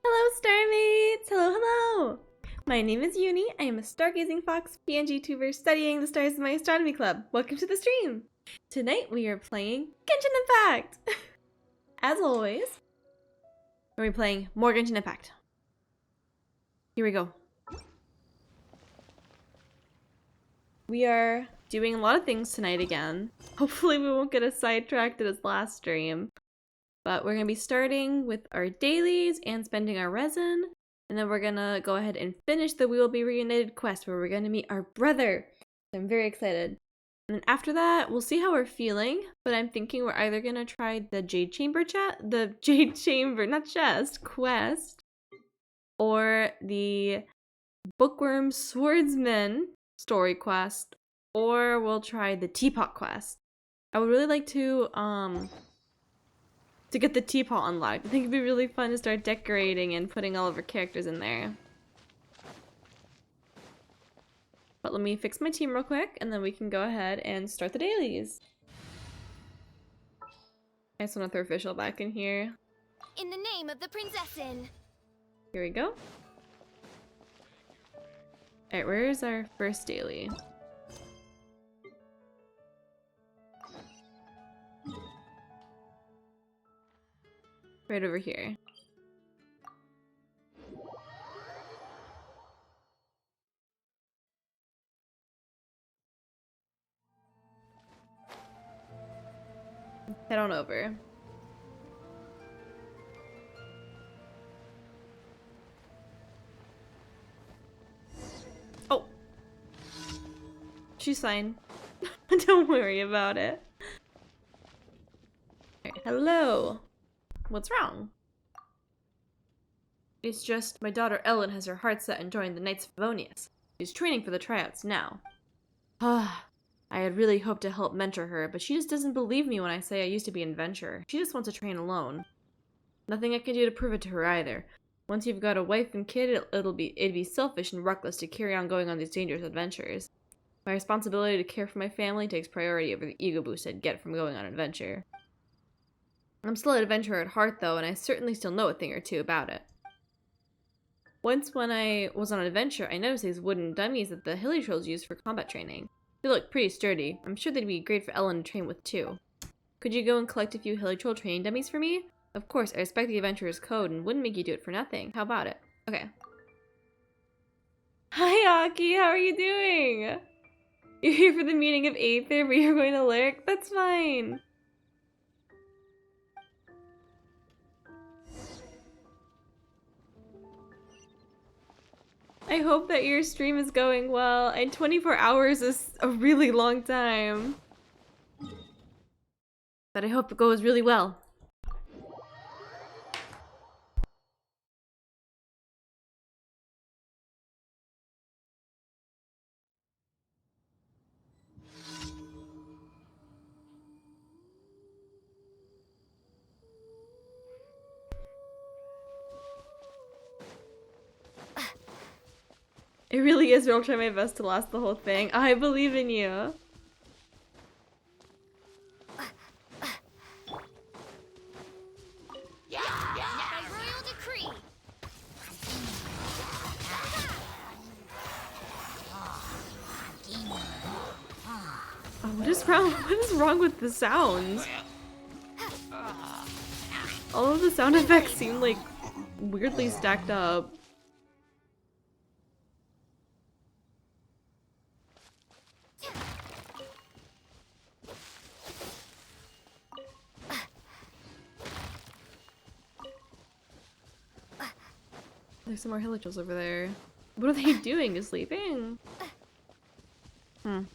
Hello, Starmates! Hello, hello! My name is Uni. I am a stargazing fox PNG tuber studying the stars in my astronomy club. Welcome to the stream! Tonight we are playing Genshin Impact! As always, we're playing more Genshin Impact. Here we go. We are doing a lot of things tonight again. Hopefully we won't get as sidetracked as last stream. But we're going to be starting with our dailies and spending our resin. And then we're going to go ahead and finish the We Will Be Reunited quest where we're going to meet our brother. I'm very excited. And then after that, we'll see how we're feeling. But I'm thinking we're either going to try the Jade Chamber not chest, quest. Or the Bookworm Swordsman story quest. Or we'll try the Teapot quest. I would really like to get the teapot unlocked. I think it'd be really fun to start decorating and putting all of our characters in there. But let me fix my team real quick and then we can go ahead and start the dailies. I just want to throw official back in here. In the name of the Prinzessin. Here we go. Alright, where is our first daily? Right over here. Head on over. Oh! She's fine. Don't worry about it. Right, hello! What's wrong? It's just my daughter Ellen has her heart set on joining the Knights of Favonius. She's training for the tryouts now. Ah, I had really hoped to help mentor her, but she just doesn't believe me when I say I used to be an adventurer. She just wants to train alone. Nothing I can do to prove it to her either. Once you've got a wife and kid, it'd be selfish and reckless to carry on going on these dangerous adventures. My responsibility to care for my family takes priority over the ego boost I'd get from going on an adventure. I'm still an adventurer at heart, though, and I certainly still know a thing or two about it. Once when I was on an adventure, I noticed these wooden dummies that the Hilly Trolls use for combat training. They look pretty sturdy. I'm sure they'd be great for Ellen to train with, too. Could you go and collect a few Hilly Troll training dummies for me? Of course, I respect the adventurer's code and wouldn't make you do it for nothing. How about it? Okay. Hi, Aki! How are you doing? You're here for the meeting of Aether, but you're going to Lyric? That's fine! I hope that your stream is going well, and 24 hours is a really long time. But I hope it goes really well. It really is, but I'll try my best to last the whole thing. I believe in you. By royal decree. Oh, what is wrong? What is wrong with the sounds? All of the sound effects seem like weirdly stacked up. There's some more Hilichos over there. What are they doing? Is sleeping? Alright,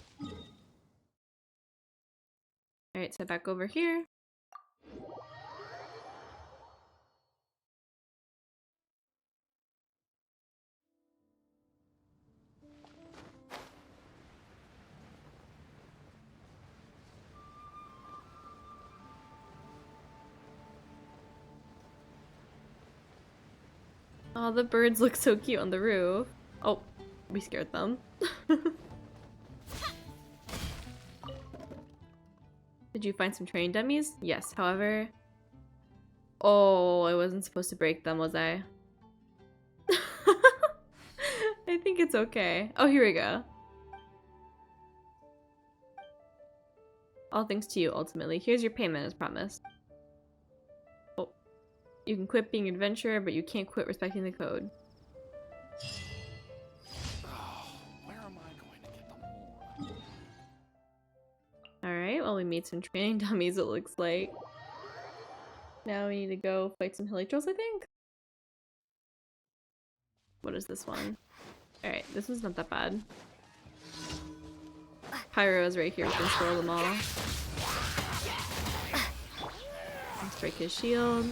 so back over here. Oh, the birds look so cute on the roof. Oh, we scared them. Did you find some training dummies? Yes, however... Oh, I wasn't supposed to break them, was I? I think it's okay. Oh, here we go. All thanks to you, ultimately. Here's your payment, as promised. Oh. You can quit being an adventurer, but you can't quit respecting the code. Where am I going to get the more? Alright, well we made some training dummies, it looks like. Now we need to go fight some Hilichurls, I think? What is this one? Alright, this one's not that bad. Pyro's right here, we can swirl them all. Let's break his shield.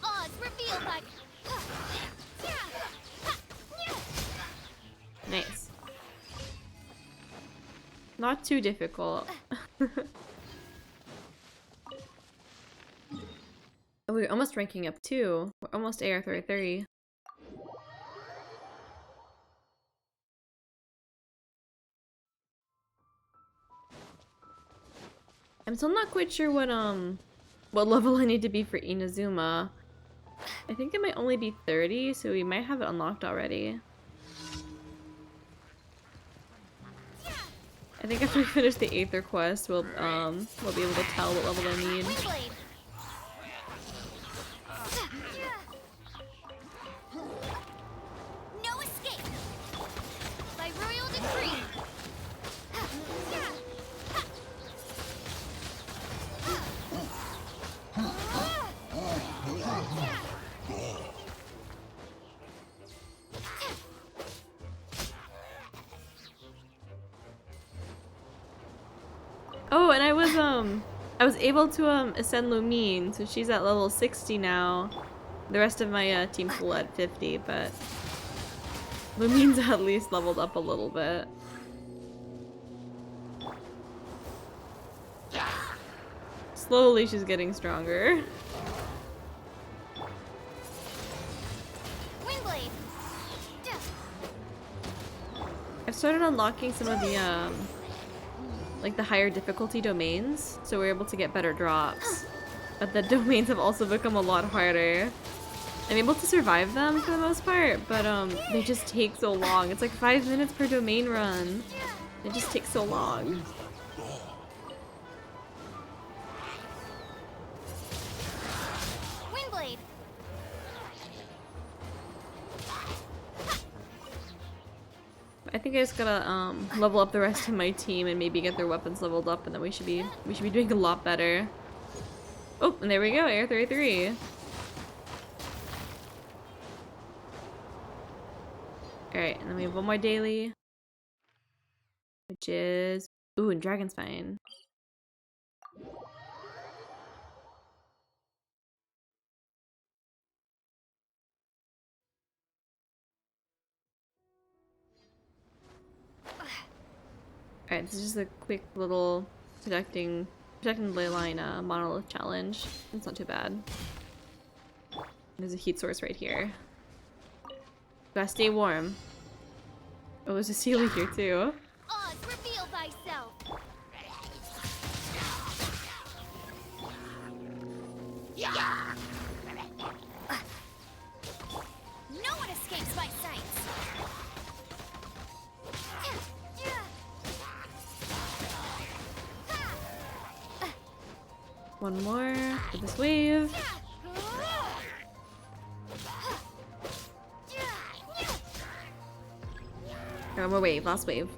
Odds revealed by... Nice. Not too difficult. Oh, we're almost ranking up too. We're almost AR33. I'm still not quite sure what level I need to be for Inazuma. I think it might only be 30, so we might have it unlocked already. I think after we finish the Aether quest, we'll be able to tell what level I need. Windblade. No escape. By royal decree. Oh, and I was able to ascend Lumine, so she's at level 60 now. The rest of my team's full at 50, but Lumine's at least leveled up a little bit. Slowly she's getting stronger. Windblade. I've started unlocking some of the like the higher difficulty domains, so we're able to get better drops. But the domains have also become a lot harder. I'm able to survive them for the most part, but they just take so long. It's like 5 minutes per domain run. It just takes so long. Windblade. I think I just gotta level up the rest of my team and maybe get their weapons leveled up, and then we should be doing a lot better. Oh, and there we go, Air 33. Alright, and then we have one more daily, which is ooh, and Dragon's Spine. Alright, this is just a quick little protecting the leyline monolith challenge. It's not too bad. There's a heat source right here. Gotta stay warm. Oh, there's a Sealy here too. Odds reveal thyself. No one escapes my sights. One more for this wave. Oh, one more wave, last wave.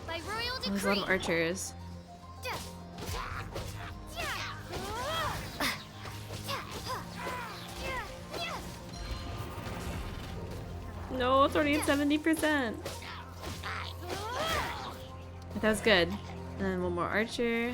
By royal Oh, there's a lot of decree. archers. No, it's already at 70%. But that was good. And then one more archer.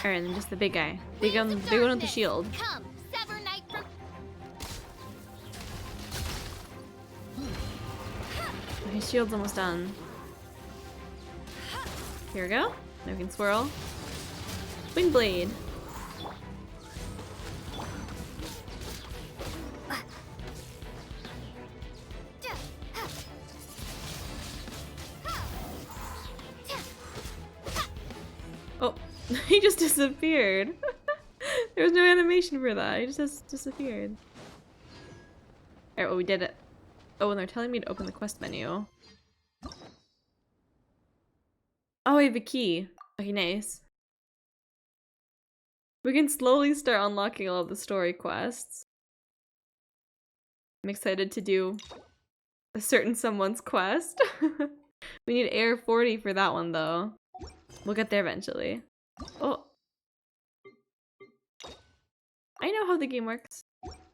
Alright, and then just the big guy. Big one with the shield. Come, sever night from... His shield's almost done. Here we go. Now we can swirl. Windblade. He just disappeared. There was no animation for that. He just disappeared. Alright, well we did it. Oh, and they're telling me to open the quest menu. Oh, I have a key. Okay, nice. We can slowly start unlocking all of the story quests. I'm excited to do a certain someone's quest. We need Air 40 for that one though. We'll get there eventually. Oh. I know how the game works.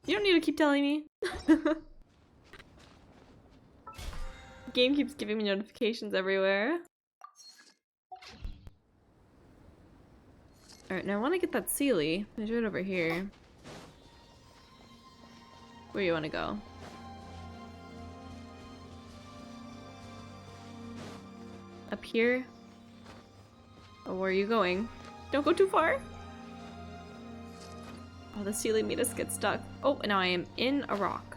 You don't need to keep telling me. The game keeps giving me notifications everywhere. Alright, now I want to get that Sealy. It's right over here. Where do you want to go? Up here? Oh, where are you going? Don't go too far! Oh, the Sealy made us get stuck. Oh, now I am in a rock.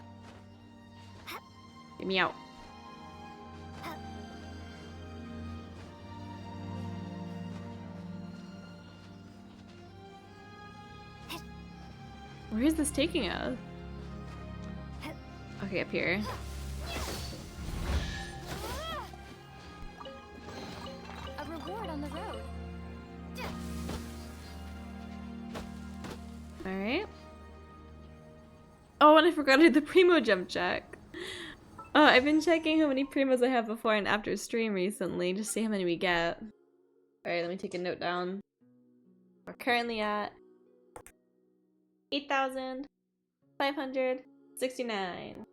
Get me out. Where is this taking us? Okay, up here. A reward on the road. Alright. Oh, and I forgot to do the Primo jump check. I've been checking how many Primos I have before and after stream recently, just to see how many we get. Alright, let me take a note down. We're currently at 8,569.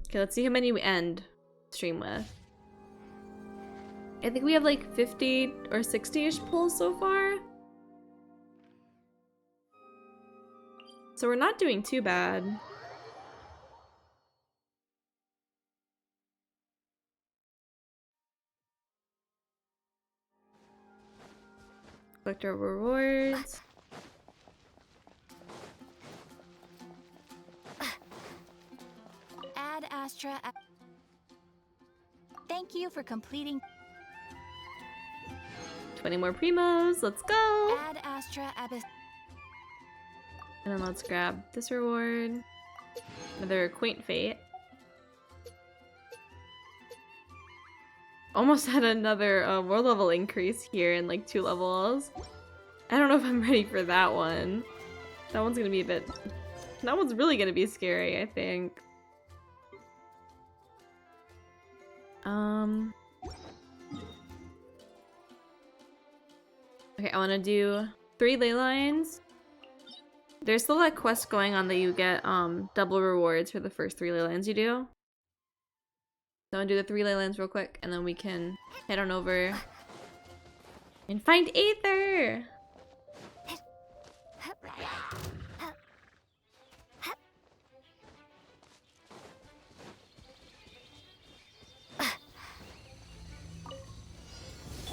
Okay, let's see how many we end stream with. I think we have like 50 or 60-ish pulls so far. So we're not doing too bad. Collect our rewards. Ad Astra. Thank you for completing 20 more Primos, let's go! Ad Astra Abyss. And then let's grab this reward. Another Quaint Fate. Almost had another world level increase here in like 2 levels. I don't know if I'm ready for that one. That one's gonna be a bit... That one's really gonna be scary, I think. Okay, I wanna do 3 ley lines. There's still that quest going on that you get double rewards for the first 3 ley lines you do. So I'm gonna do the 3 ley lines real quick, and then we can head on over and find Aether!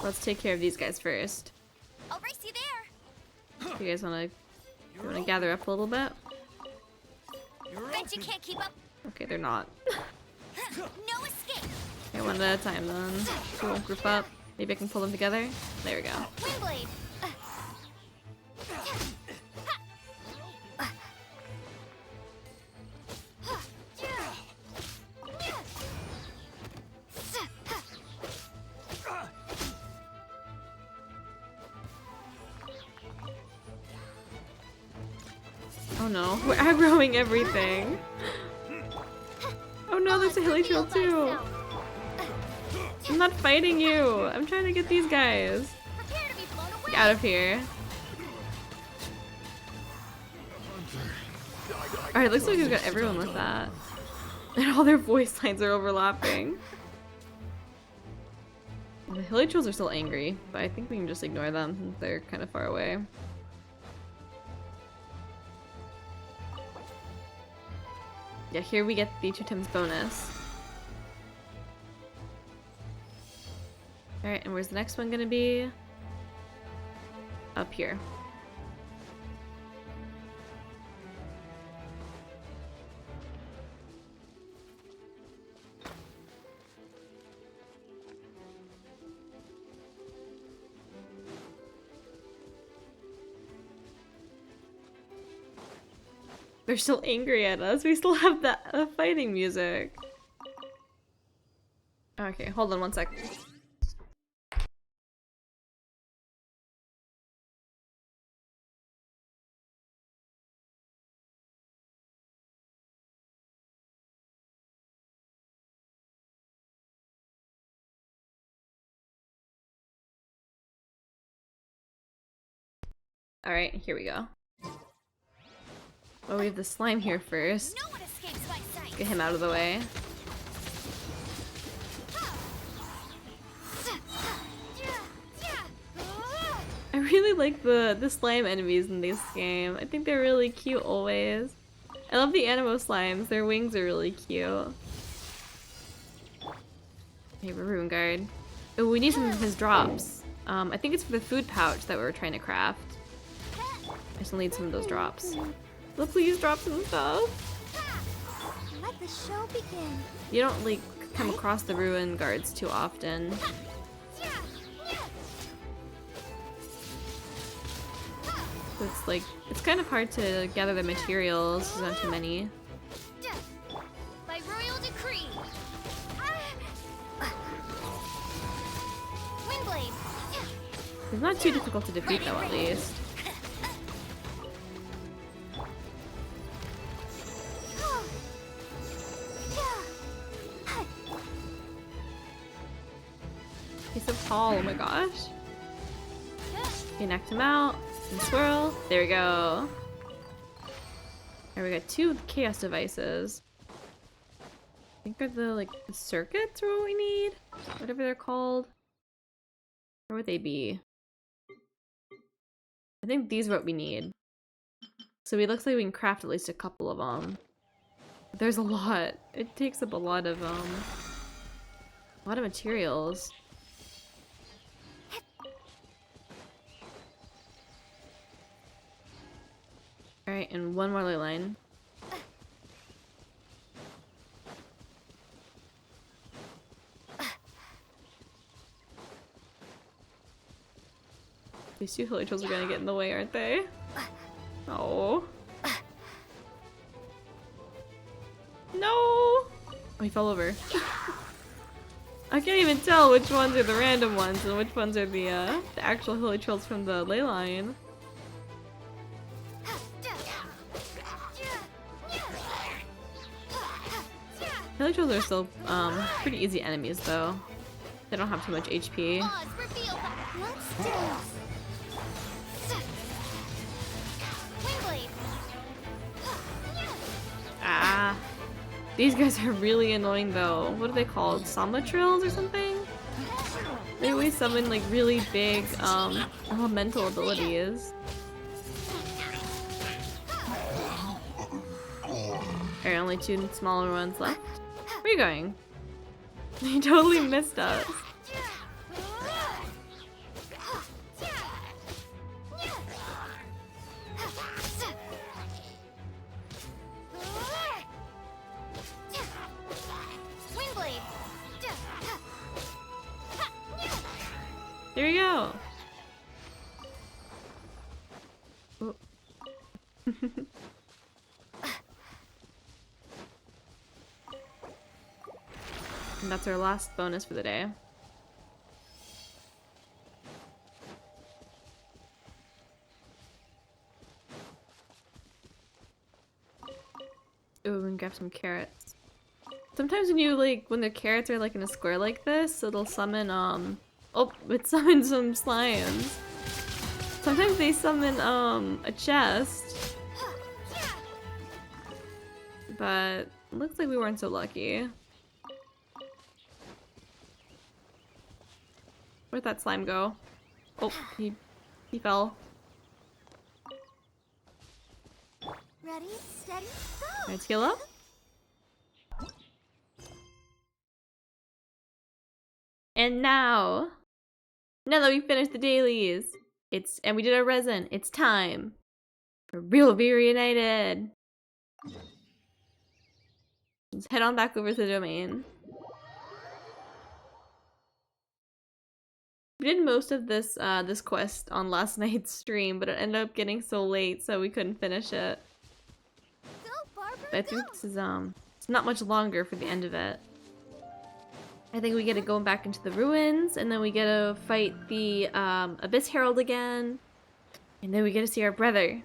Let's take care of these guys first. I'll race you there. You guys wanna gather up a little bit? Bet you can't keep up. Okay, they're not. No escape. Okay, one at a time then. We won't group up. Maybe I can pull them together. There we go. Windblade. Oh no, we're aggroing everything. Oh no, there's a hilly troll too. I'm not fighting you. I'm trying to get these guys. Prepare to be blown away. Get out of here. Alright, looks like we've got everyone with that. And all their voice lines are overlapping. The hilly trolls are still angry, but I think we can just ignore them since they're kind of far away. Yeah, here we get the 2 times bonus. Alright, and where's the next one gonna be? Up here. They're still angry at us. We still have that fighting music. Okay, hold on one sec. Alright, here we go. Oh, we have the slime here first. No one escapes my sight. Get him out of the way. I really like the slime enemies in this game. I think they're really cute always. I love the Anemo slimes. Their wings are really cute. Hey, Rune Guard. Oh, we need some of his drops. I think it's for the food pouch that we were trying to craft. I still need some of those drops. Well, please drop some stuff. Let the show begin. You don't like come across the ruin guards too often. So it's like it's kind of hard to gather the materials. There's not too many. By royal decree. Windblade. It's not too difficult to defeat though, at least. He's so tall, oh my gosh. Okay, knocked him out. And swirl. There we go. There we got 2 chaos devices. I think are the circuits are what we need? Whatever they're called. Where would they be? I think these are what we need. So it looks like we can craft at least a couple of them. There's a lot. It takes up a lot of materials. Alright, and one more ley line. These 2 hilly trolls are gonna get in the way, aren't they? Oh. No! Oh, he fell over. I can't even tell which ones are the random ones and which ones are the actual hilly trolls from the ley line. Hilly trolls are still pretty easy enemies though. They don't have too much HP. Let's dance. Windblade. Ah. These guys are really annoying though. What are they called? Somatrills or something? They always summon like really big elemental abilities. Alright, only 2 smaller ones left. Where are you going? You totally missed us. Windblade. Here we go. Oh. And that's our last bonus for the day. Ooh, we can grab some carrots. Sometimes when you when the carrots are like in a square like this, it'll summon oh, it summons some slimes. Sometimes they summon a chest. But it looks like we weren't so lucky. Where'd that slime go? Oh, he fell. Ready, steady, go. Let's heal up. And now that we finished the dailies, and we did our resin, it's time for Real Be Reunited. Let's head on back over to the domain. We did most of this this quest on last night's stream, but it ended up getting so late, so we couldn't finish it. But I think this is it's not much longer for the end of it. I think we get to go back into the ruins, and then we get to fight the Abyss Herald again, and then we get to see our brother.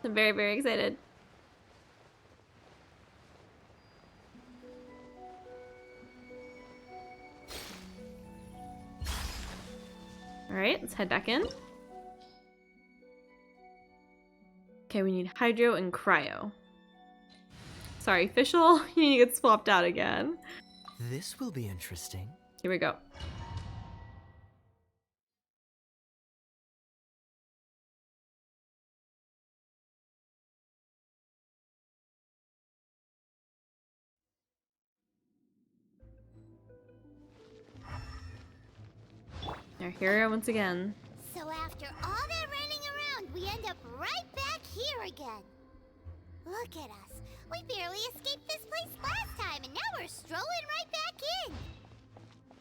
I'm very, very excited. Alright, let's head back in. Okay, we need Hydro and Cryo. Sorry, Fischl, you need to get swapped out again. This will be interesting. Here we go. Our hero once again. So after all that running around, we end up right back here again. Look at us. We barely escaped this place last time, and now we're strolling right back in.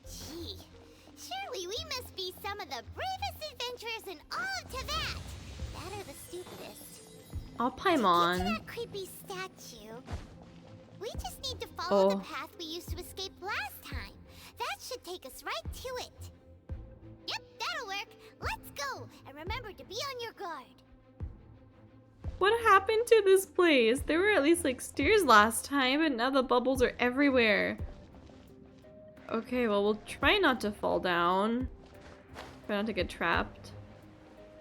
Gee, surely we must be some of the bravest adventurers in all of Teyvat. That or the stupidest. I'll To Paimon. that creepy statue, we just need to follow the Oh. path we used to escape last time. That should take us right to it. Yep, that'll work. Let's go, and remember to be on your guard. What happened to this place? There were at least like stairs last time, and now the bubbles are everywhere. Okay, well, we'll try not to fall down. Try not to get trapped.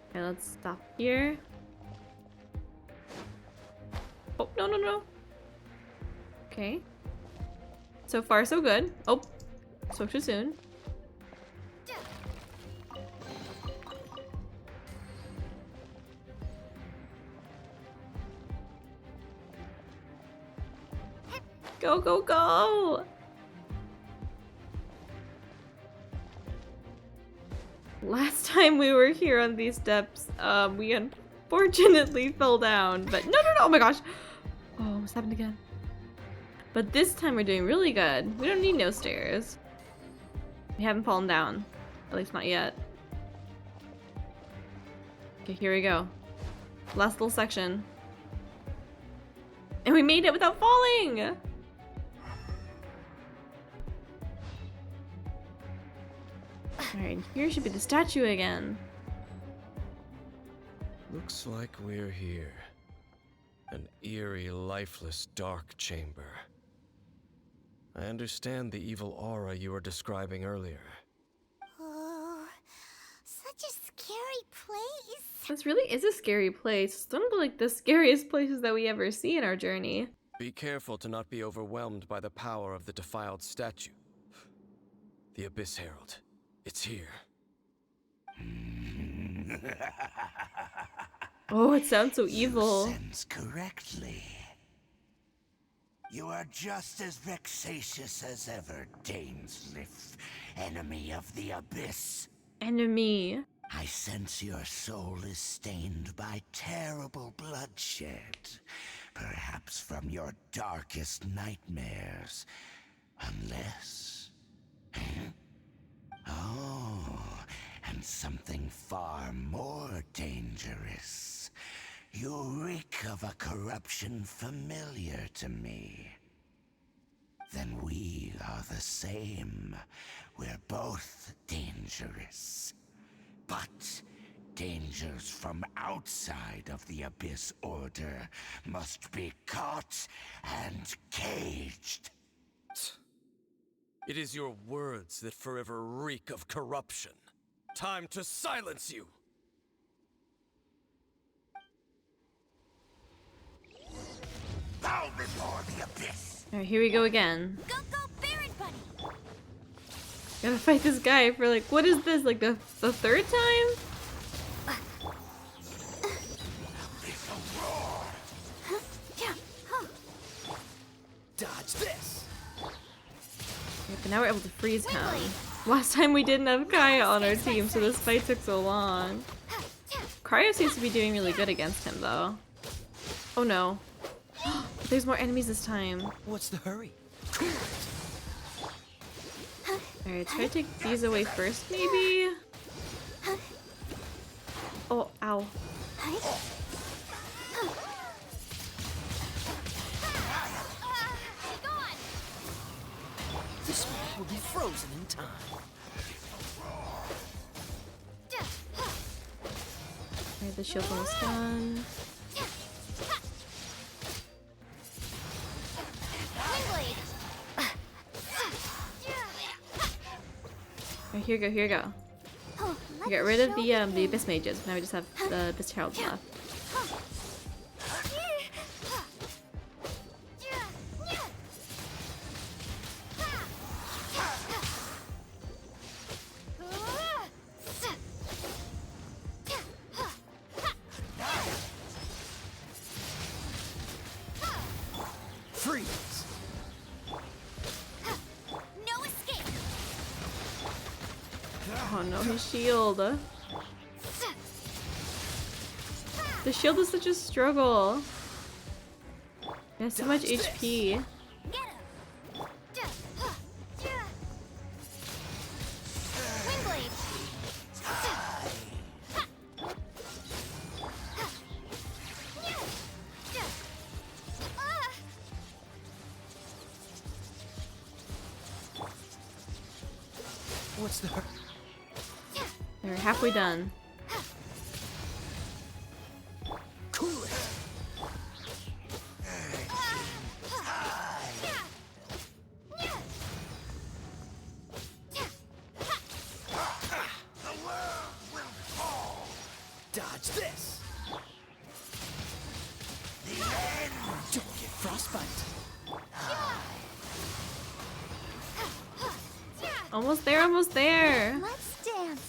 Okay, let's stop here. Oh, no, no, no. Okay. So far, so good. Oh, spoke too soon. Go, go, go! Last time we were here on these steps, we unfortunately fell down. But no, no, no! Oh my gosh! Oh, what's happened again? But this time we're doing really good. We don't need no stairs. We haven't fallen down. At least not yet. Okay, here we go. Last little section. And we made it without falling! Alright, here should be the statue again. Looks like we're here. An eerie, lifeless, dark chamber. I understand the evil aura you were describing earlier. Oh, such a scary place. This really is a scary place. It's one of like the scariest places that we ever see in our journey. Be careful to not be overwhelmed by the power of the defiled statue. The Abyss Herald. It's here. Oh, it sounds so evil. Sense correctly. You are just as vexatious as ever, Dainsliff, enemy of the Abyss. Enemy. I sense your soul is stained by terrible bloodshed, perhaps from your darkest nightmares. Unless... Oh, and something far more dangerous. You reek of a corruption familiar to me. Then we are the same. We're both dangerous. But dangers from outside of the Abyss Order must be caught and caged. It is your words that forever reek of corruption. Time to silence you! Bow before the Abyss! Alright, here we go again. Go, go, Baron Bunny! Gotta fight this guy for like, what is this? Like the third time? Dodge this! Okay, but now we're able to freeze him. Last time we didn't have Kaya on our team, so this fight took so long. Cryo seems to be doing really good against him, though. Oh no. There's more enemies this time. What's the hurry? Alright, try to take these away first, maybe? Oh, ow. This one will be frozen in time. Alright, the shield's almost done. Alright, here we go, here we go. We got rid of the Abyss Mages. Now we just have the Abyss Heralds left. Freeze! No escape. Oh no, his shield. The shield is such a struggle. It has so much HP. Get him. Windblade. What's the hurt? They're halfway done. Cool it! Dodge this! Don't get frostbite! Almost there, almost there. Let's dance.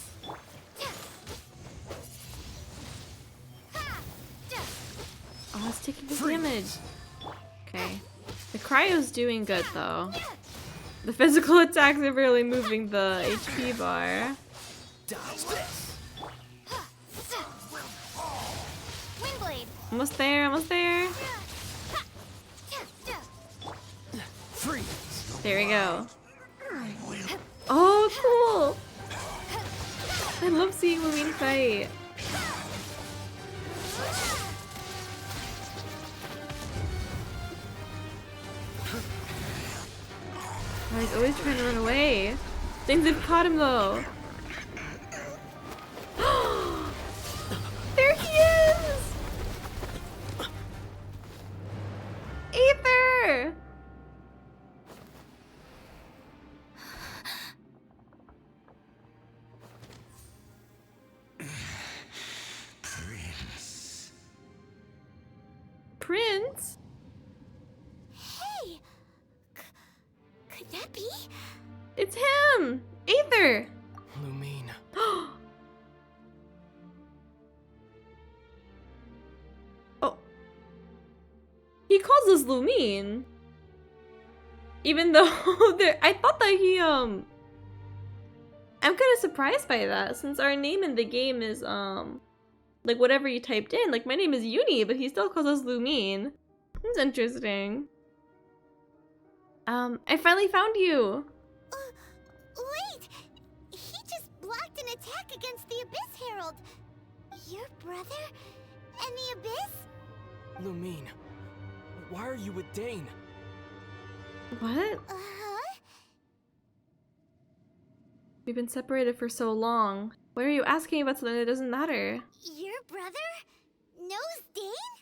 Oh, it's taking the damage. Okay. The cryo's doing good though. The physical attacks are barely moving the HP bar. Dodge this! Windblade. Almost there, almost there. Freeze! There we go. Oh, cool! I love seeing Lumine fight. Oh, he's always trying to run away. Things have caught him though. There he is! Aether! Prince. Prince? Hey. Could that be? It's him! Aether! Lumine. Oh. He calls us Lumine. Even though I thought that he, I'm kind of surprised by that since our name in the game is, like whatever you typed in. Like my name is Uni, but he still calls us Lumine. That's interesting. I finally found you. Wait! He just blocked an attack against the Abyss Herald. Your brother? And the Abyss? Lumine. Why are you with Dane? What? Uh-huh. We've been separated for so long. Why are you asking about something that doesn't matter? Your brother? Knows Dane?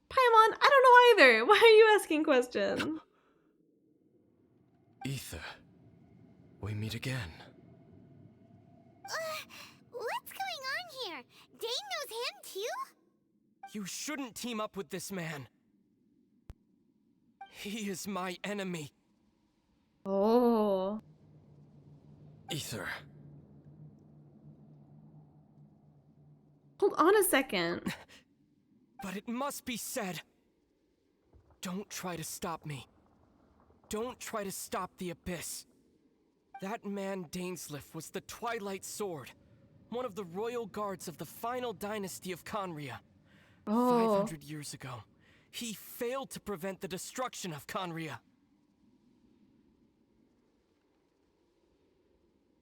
Paimon, I don't know either. Why are you asking questions? Aether, we meet again. What's going on here? Dane knows him too? You shouldn't team up with this man. He is my enemy. Oh. Aether, Hold on a second. But it must be said. Don't try to stop me. Don't try to stop the Abyss. That man Dainsleif was the Twilight Sword, one of the royal guards of the final dynasty of Conria. Oh. 500 years ago, he failed to prevent the destruction of Conria.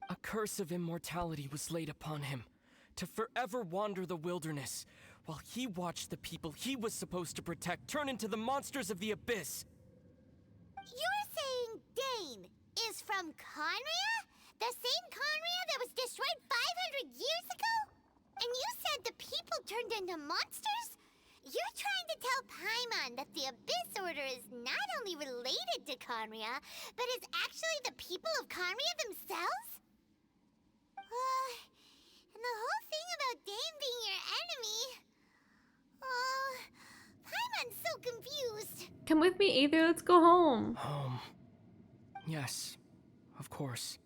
A curse of immortality was laid upon him, to forever wander the wilderness, while he watched the people he was supposed to protect turn into the monsters of the Abyss. You're saying Dane is from Conria? The same Conria that was destroyed 500 years ago? And you said the people turned into monsters? You're trying to tell Paimon that the Abyss Order is not only related to Conria, but is actually the people of Conria themselves? And the whole thing about Dane being your enemy... Paimon's so confused. Come with me, Aether. Let's go home. Home. Yes, of course.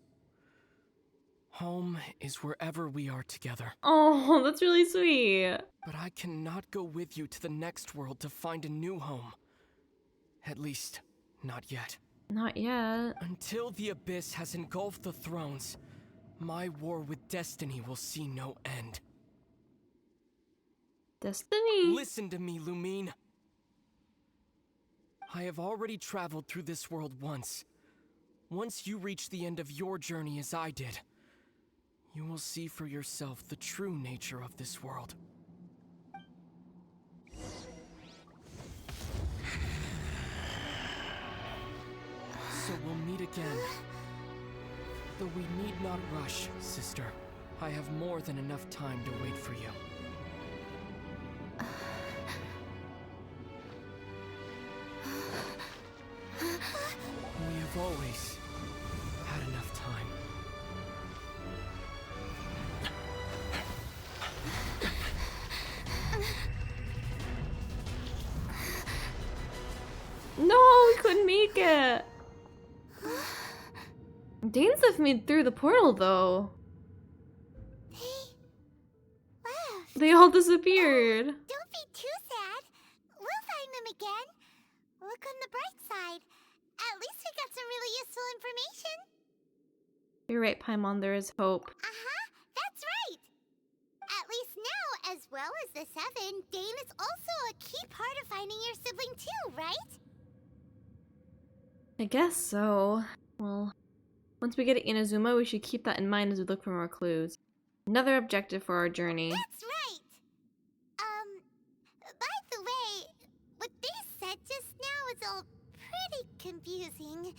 Home is wherever we are together. Oh, that's really sweet. But I cannot go with you to the next world to find a new home. At least, not yet. Not yet. Until the Abyss has engulfed the thrones, my war with destiny will see no end. Destiny. Listen to me, Lumine. I have already traveled through this world once. Once you reach the end of your journey as I did, you will see for yourself the true nature of this world. So we'll meet again. Though we need not rush, sister. I have more than enough time to wait for you. We have always had enough time. No, we couldn't make it. Dane's left me through the portal, though. Left. They all disappeared. Don't be too sad. We'll find them again. Look on the bright side. At least we got some really useful information. You're right, Paimon. There is hope. That's right. At least now, as well as the Seven, Dane is also a key part of finding your sibling too, right? I guess so. Well, once we get to Inazuma, we should keep that in mind as we look for more clues. Another objective for our journey. That's right. By the way, what they said just now was all pretty confusing.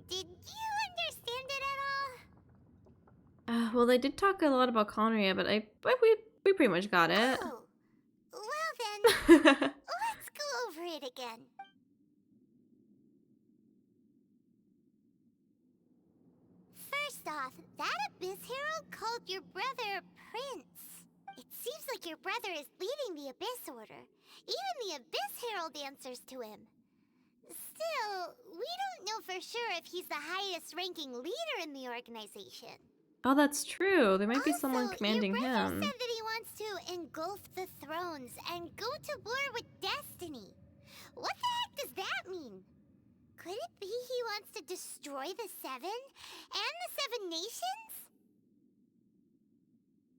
Did you understand it at all? Well, they did talk a lot about Conria, but we pretty much got it. Oh. Well then, let's go over it again. First off, that Abyss Herald called your brother Prince. It seems like your brother is leading the Abyss Order. Even the Abyss Herald answers to him. Still, we don't know for sure if he's the highest ranking leader in the organization. Oh, that's true. There might be someone commanding your brother him. said that he wants to engulf the thrones and go to war with destiny. What the heck does that mean? Could it be he wants to destroy the Seven and the Seven Nations?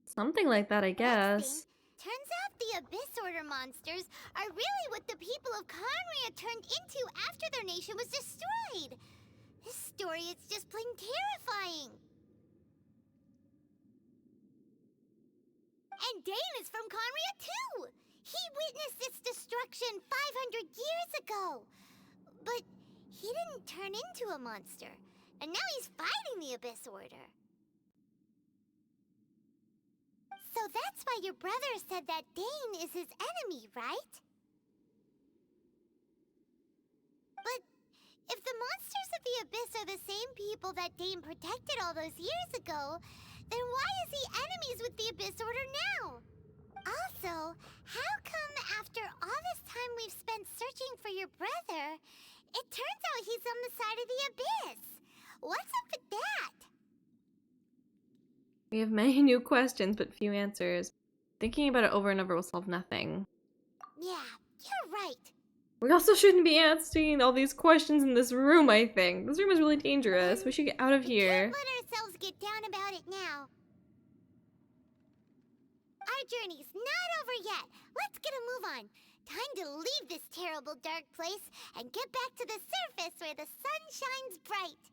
Something like that, I guess. Turns out the Abyss Order monsters are really what the people of Conria turned into after their nation was destroyed. This story is just plain terrifying. And Dane is from Conria too! He witnessed its destruction 500 years ago! But he didn't turn into a monster, and now he's fighting the Abyss Order. So that's why your brother said that Dane is his enemy, right? But if the monsters of the Abyss are the same people that Dane protected all those years ago, then why is he enemies with the Abyss Order now? Also, how come after all this time we've spent searching for your brother, it turns out he's on the side of the Abyss? What's up with that? We have many new questions, but few answers. Thinking about it over and over will solve nothing. Yeah, you're right. We also shouldn't be asking all these questions in this room, I think. This room is really dangerous. We should get out of We here. can't let ourselves get down about it now. Our journey's not over yet. Let's get a move on. Time to leave this terrible dark place and get back to the surface where the sun shines bright.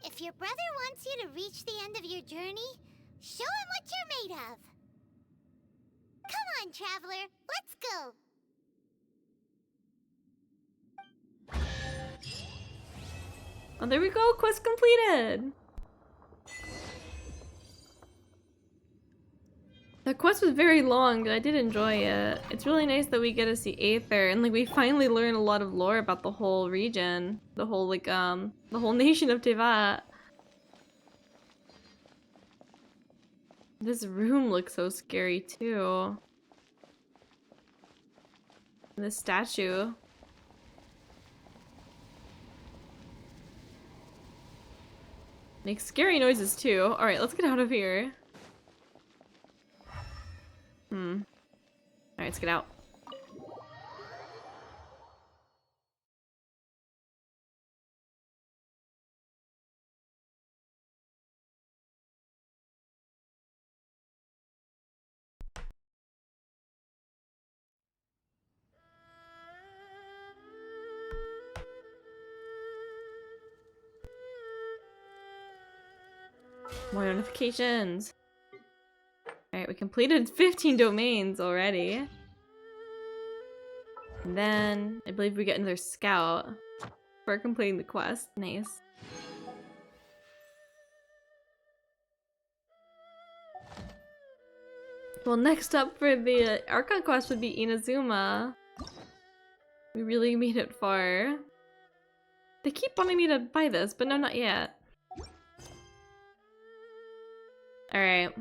If your brother wants you to reach the end of your journey, show him what you're made of. Come on, traveler. Let's go. Oh, there we go. Quest completed. The quest was very long, but I did enjoy it. It's really nice that we get to see Aether, and like we finally learn a lot of lore about the whole region, the whole the whole nation of Tevat. This room looks so scary too. And this statue. Makes scary noises too. Alright, let's get out of here. Alright, let's get out. More notifications. Alright, we completed 15 domains already. And then I believe we get another scout for completing the quest. Nice. Well, next up for the Archon quest would be Inazuma. We really made it far. They keep wanting me to buy this, but no, not yet. Alright.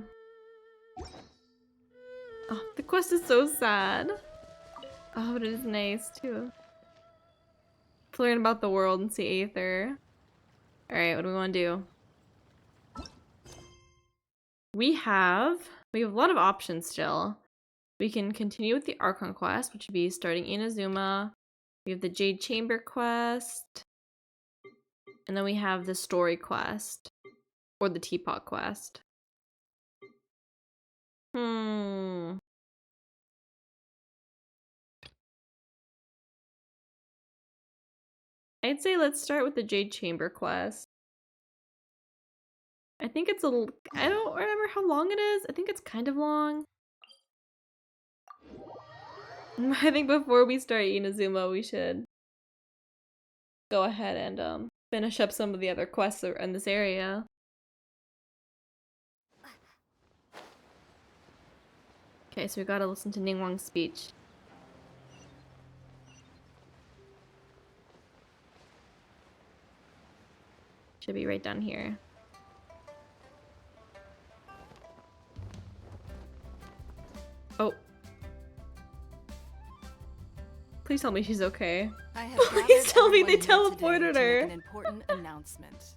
Oh, the quest is so sad. Oh, but it is nice too. To learn about the world and see Aether. Alright, what do we want to do? We have a lot of options still. We can continue with the Archon quest, which would be starting Inazuma. We have the Jade Chamber quest. And then we have the story quest. Or the Teapot quest. I'd say let's start with the Jade Chamber quest. I think it's I don't remember how long it is. I think it's kind of long. I think before we start Inazuma, we should go ahead and finish up some of the other quests in this area. Okay, so we gotta listen to Ningguang's speech. Should be right down here. Oh. Please tell me she's okay. Please tell me they teleported her. An important announcement.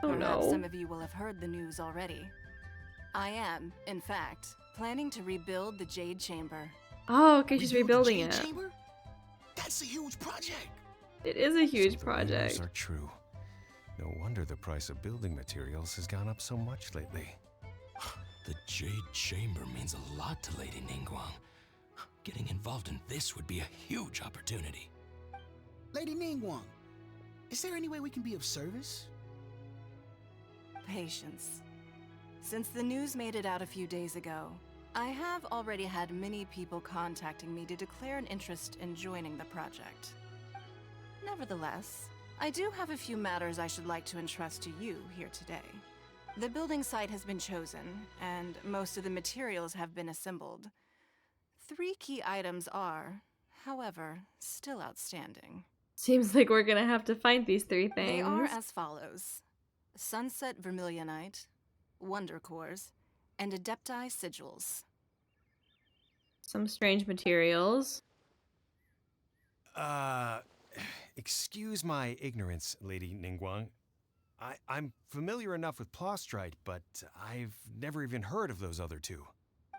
Oh Perhaps no. some of you will have heard the news already. I am, in fact, planning to rebuild the Jade Chamber. Oh, okay, she's Rebuild the rebuilding Jade it. Chamber? That's a huge project. It is a huge The project. rumors are true. No wonder the price of building materials has gone up so much lately. The Jade Chamber means a lot to Lady Ningguang. Getting involved in this would be a huge opportunity. Lady Ningguang, is there any way we can be of service? Patience. Since the news made it out a few days ago, I have already had many people contacting me to declare an interest in joining the project. Nevertheless, I do have a few matters I should like to entrust to you here today. The building site has been chosen, and most of the materials have been assembled. 3 key items are, however, still outstanding. Seems like we're gonna have to find these 3 things. They are as follows: Sunset Vermilionite, Wonder Cores, and Adepti Sigils. Some strange materials. Excuse my ignorance, Lady Ningguang. I'm familiar enough with Plostrite, but I've never even heard of those other 2.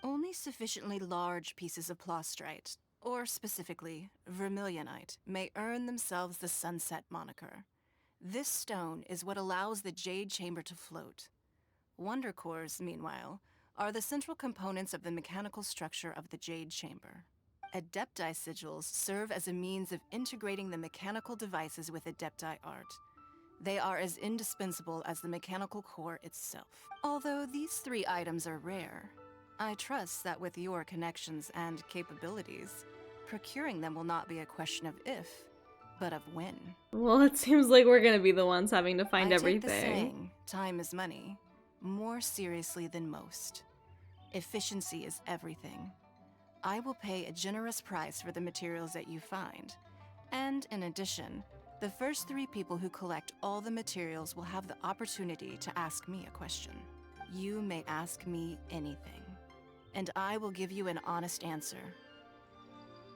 Only sufficiently large pieces of Plostrite, or specifically Vermilionite, may earn themselves the Sunset moniker. This stone is what allows the Jade Chamber to float. Wonder Cores, meanwhile, are the central components of the mechanical structure of the Jade Chamber. Adepti Sigils serve as a means of integrating the mechanical devices with Adepti art. They are as indispensable as the mechanical core itself. Although these 3 items are rare, I trust that with your connections and capabilities, procuring them will not be a question of if, but of when. Well, it seems like we're gonna be the ones having to find I take the everything. saying, time is money, more seriously than most. Efficiency is everything. I will pay a generous price for the materials that you find. And in addition, the first 3 people who collect all the materials will have the opportunity to ask me a question. You may ask me anything, and I will give you an honest answer.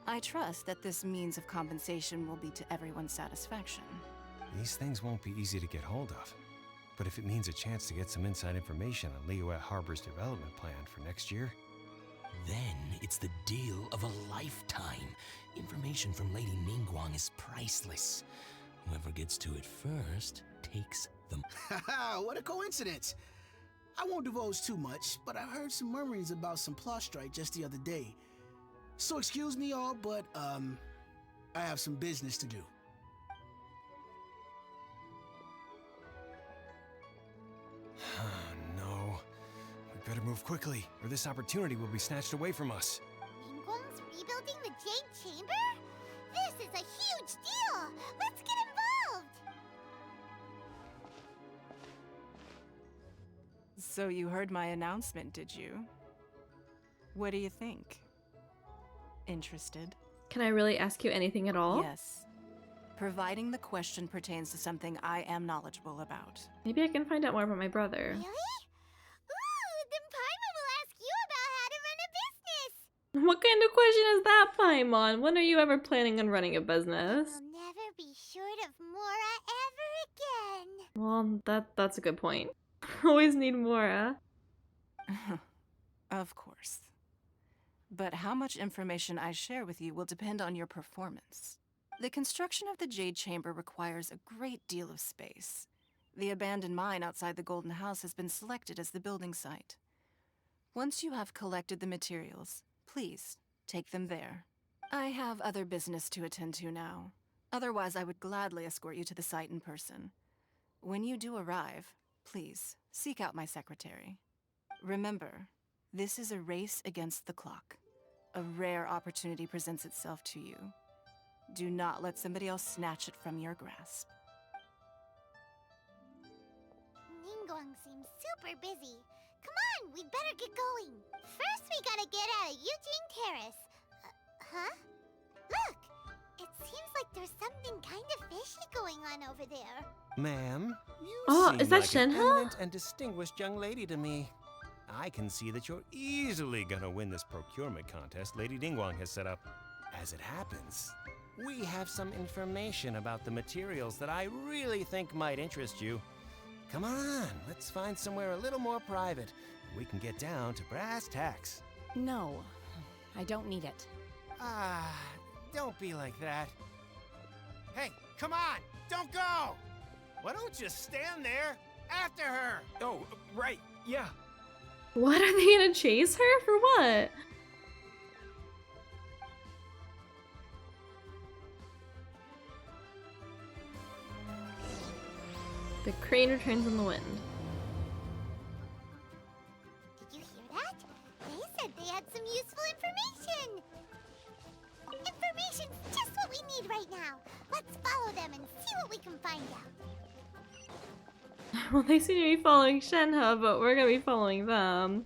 I trust that this means of compensation will be to everyone's satisfaction. These things won't be easy to get hold of. But if it means a chance to get some inside information on Liyue Harbor's development plan for next year, Then it's the deal of a lifetime. Information from Lady Ningguang is priceless. Whoever gets to it first takes the... Haha, what a coincidence. I won't divulge too much, but I heard some murmurings about some Plostrite just the other day. So excuse me all, but, I have some business to do. no. We better move quickly, or this opportunity will be snatched away from us. Ningguang's rebuilding the Jade Chamber? This is a huge deal! Let's get involved! So you heard my announcement, did you? What do you think? Interested? Can I really ask you anything at all? Yes. Providing the question pertains to something I am knowledgeable about. Maybe I can find out more about my brother. Really? Ooh, then Paimon will ask you about how to run a business! What kind of question is that, Paimon? When are you ever planning on running a business? We'll never be short of Mora ever again! Well, that's a good point. Always need Mora. Of course. But how much information I share with you will depend on your performance. The construction of the Jade Chamber requires a great deal of space. The abandoned mine outside the Golden House has been selected as the building site. Once you have collected the materials, please take them there. I have other business to attend to now. Otherwise, I would gladly escort you to the site in person. When you do arrive, please seek out my secretary. Remember, this is a race against the clock. A rare opportunity presents itself to you. Do not let somebody else snatch it from your grasp. Ningguang seems super busy. Come on, we'd better get going. First, we gotta get out of Eugene Terrace. Huh? Look! It seems like there's something kind of fishy going on over there. Ma'am, you Oh, seem is that like an Shenhe? eminent and distinguished young lady to me. I can see that you're easily gonna win this procurement contest Lady Ningguang has set up. As it happens, we have some information about the materials that I really think might interest you. Come on, let's find somewhere a little more private. We can get down to brass tacks. No, I don't need it. Ah, don't be like that. Hey, come on, don't go! Why don't you stand there after her? Oh, right, yeah. What, are they gonna chase her? For what? The crane returns in the wind. Did you hear that? They said they had some useful information. Information's just what we need right now. Let's follow them and see what we can find out. Well, they seem to be following Shenhe, but we're gonna be following them.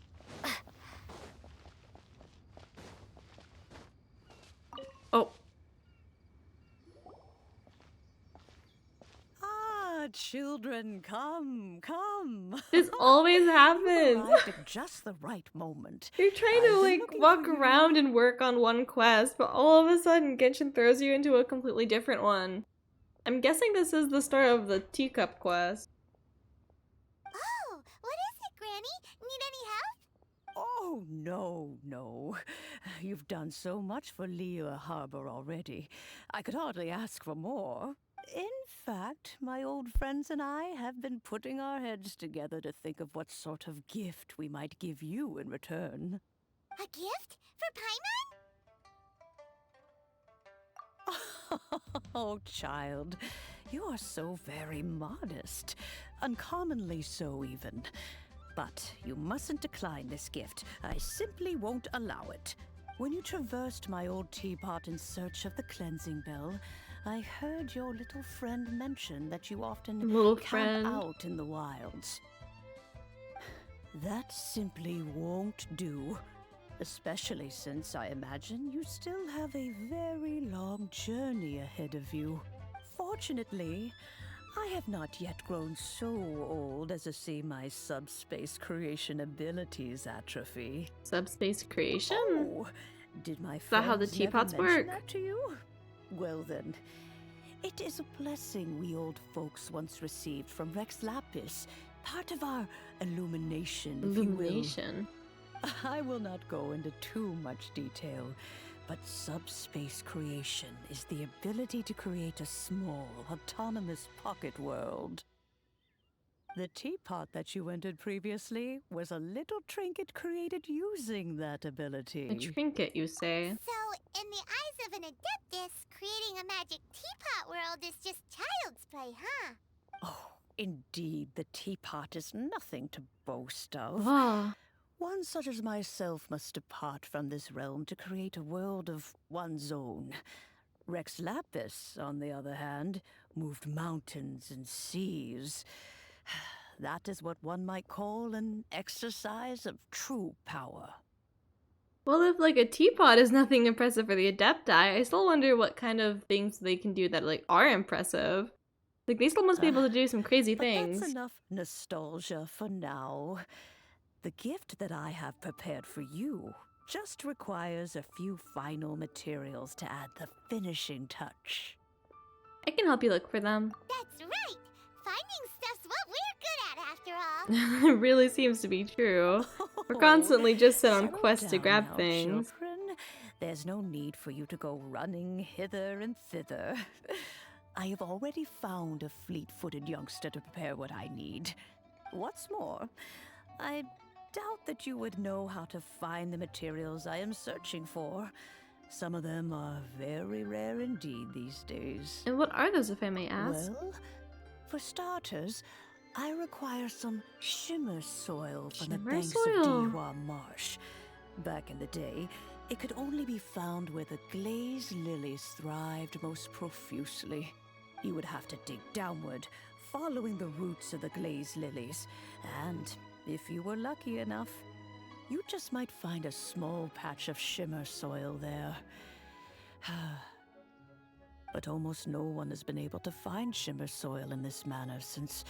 Oh. Ah, children, come, come. This always happens. Arrived at just the right moment. You're trying to, I've been like, looking walk for you. around and work on one quest, but all of a sudden Genshin throws you into a completely different one. I'm guessing this is the start of the teacup quest. Oh, what is it, Granny? Need any help? Oh, no. You've done so much for Liyue Harbor already. I could hardly ask for more. In fact, my old friends and I have been putting our heads together to think of what sort of gift we might give you in return. A gift? For Paimon? Oh, child, you are so very modest. Uncommonly so, even. But you mustn't decline this gift. I simply won't allow it. When you traversed my old teapot in search of the cleansing bell, I heard your little friend mention that you often Little camp friend. out in the wilds. That simply won't do. Especially since I imagine you still have a very long journey ahead of you. Fortunately, I have not yet grown so old as to see my subspace creation abilities atrophy. Subspace creation? Oh, did my that how the friends never teapots mention work? that to you? Well then, it is a blessing we old folks once received from Rex Lapis, part of our illumination, if you will. Illumination. I will not go into too much detail, but subspace creation is the ability to create a small, autonomous pocket world. The teapot that you entered previously was a little trinket created using that ability. A trinket, you say? So, in the eyes of an Adeptus, creating a magic teapot world is just child's play, huh? Oh, indeed, the teapot is nothing to boast of. Ah, One such as myself must depart from this realm to create a world of one's own. Rex Lapis, on the other hand, moved mountains and seas. That is what one might call an exercise of true power. well, if like a teapot is nothing impressive for the Adepti, I still wonder what kind of things they can do that like are impressive. Like they still must be able to do some crazy But things. that's enough nostalgia for now. The gift that I have prepared for you just requires a few final materials to add the finishing touch. I can help you look for them. That's right! Finding stuff's what we're good at, after all. It really seems to be true. We're constantly just sent on Settle quests to down grab now, things. children. There's no need for you to go running hither and thither. I have already found a fleet-footed youngster to prepare what I need. What's more, I doubt that you would know how to find the materials I am searching for. Some of them are very rare indeed these days. And what are those, if I may ask? Well, for starters, I require some shimmer soil from the Shimmer banks soil? of Dihua Marsh. Back in the day, it could only be found where the glazed lilies thrived most profusely. You would have to dig downward, following the roots of the glazed lilies, and if you were lucky enough, you just might find a small patch of shimmer soil there. But almost no one has been able to find shimmer soil in this manner since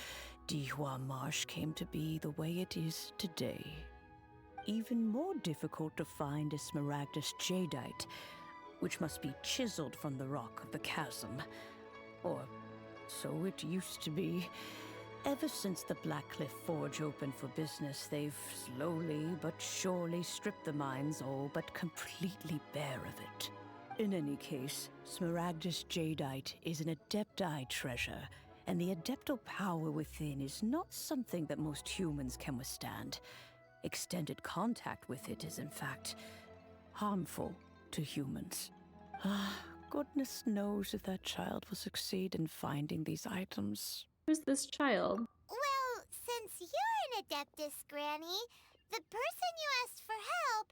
Dihua Marsh came to be the way it is today. Even more difficult to find is Smaragdus jadeite, which must be chiseled from the rock of the chasm. Or so it used to be. Ever since the Blackcliff Forge opened for business, they've slowly but surely stripped the mines all but completely bare of it. In any case, Smaragdus jadeite is an Adepti treasure, and the Adeptal power within is not something that most humans can withstand. Extended contact with it is, in fact, harmful to humans. Goodness knows if that child will succeed in finding these items. Who's this child? Well, since you're an Adeptus, Granny, the person you asked for help,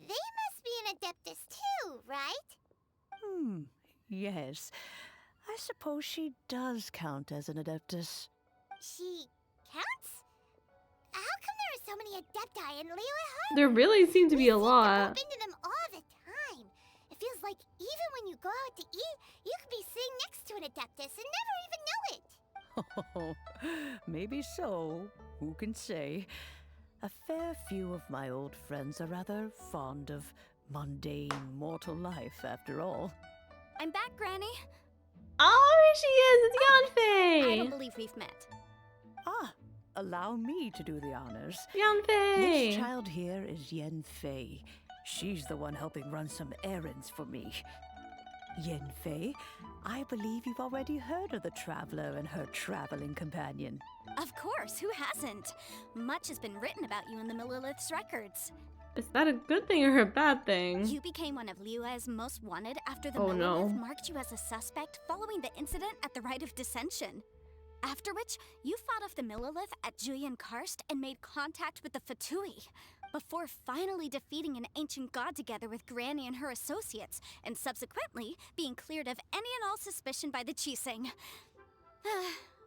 they must be an Adeptus too, right? Yes. I suppose she does count as an Adeptus. She counts? How come there are so many Adepti in Liyue Harbor? There really seem to be a We lot. bump into them all the time. It feels like even when you go out to eat, you could be sitting next to an Adeptus and never even know it. Oh, maybe so. Who can say? A fair few of my old friends are rather fond of mundane mortal life, after all. I'm back, Granny. Oh, here she is! It's I Yanfei! don't believe we've met. Allow me to do the honors. Yanfei! This child here is Yanfei. She's the one helping run some errands for me. Yanfei, I believe you've already heard of the Traveler and her traveling companion. Of course, who hasn't? Much has been written about you in the Millilith's records. Is that a good thing or a bad thing? You became one of Liyue's most wanted after the Oh, Millilith no. marked you as a suspect following the incident at the Rite of Dissension. After which, you fought off the Millilith at Julian Karst and made contact with the Fatui. before finally defeating an ancient god together with Granny and her associates, and subsequently being cleared of any and all suspicion by the Chiseng.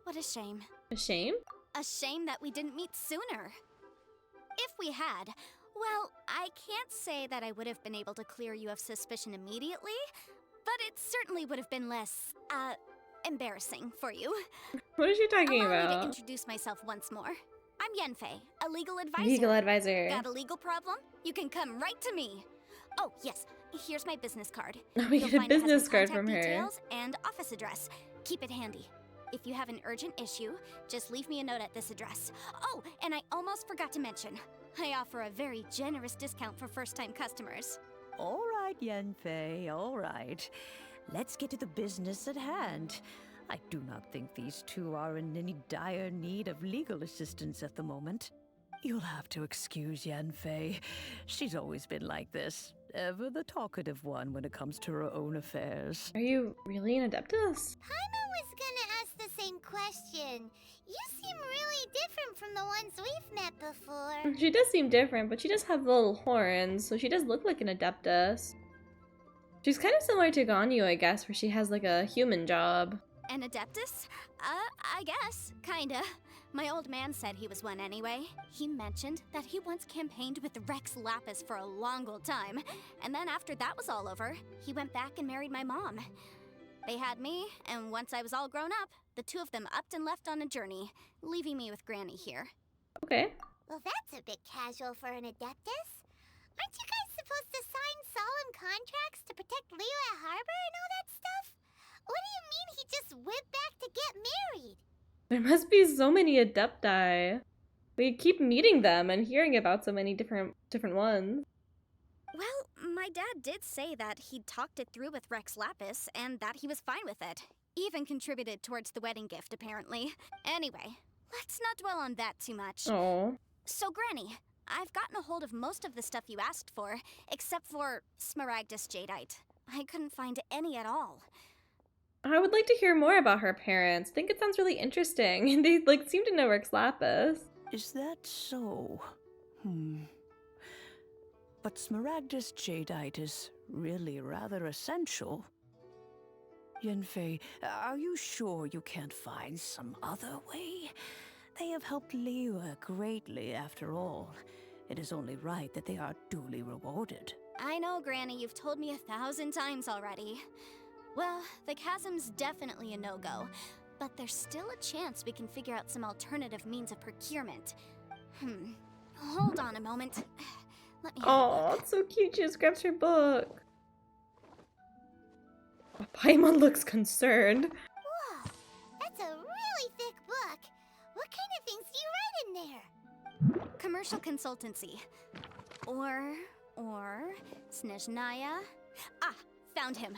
What a shame. A shame? A shame that we didn't meet sooner. If we had, well, I can't say that I would have been able to clear you of suspicion immediately, but it certainly would have been less, embarrassing for you. What is she talking Allow me to about? introduce myself once more. I'm Yanfei, a legal advisor. Legal advisor. Got a legal problem? You can come right to me. Oh, yes, here's my business card. We You'll get a find it has my business card contact from her. details and office address. Keep it handy. If you have an urgent issue, just leave me a note at this address. Oh, and I almost forgot to mention, I offer a very generous discount for first-time customers. All right, Yanfei, all right. Let's get to the business at hand. I do not think these two are in any dire need of legal assistance at the moment. You'll have to excuse Yanfei. She's always been like this. Ever the talkative one when it comes to her own affairs. Are you really an Adeptus? Paimon was gonna ask the same question. You seem really different from the ones we've met before. She does seem different, but she does have little horns, so she does look like an Adeptus. She's kind of similar to Ganyu, I guess, where she has like a human job. An Adeptus? I guess. Kinda. My old man said he was one anyway. He mentioned that he once campaigned with Rex Lapis for a long old time, and then after that was all over, he went back and married my mom. They had me, and once I was all grown up, the two of them upped and left on a journey, leaving me with Granny here. Okay. Well, that's a bit casual for an Adeptus. Aren't you guys supposed to sign solemn contracts to protect Liyue Harbor and all that stuff? What do you mean he just went back to get married? There must be so many Adepti. We keep meeting them and hearing about so many different ones. Well, my dad did say that he'd talked it through with Rex Lapis and that he was fine with it. Even contributed towards the wedding gift, apparently. Anyway, let's not dwell on that too much. Oh. So, Granny, I've gotten a hold of most of the stuff you asked for, except for Smaragdus Jadeite. I couldn't find any at all. I would like to hear more about her parents. I think it sounds really interesting. They like seem to know Rex Lapis. Is that so? But Smaragdus Jadeite is really rather essential. Yanfei, are you sure you can't find some other way? They have helped Liyue greatly after all. It is only right that they are duly rewarded. I know, Granny, you've told me 1,000 times already. Well, the chasm's definitely a no-go, but there's still a chance we can figure out some alternative means of procurement. Hold on a moment. Let me have a Oh, look. it's so cute. She just grabs her book. Paimon looks concerned. Whoa, that's a really thick book. What kind of things do you write in there? Commercial consultancy. Or Snezhnaya? Ah, found him.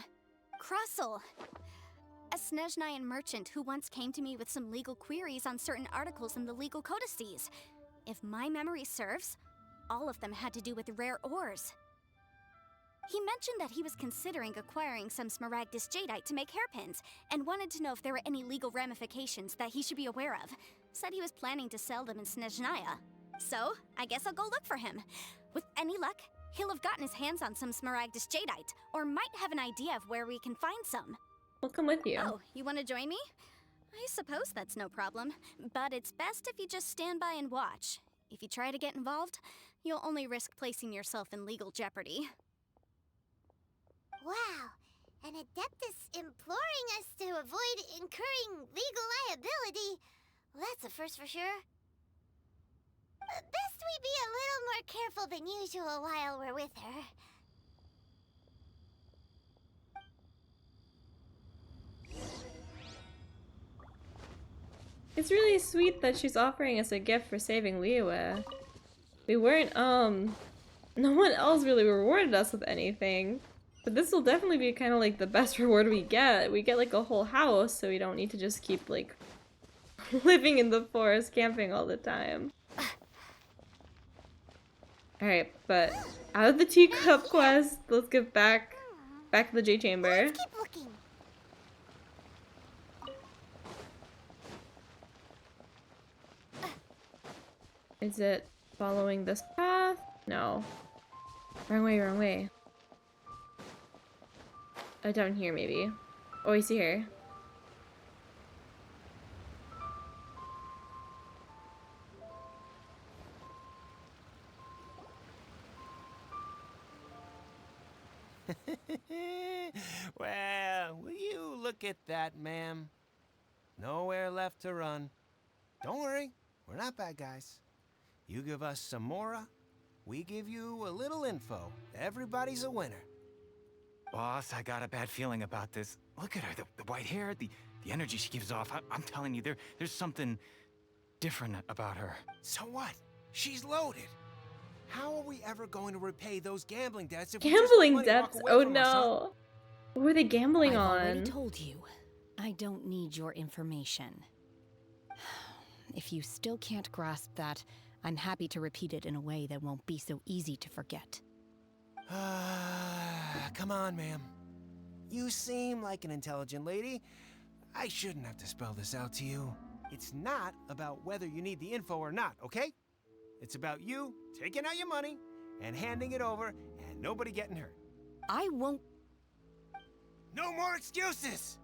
Krusell. A Snezhnayan merchant who once came to me with some legal queries on certain articles in the legal codices. If my memory serves, all of them had to do with rare ores. He mentioned that he was considering acquiring some Smaragdus Jadeite to make hairpins, and wanted to know if there were any legal ramifications that he should be aware of. Said he was planning to sell them in Snezhnaya. So, I guess I'll go look for him. With any luck, he'll have gotten his hands on some Smaragdus Jadeite, or might have an idea of where we can find some. We'll come with you. Oh, you want to join me? I suppose that's no problem, but it's best if you just stand by and watch. If you try to get involved, you'll only risk placing yourself in legal jeopardy. Wow, an Adeptus imploring us to avoid incurring legal liability. Well, that's a first for sure. Best we be a little more careful than usual while we're with her. It's really sweet that she's offering us a gift for saving Liyue. We weren't, no one else really rewarded us with anything. But this will definitely be kind of like the best reward we get. We get like a whole house, so we don't need to just keep like living in the forest, camping all the time. Alright, but out of the teacup quest, let's get back to the J Chamber. Let's keep looking. Is it following this path? No. Wrong way, wrong way. Oh, down here, maybe. Oh, I see her. Well, will you look at that, ma'am? Nowhere left to run. Don't worry, we're not bad guys. You give us some mora, we give you a little info. Everybody's a winner. Boss, I got a bad feeling about this. Look at her, the white hair, the energy she gives off. I'm telling you, there's something different about her. So what? She's loaded. How are we ever going to repay those gambling debts if we just let Gambling money walk debts? away Oh from us, huh? no. What were they gambling I've on? already told you. I don't need your information. If you still can't grasp that, I'm happy to repeat it in a way that won't be so easy to forget. Come on, ma'am. You seem like an intelligent lady. I shouldn't have to spell this out to you. It's not about whether you need the info or not, okay? It's about you taking out your money and handing it over and nobody getting hurt. I won't. No more excuses!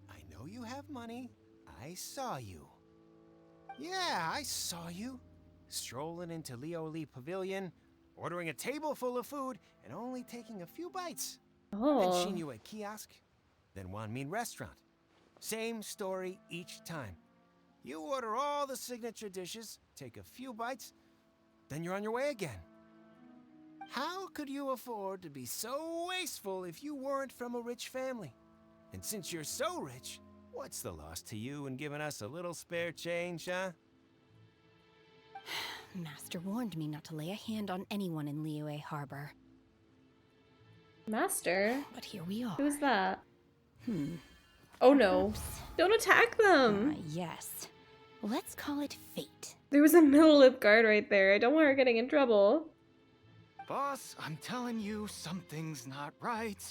I know you have money. I saw you. Yeah, I saw you. Strolling into Leo Lee Pavilion, ordering a table full of food, and only taking a few bites. Oh. Then seen you at kiosk, then Wan Min restaurant. Same story each time. You order all the signature dishes, take a few bites, then you're on your way again. How could you afford to be so wasteful if you weren't from a rich family? And since you're so rich, what's the loss to you in giving us a little spare change, huh? Master warned me not to lay a hand on anyone in Liyue Harbor. Master? But here we are. Who's that? Oh no. Oops. Don't attack them! Yes. Let's call it fate. There was a middle lip guard right there. I don't want her getting in trouble. Boss, I'm telling you, something's not right.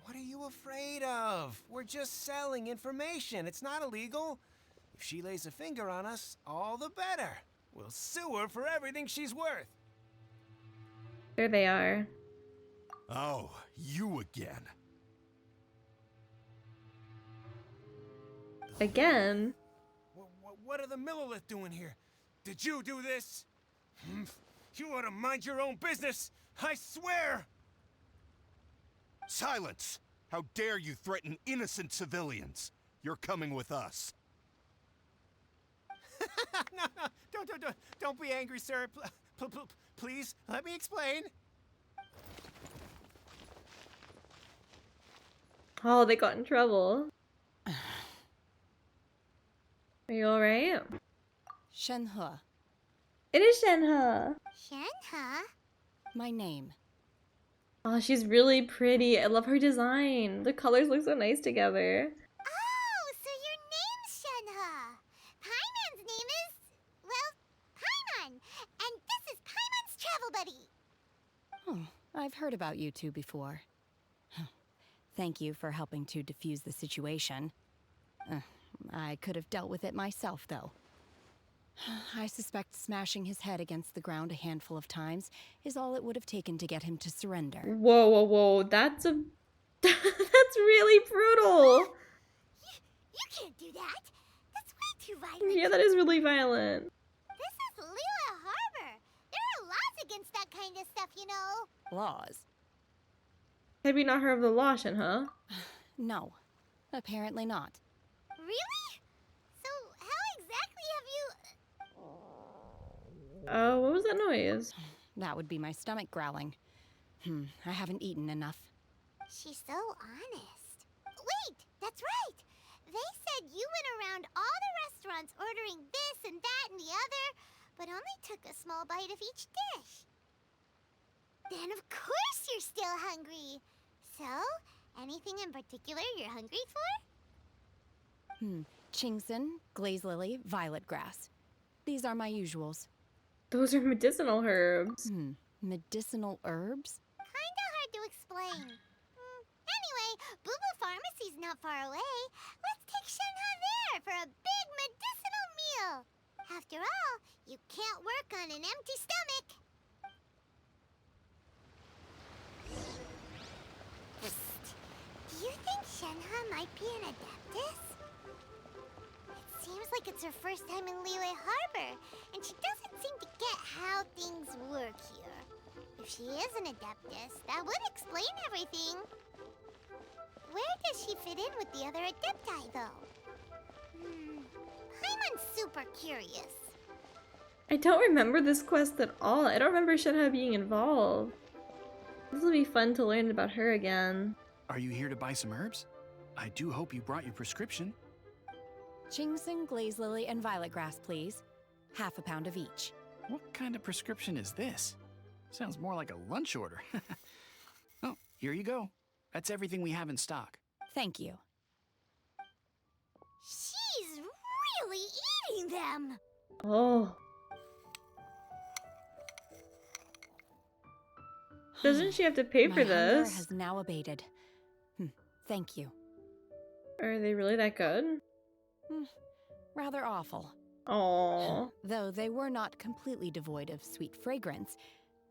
What are you afraid of? We're just selling information. It's not illegal. If she lays a finger on us, all the better. We'll sue her for everything she's worth. There they are. Oh, you again. Again? What are the Millilith doing here? Did you do this? You ought to mind your own business, I swear! Silence! How dare you threaten innocent civilians? You're coming with us. No, don't be angry, sir. Please, let me explain. Oh, they got in trouble. Are you alright? Shenhe. It is Shenhe! Shenhe? My name. Oh, she's really pretty. I love her design. The colors look so nice together. Oh, so your name's Shenhe. Paimon's name is, well, Paimon. And this is Paimon's travel buddy. Oh, I've heard about you two before. Thank you for helping to defuse the situation. I could have dealt with it myself, though. I suspect smashing his head against the ground a handful of times is all it would have taken to get him to surrender. Whoa, whoa, whoa. That's a... That's really brutal! You can't do that. That's way too violent. Yeah, that is really violent. This is Liyue Harbor. There are laws against that kind of stuff, you know. Laws? Have you not heard of the law, Shenhe? No. Apparently not. Really? So how exactly have you... Oh, what was that noise? That would be my stomach growling. I haven't eaten enough. She's so honest. Wait, that's right. They said you went around all the restaurants ordering this and that and the other, but only took a small bite of each dish. Then of course you're still hungry. So, anything in particular you're hungry for? Chingson, glaze lily, violet grass. These are my usuals. Those are medicinal herbs. Medicinal herbs? Kinda hard to explain. Anyway, Boo Boo Pharmacy's not far away. Let's take Shenhe there for a big medicinal meal. After all, you can't work on an empty stomach. Psst. Do you think Shenhe might be an Adeptus? It seems like it's her first time in Liyue Harbor, and she doesn't seem to get how things work here. If she is an Adeptus, that would explain everything. Where does she fit in with the other Adepti, though? Paimon's super curious. I don't remember this quest at all. I don't remember Shenhe being involved. This will be fun to learn about her again. Are you here to buy some herbs? I do hope you brought your prescription. Ginseng, glaze lily, and violet grass, please. Half a pound of each. What kind of prescription is this? Sounds more like a lunch order. Oh, here you go. That's everything we have in stock. Thank you. She's really eating them! Oh. Doesn't she have to pay for My hunger this? has now abated. Thank you. Are they really that good? Rather awful. Oh. Though they were not completely devoid of sweet fragrance.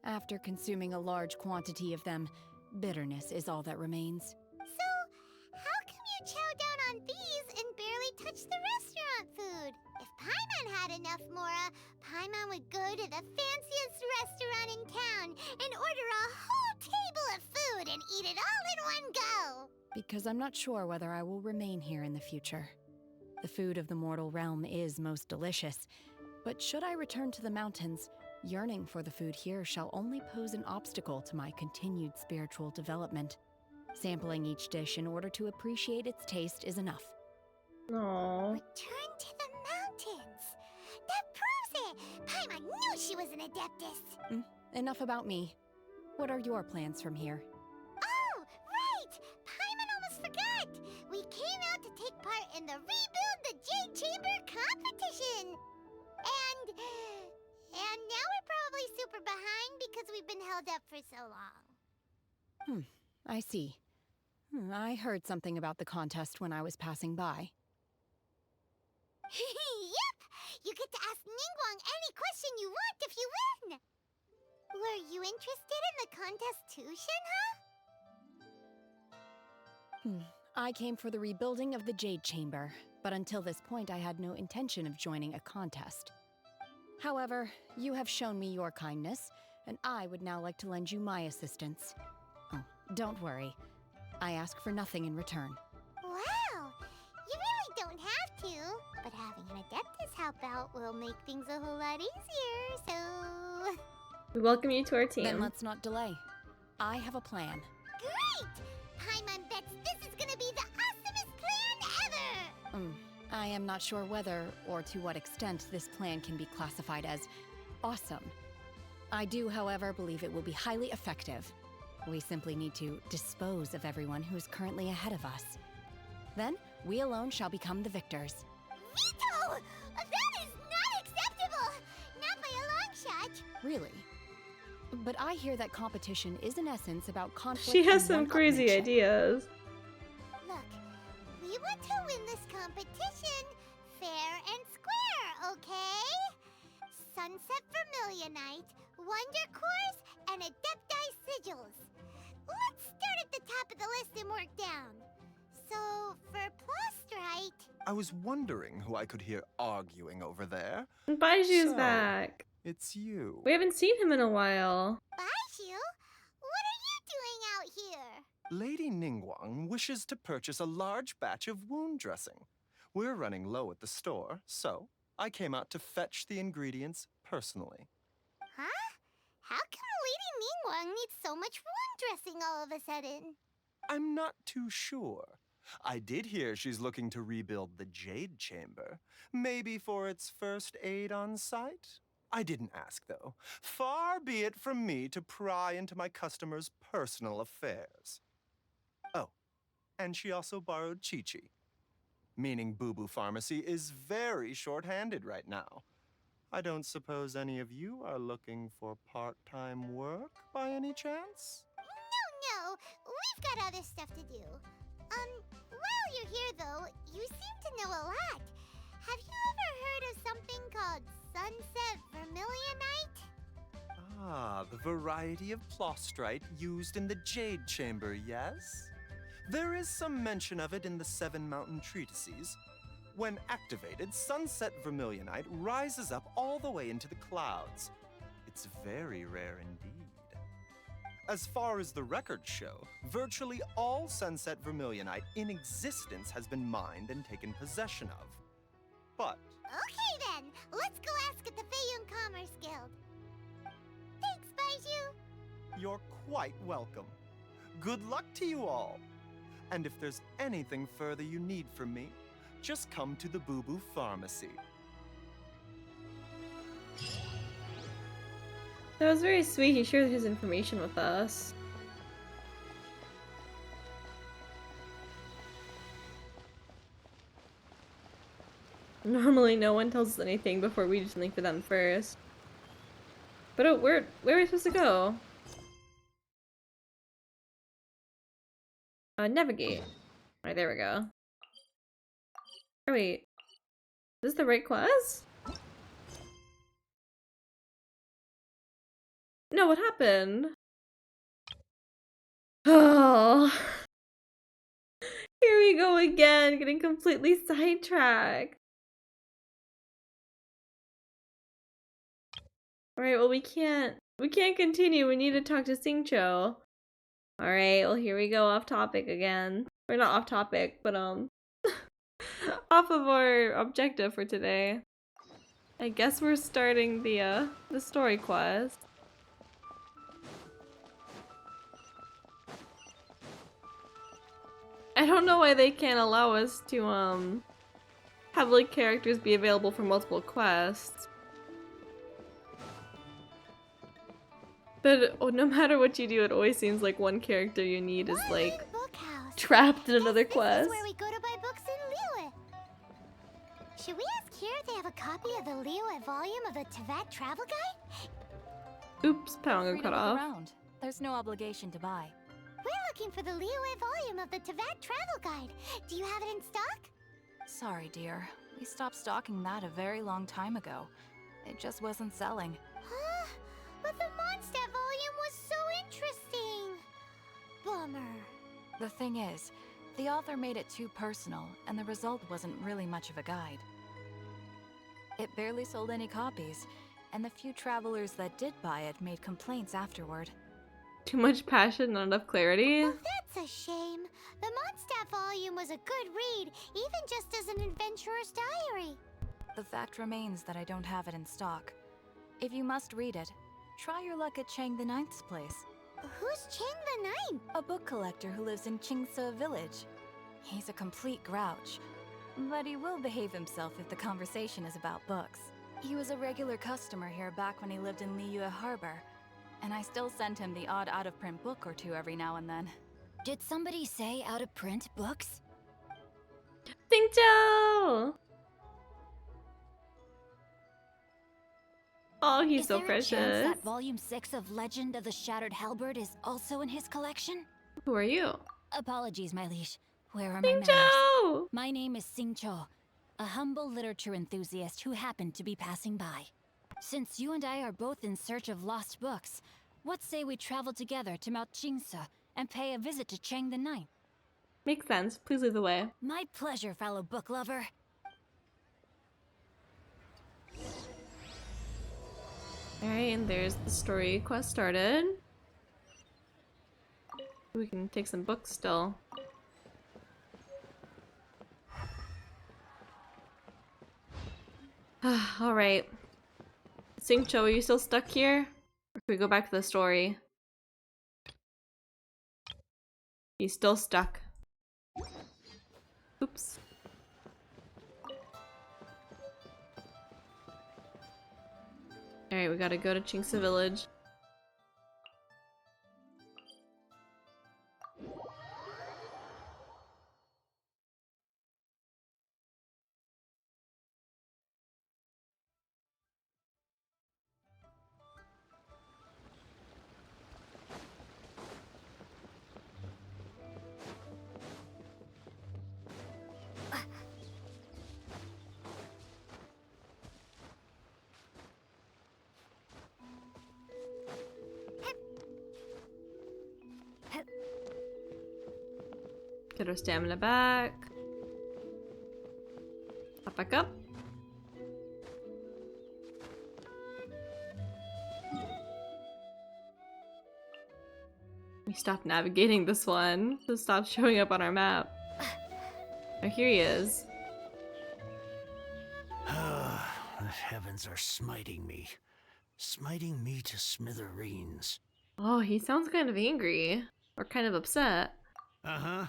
After consuming a large quantity of them, bitterness is all that remains. So, how come you chow down on these and barely touch the restaurant food? If Paimon had enough Mora, Paimon would go to the fanciest restaurant in town and order a whole table of food and eat it all in one go! Because I'm not sure whether I will remain here in the future. The food of the mortal realm is most delicious, but should I return to the mountains, yearning for the food here shall only pose an obstacle to my continued spiritual development. Sampling each dish in order to appreciate its taste is enough. Aww. Return to the mountains! That proves it! Paimon knew she was an Adeptus! Enough about me. What are your plans from here? Oh, right! Paimon almost forgot! We came out to take part in the Rebuild the Jade Chamber competition! And now we're probably super behind because we've been held up for so long. I see. I heard something about the contest when I was passing by. Yep! You get to ask Ningguang any question you want if you win! Were you interested in the contest too, Shenhe? I came for the rebuilding of the Jade Chamber, but until this point I had no intention of joining a contest. However, you have shown me your kindness, and I would now like to lend you my assistance. Oh, don't worry. I ask for nothing in return. Wow! You really don't have to, but having an Adeptus help out will make things a whole lot easier, so... We welcome you to our team. Then let's not delay. I have a plan. Great! Paimon bets this is gonna be the awesomest plan ever! I am not sure whether or to what extent this plan can be classified as awesome. I do, however, believe it will be highly effective. We simply need to dispose of everyone who is currently ahead of us. Then, we alone shall become the victors. Veto! That is not acceptable! Not by a long shot! Really? But I hear that competition is in essence about conflict. She has and some crazy one-upmanship. ideas. Look, we want to win this competition fair and square, okay? Sunset Vermilionite, Wonder Cores, and Adepti Sigils. Let's start at the top of the list and work down. So, for Plostrite... I was wondering who I could hear arguing over there. Baiju's So, back. It's you. We haven't seen him in a while. Baiju? What are you doing out here? Lady Ningguang wishes to purchase a large batch of wound dressing. We're running low at the store, so I came out to fetch the ingredients personally. Huh? How come Lady Ningguang needs so much wound dressing all of a sudden? I'm not too sure. I did hear she's looking to rebuild the Jade Chamber. Maybe for its first aid on site? I didn't ask, though. Far be it from me to pry into my customers' personal affairs. Oh, and she also borrowed Chi-Chi. Meaning Boo Boo Pharmacy is very short-handed right now. I don't suppose any of you are looking for part-time work by any chance? No, we've got other stuff to do. While you're here though, you seem to know a lot. Have you ever heard of something called Sunset Vermilionite? Ah, the variety of plostrite used in the Jade Chamber, yes? There is some mention of it in the Seven Mountain Treatises. When activated, Sunset Vermilionite rises up all the way into the clouds. It's very rare indeed. As far as the records show, virtually all Sunset Vermilionite in existence has been mined and taken possession of. But Okay then, let's go ask at the Feiyun Commerce Guild. Thanks, Baiju. you're quite welcome. Good luck to you all. And if there's anything further you need from me, just come to the Boo Boo Pharmacy. That was very sweet. He shared his information with us. Normally no one tells us anything before we do something for them first. But oh, where are we supposed to go? Navigate. Alright, there we go. Oh wait. Is this the right class? No, what happened? Oh. Here we go again, getting completely sidetracked. Alright, well we can't continue. We need to talk to Xingqiu. Alright, well here we go, off topic again. Or not off topic, but off of our objective for today. I guess we're starting the story quest. I don't know why they can't allow us to have like characters be available for multiple quests. But no matter what you do, it always seems like one character you need is like trapped in another quest. This is where we go to buy books in Liyue. Should we ask here if they have a copy of the Liyue volume of the Tevat Travel Guide? Oops, power got cut off. Around. There's no obligation to buy. We're looking for the Liyue volume of the Tevat Travel Guide. Do you have it in stock? Sorry, dear. We stopped stocking that a very long time ago. It just wasn't selling. Huh? But the Mondstadt volume was so interesting. Bummer. The thing is, the author made it too personal, and the result wasn't really much of a guide. It barely sold any copies, and the few travelers that did buy it made complaints afterward. Too much passion, not enough clarity? Well, that's a shame. The Mondstadt volume was a good read, even just as an adventurer's diary. The fact remains that I don't have it in stock. If you must read it, try your luck at Chang the Ninth's place. Who's Chang the Ninth? A book collector who lives in Qingce Village. He's a complete grouch, but he will behave himself if the conversation is about books. He was a regular customer here back when he lived in Liyue Harbor, and I still send him the odd out-of-print book or two every now and then. Did somebody say out-of-print books? Xingqiu! Oh, he's so Is there a precious. chance that volume 6 of Legend of the Shattered Halberd is also in his collection? Who are you? Apologies, my liege. Where are my Xingqiu! manners? My name is Xingqiu, a humble literature enthusiast who happened to be passing by. Since you and I are both in search of lost books, what say we travel together to Mount Qingce and pay a visit to Chang the Ninth? Makes sense. Please lead the way. My pleasure, fellow book lover. Alright, and there's the story quest started. We can take some books still. Alright. Xingqiu, are you still stuck here? Or can we go back to the story? He's still stuck. Oops. Alright, we gotta go to Qingce Village. Get our stamina back. Up back up. We stopped navigating this one. Just stopped showing up on our map. Oh, here he is. The heavens are smiting me. Smiting me to smithereens. Oh, he sounds kind of angry. Or kind of upset. Uh-huh.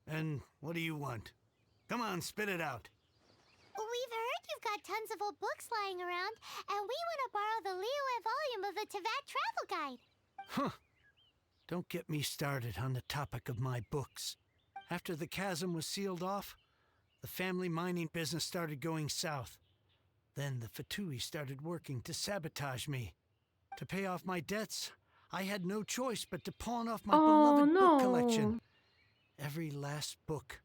And what do you want? Come on, spit it out. We've heard you've got tons of old books lying around, and we want to borrow the Liyue volume of the Tevat Travel Guide. Huh. Don't get me started on the topic of my books. After the chasm was sealed off, the family mining business started going south. Then the F2P started working to sabotage me. To pay off my debts, I had no choice but to pawn off my beloved book collection. Every last book.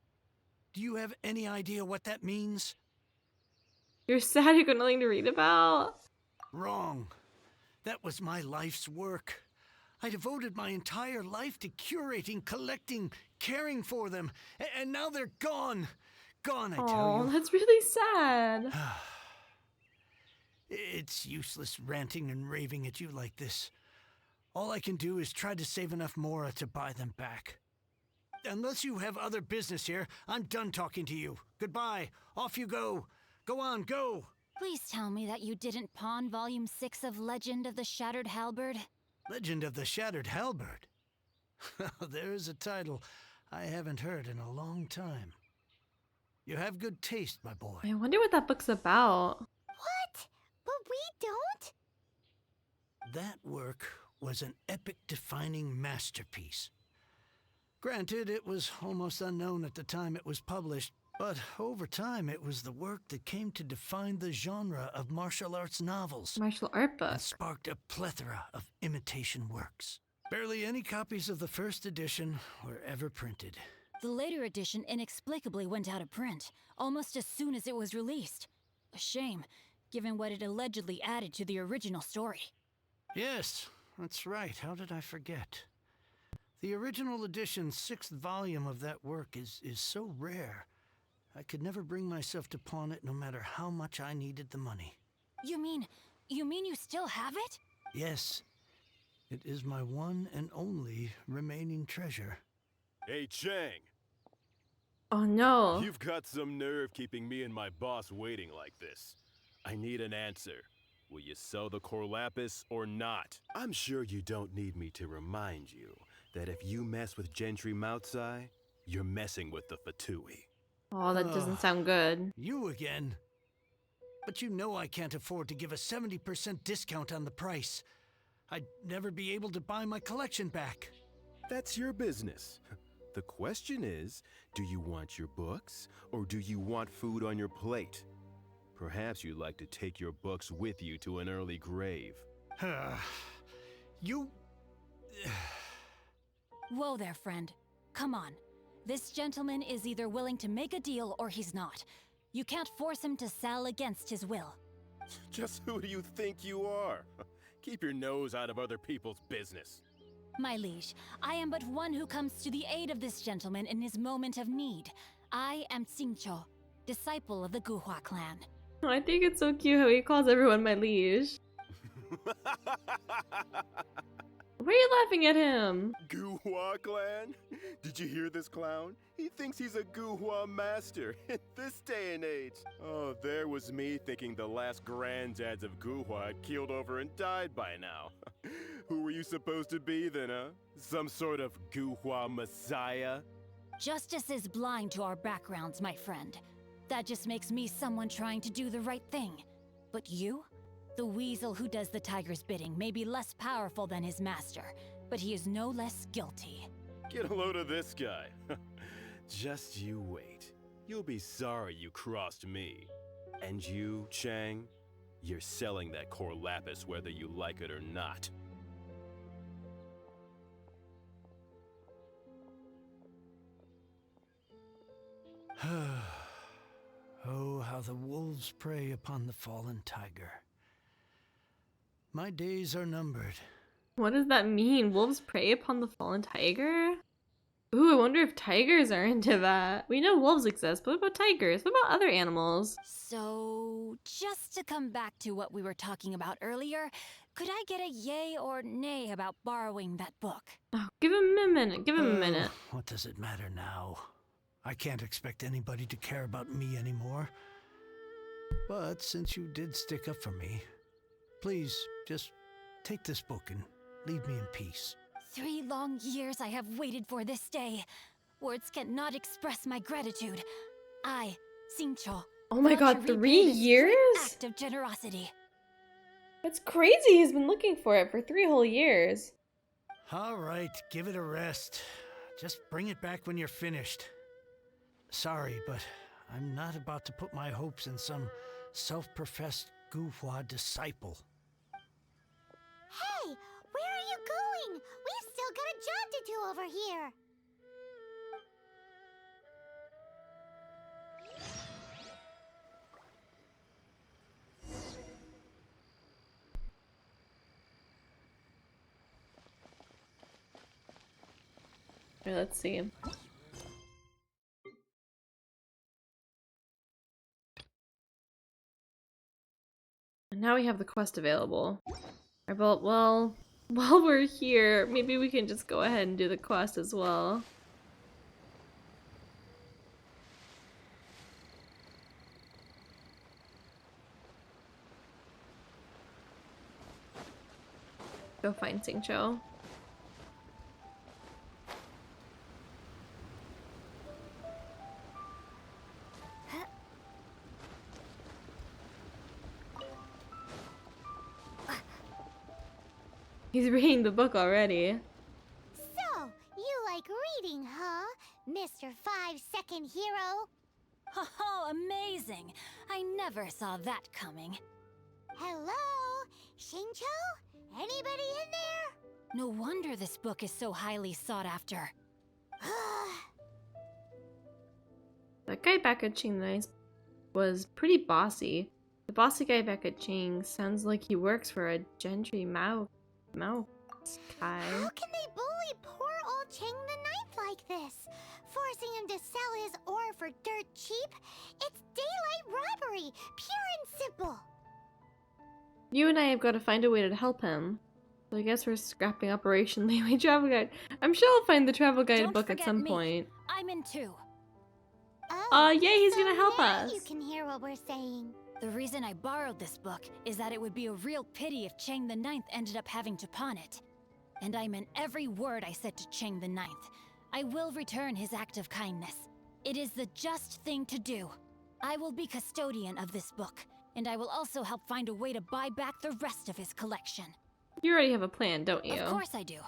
Do you have any idea what that means? You're sad you got nothing to read about? Wrong. That was my life's work. I devoted my entire life to curating, collecting, caring for them. And now they're gone. Gone, I tell you. Oh, that's really sad. It's useless ranting and raving at you like this. All I can do is try to save enough Mora to buy them back. Unless you have other business here, I'm done talking to you. Goodbye. Off you go. Go on, go. Please tell me that you didn't pawn Volume 6 of Legend of the Shattered Halberd. Legend of the Shattered Halberd. There's a title I haven't heard in a long time. You have good taste, my boy. I wonder what that book's about. What? But we don't? That work was an epic-defining masterpiece. Granted, it was almost unknown at the time it was published, but over time it was the work that came to define the genre of martial arts novels. Martial art book. And sparked a plethora of imitation works. Barely any copies of the first edition were ever printed. The later edition inexplicably went out of print, almost as soon as it was released. A shame, given what it allegedly added to the original story. Yes, that's right. How did I forget? The original edition's 6th volume of that work is so rare, I could never bring myself to pawn it no matter how much I needed the money. You mean you still have it? Yes. It is my one and only remaining treasure. Hey, Chang. Oh no. You've got some nerve keeping me and my boss waiting like this. I need an answer. Will you sell the core lapis or not? I'm sure you don't need me to remind you that if you mess with Gentry Moutsai, you're messing with the F2P. Oh, that doesn't sound good. You again? But you know I can't afford to give a 70% discount on the price. I'd never be able to buy my collection back. That's your business. The question is, do you want your books, or do you want food on your plate? Perhaps you'd like to take your books with you to an early grave. You... Whoa there, friend. Come on. This gentleman is either willing to make a deal or he's not. You can't force him to sell against his will. Just who do you think you are? Keep your nose out of other people's business. My liege, I am but one who comes to the aid of this gentleman in his moment of need. I am Xingqiu, disciple of the Guhua clan. Oh, I think it's so cute how he calls everyone my liege. Why are you laughing at him? Guhua clan? Did you hear this clown? He thinks he's a Guhua master in this day and age. Oh, there was me thinking the last granddads of Guhua had keeled over and died by now. Who were you supposed to be then, huh? Some sort of Guhua messiah? Justice is blind to our backgrounds, my friend. That just makes me someone trying to do the right thing. But you? The weasel who does the tiger's bidding may be less powerful than his master, but he is no less guilty. Get a load of this guy. Just you wait. You'll be sorry you crossed me. And you, Chang, you're selling that core lapis whether you like it or not. Oh, how the wolves prey upon the fallen tiger. My days are numbered. What does that mean? Wolves prey upon the fallen tiger? Ooh, I wonder if tigers are into that. We know wolves exist, but what about tigers? What about other animals? So, just to come back to what we were talking about earlier, could I get a yay or nay about borrowing that book? Oh, give him a minute. Give him a minute. What does it matter now? I can't expect anybody to care about me anymore. But since you did stick up for me, please just take this book and leave me in peace. 3 long years I have waited for this day. Words cannot express my gratitude. I, Xingqiu, Oh my god, 3 years? act of generosity. That's crazy. He's been looking for it for 3 whole years. All right, give it a rest. Just bring it back when you're finished. Sorry, but I'm not about to put my hopes in some self-professed Guhua disciple. Hey, where are you going? We've still got a job to do over here. Alright, let's see. And now we have the quest available. Alright, well, while we're here, maybe we can just go ahead and do the quest as well. Go find Xingqiu. He's reading the book already. So, you like reading, huh, Mr. 5-second hero? Oh, amazing! I never saw that coming. Hello? Xingqiu? Anybody in there? No wonder this book is so highly sought after. That guy back at Qing's was pretty bossy. The bossy guy back at Qing sounds like he works for a gentry Mao guy. How can they bully poor old Cheng the Ninth like this? Forcing him to sell his ore for dirt cheap? It's daylight robbery, pure and simple. You and I have got to find a way to help him. So I guess we're scrapping Operation Leeway Travel Guide. I'm sure I'll find the travel guide Don't book at forget some me. point. I'm in too. Yay, he's gonna help now us. You can hear what we're saying. The reason I borrowed this book is that it would be a real pity if Cheng the Ninth ended up having to pawn it. And I meant every word I said to Cheng the Ninth. I will return his act of kindness. It is the just thing to do. I will be custodian of this book, and I will also help find a way to buy back the rest of his collection. You already have a plan, don't you? Of course I do.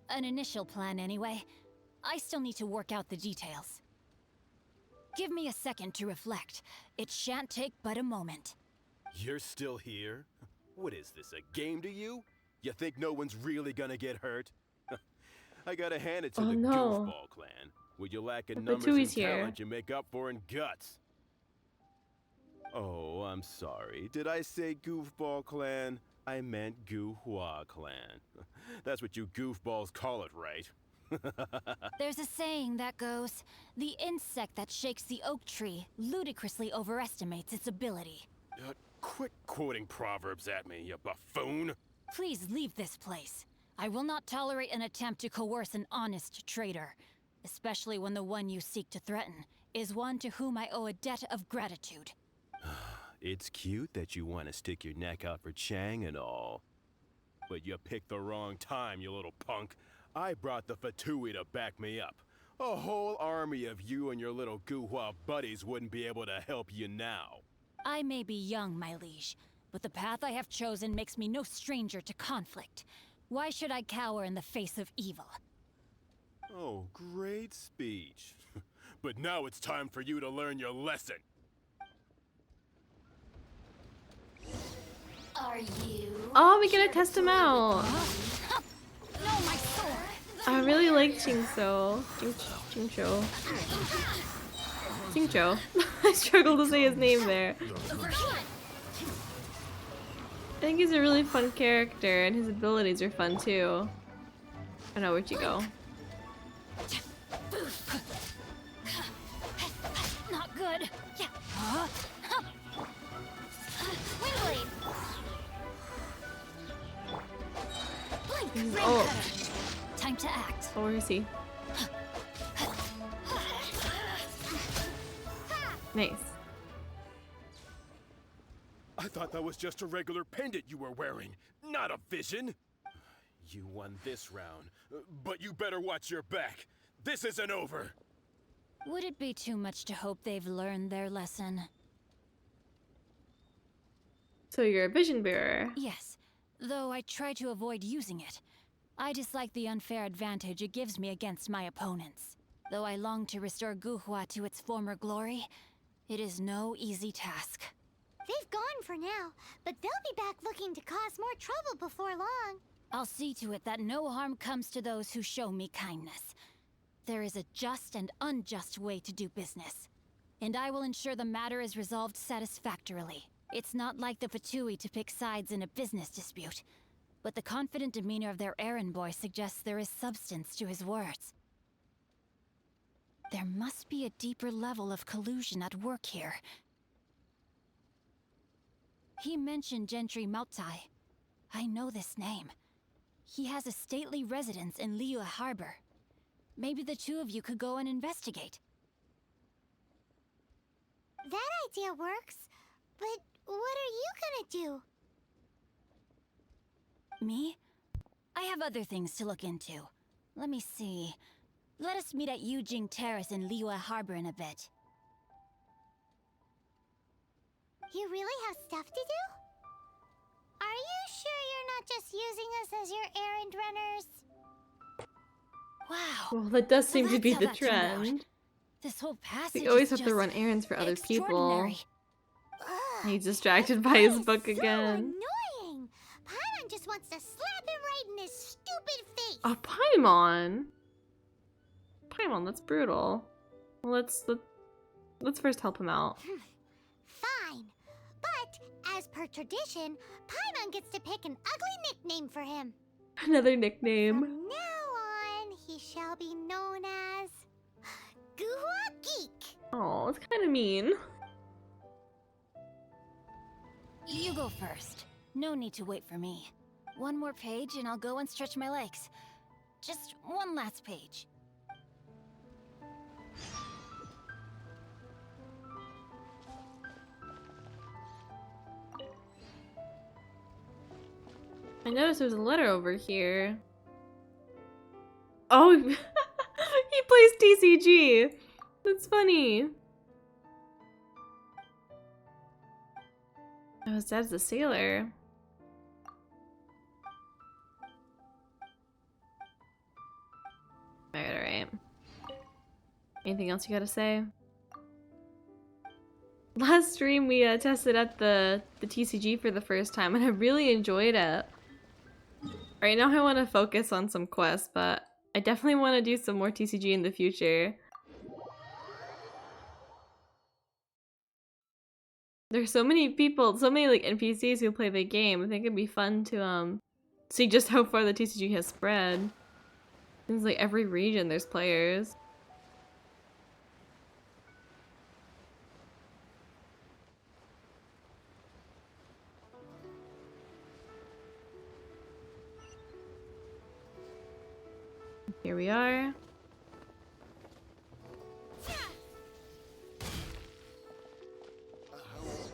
An initial plan anyway. I still need to work out the details. Give me a second to reflect. It shan't take but a moment. You're still here? What is this, a game to you? You think no one's really gonna get hurt? I gotta hand it to the Goofball clan. What you lack in numbers and talent, you make up for in guts. Oh, I'm sorry. Did I say Goofball clan? I meant Guhua clan. That's what you goofballs call it, right? There's a saying that goes, the insect that shakes the oak tree ludicrously overestimates its ability. Quit quoting proverbs at me, you buffoon! Please leave this place. I will not tolerate an attempt to coerce an honest trader, especially when the one you seek to threaten is one to whom I owe a debt of gratitude. It's cute that you want to stick your neck out for Chang and all. But you picked the wrong time, you little punk. I brought the F2P to back me up. A whole army of you and your little Guhua buddies wouldn't be able to help you now. I may be young, my liege, but the path I have chosen makes me no stranger to conflict. Why should I cower in the face of evil? Oh, great speech. But now it's time for you to learn your lesson. Are you? Oh, we get to test him out. No, my sword! I really like Xingqiu. Xingqiu. I struggle to say his name there. I think he's a really fun character, and his abilities are fun too. Oh no, where'd you go? Oh, where is he? Nice. I thought that was just a regular pendant you were wearing, not a vision. You won this round, but you better watch your back. This isn't over. Would it be too much to hope they've learned their lesson? So you're a vision bearer. Yes, though I try to avoid using it. I dislike the unfair advantage it gives me against my opponents. Though I long to restore Guhua to its former glory, it is no easy task. They've gone for now, but they'll be back looking to cause more trouble before long. I'll see to it that no harm comes to those who show me kindness. There is a just and unjust way to do business, and I will ensure the matter is resolved satisfactorily. It's not like the Fatui to pick sides in a business dispute, but the confident demeanor of their errand boy suggests there is substance to his words. There must be a deeper level of collusion at work here. He mentioned Gentry Maotai. I know this name. He has a stately residence in Liyue Harbor. Maybe the two of you could go and investigate. That idea works, but what are you gonna do? Me? I have other things to look into. Let me see. Let us meet at Yujing Terrace in Liyue Harbor in a bit. You really have stuff to do? Are you sure you're not just using us as your errand runners? Wow. Well, that does seem to be how the that turned out. trend. This whole passage We always is have to run just errands for other people. extraordinary. He's distracted by his book again. Annoying! Paimon just wants to slap him right in his stupid face! A Paimon? Paimon, that's brutal. Well, let's first help him out. Fine. But, as per tradition, Paimon gets to pick an ugly nickname for him. Another nickname. From now on, he shall be known as... Guhua Geek! Oh, it's kind of mean. You go first. No need to wait for me. One more page and I'll go and stretch my legs. Just one last page. I noticed there's a letter over here. Oh, he plays TCG. That's funny. Oh, his dad's a sailor. Alright. Anything else you gotta say? Last stream we tested out the TCG for the first time and I really enjoyed it. Right now I want to focus on some quests, but I definitely want to do some more TCG in the future. There's so many people, so many like NPCs who play the game. I think it'd be fun to see just how far the TCG has spread. Seems like every region there's players. Here we are.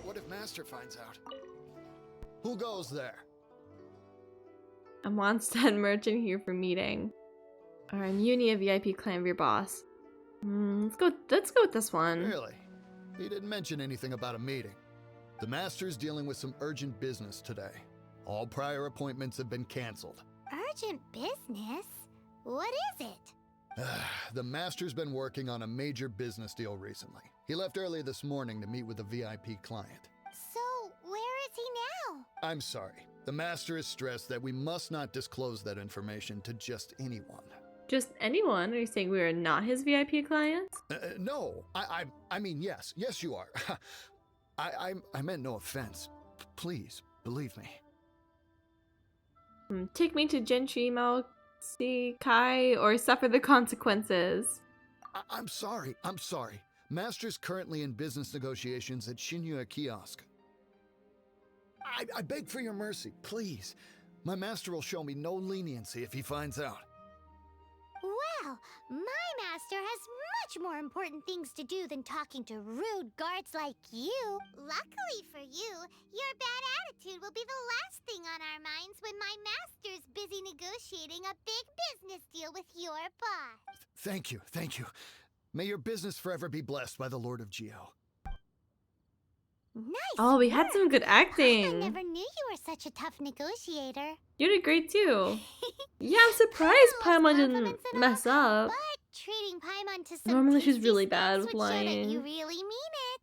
What if Master finds out? Who goes there? A Mondstadt merchant here for meeting. Or I'm Uni, a VIP client of your boss. Let's go with this one. Really? He didn't mention anything about a meeting. The Master's dealing with some urgent business today. All prior appointments have been canceled. Urgent business? What is it? The Master's been working on a major business deal recently. He left early this morning to meet with a VIP client. So, where is he now? I'm sorry. The Master is stressed that we must not disclose that information to just anyone. Just anyone? Are you saying we are not his VIP clients? No. I mean, yes. Yes, you are. I meant no offense. Please, believe me. Take me to Gentry Maotai Kai or suffer the consequences. I'm sorry. Master's currently in business negotiations at Shinya Kiosk. I beg for your mercy, please. My master will show me no leniency if he finds out. What Well, my master has much more important things to do than talking to rude guards like you. Luckily for you, your bad attitude will be the last thing on our minds when my master's busy negotiating a big business deal with your boss. Thank you, thank you. May your business forever be blessed by the Lord of Geo. Nice. Oh, we had some good I acting. never knew you were such a tough negotiator. You did great too. Yeah, I'm surprised Paimon didn't mess up. But treating Paimon to some Normally she's tasty really snacks bad with would show that lying. you really mean it.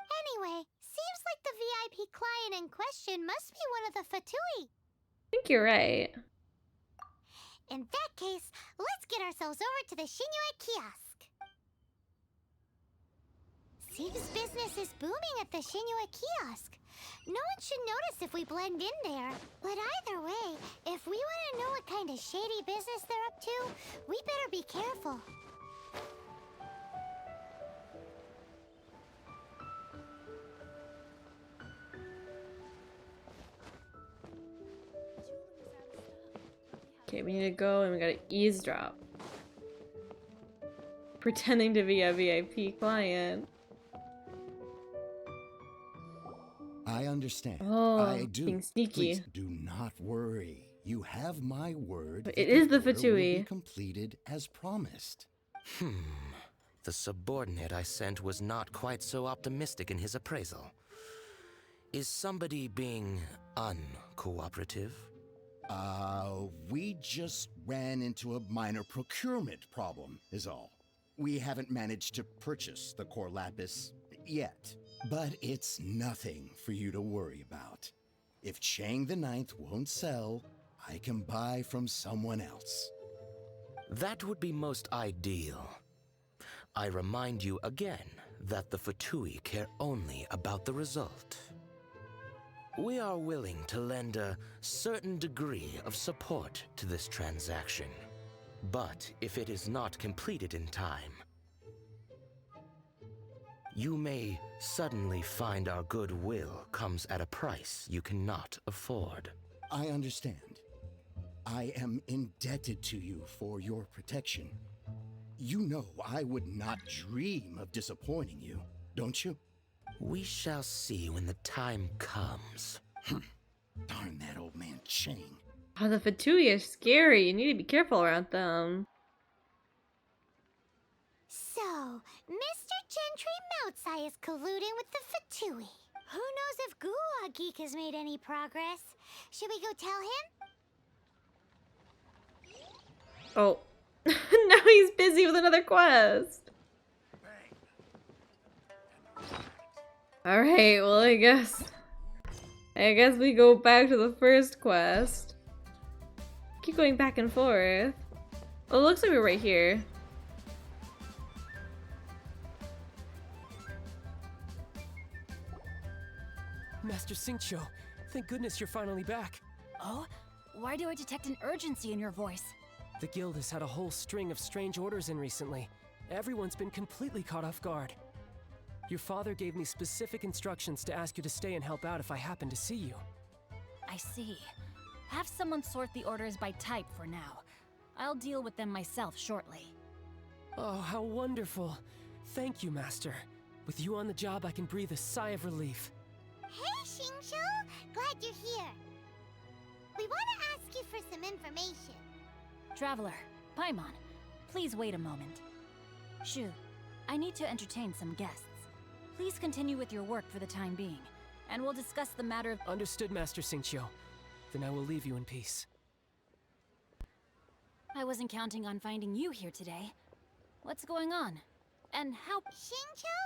Anyway, seems like the VIP client in question must be one of the Fatui. I think you're right. In that case, let's get ourselves over to the Shinue kiosk. Seems business is booming at the Shinue kiosk. No one should notice if we blend in there. But either way, if we want to know what kind of shady business they're up to, we better be careful. Okay, we need to go and we gotta eavesdrop. Pretending to be a VIP client. I understand. Oh, I do. being sneaky. Please do not worry. You have my word. But it is the order will Fatui. be completed as promised. The subordinate I sent was not quite so optimistic in his appraisal. Is somebody being uncooperative? We just ran into a minor procurement problem, is all. We haven't managed to purchase the core lapis yet. But it's nothing for you to worry about. If Chang the Ninth won't sell, I can buy from someone else. That would be most ideal. I remind you again that the Fatui care only about the result. We are willing to lend a certain degree of support to this transaction. But if it is not completed in time, you may suddenly find our goodwill comes at a price you cannot afford. I understand. I am indebted to you for your protection. You know I would not dream of disappointing you, don't you? We shall see when the time comes. Darn that old man Chang. Oh, the Fatui are scary. You need to be careful around them. So, Mr. Gentry Moutsai is colluding with the Fatui. Who knows if Guwa Geek has made any progress? Should we go tell him? Oh. Now he's busy with another quest. Alright, well I guess we go back to the first quest. Keep going back and forth. Oh, it looks like we're right here. Master Xingqiu, thank goodness you're finally back. Oh? Why do I detect an urgency in your voice? The guild has had a whole string of strange orders in recently. Everyone's been completely caught off guard. Your father gave me specific instructions to ask you to stay and help out if I happen to see you. I see. Have someone sort the orders by type for now. I'll deal with them myself shortly. Oh, how wonderful. Thank you, Master. With you on the job, I can breathe a sigh of relief. Hey, Xingqiu! Glad you're here. We want to ask you for some information. Traveler, Paimon, please wait a moment. Shu, I need to entertain some guests. Please continue with your work for the time being, and we'll discuss the matter of— Understood, Master Xingqiu. Then I will leave you in peace. I wasn't counting on finding you here today. What's going on? And how— Xingqiu,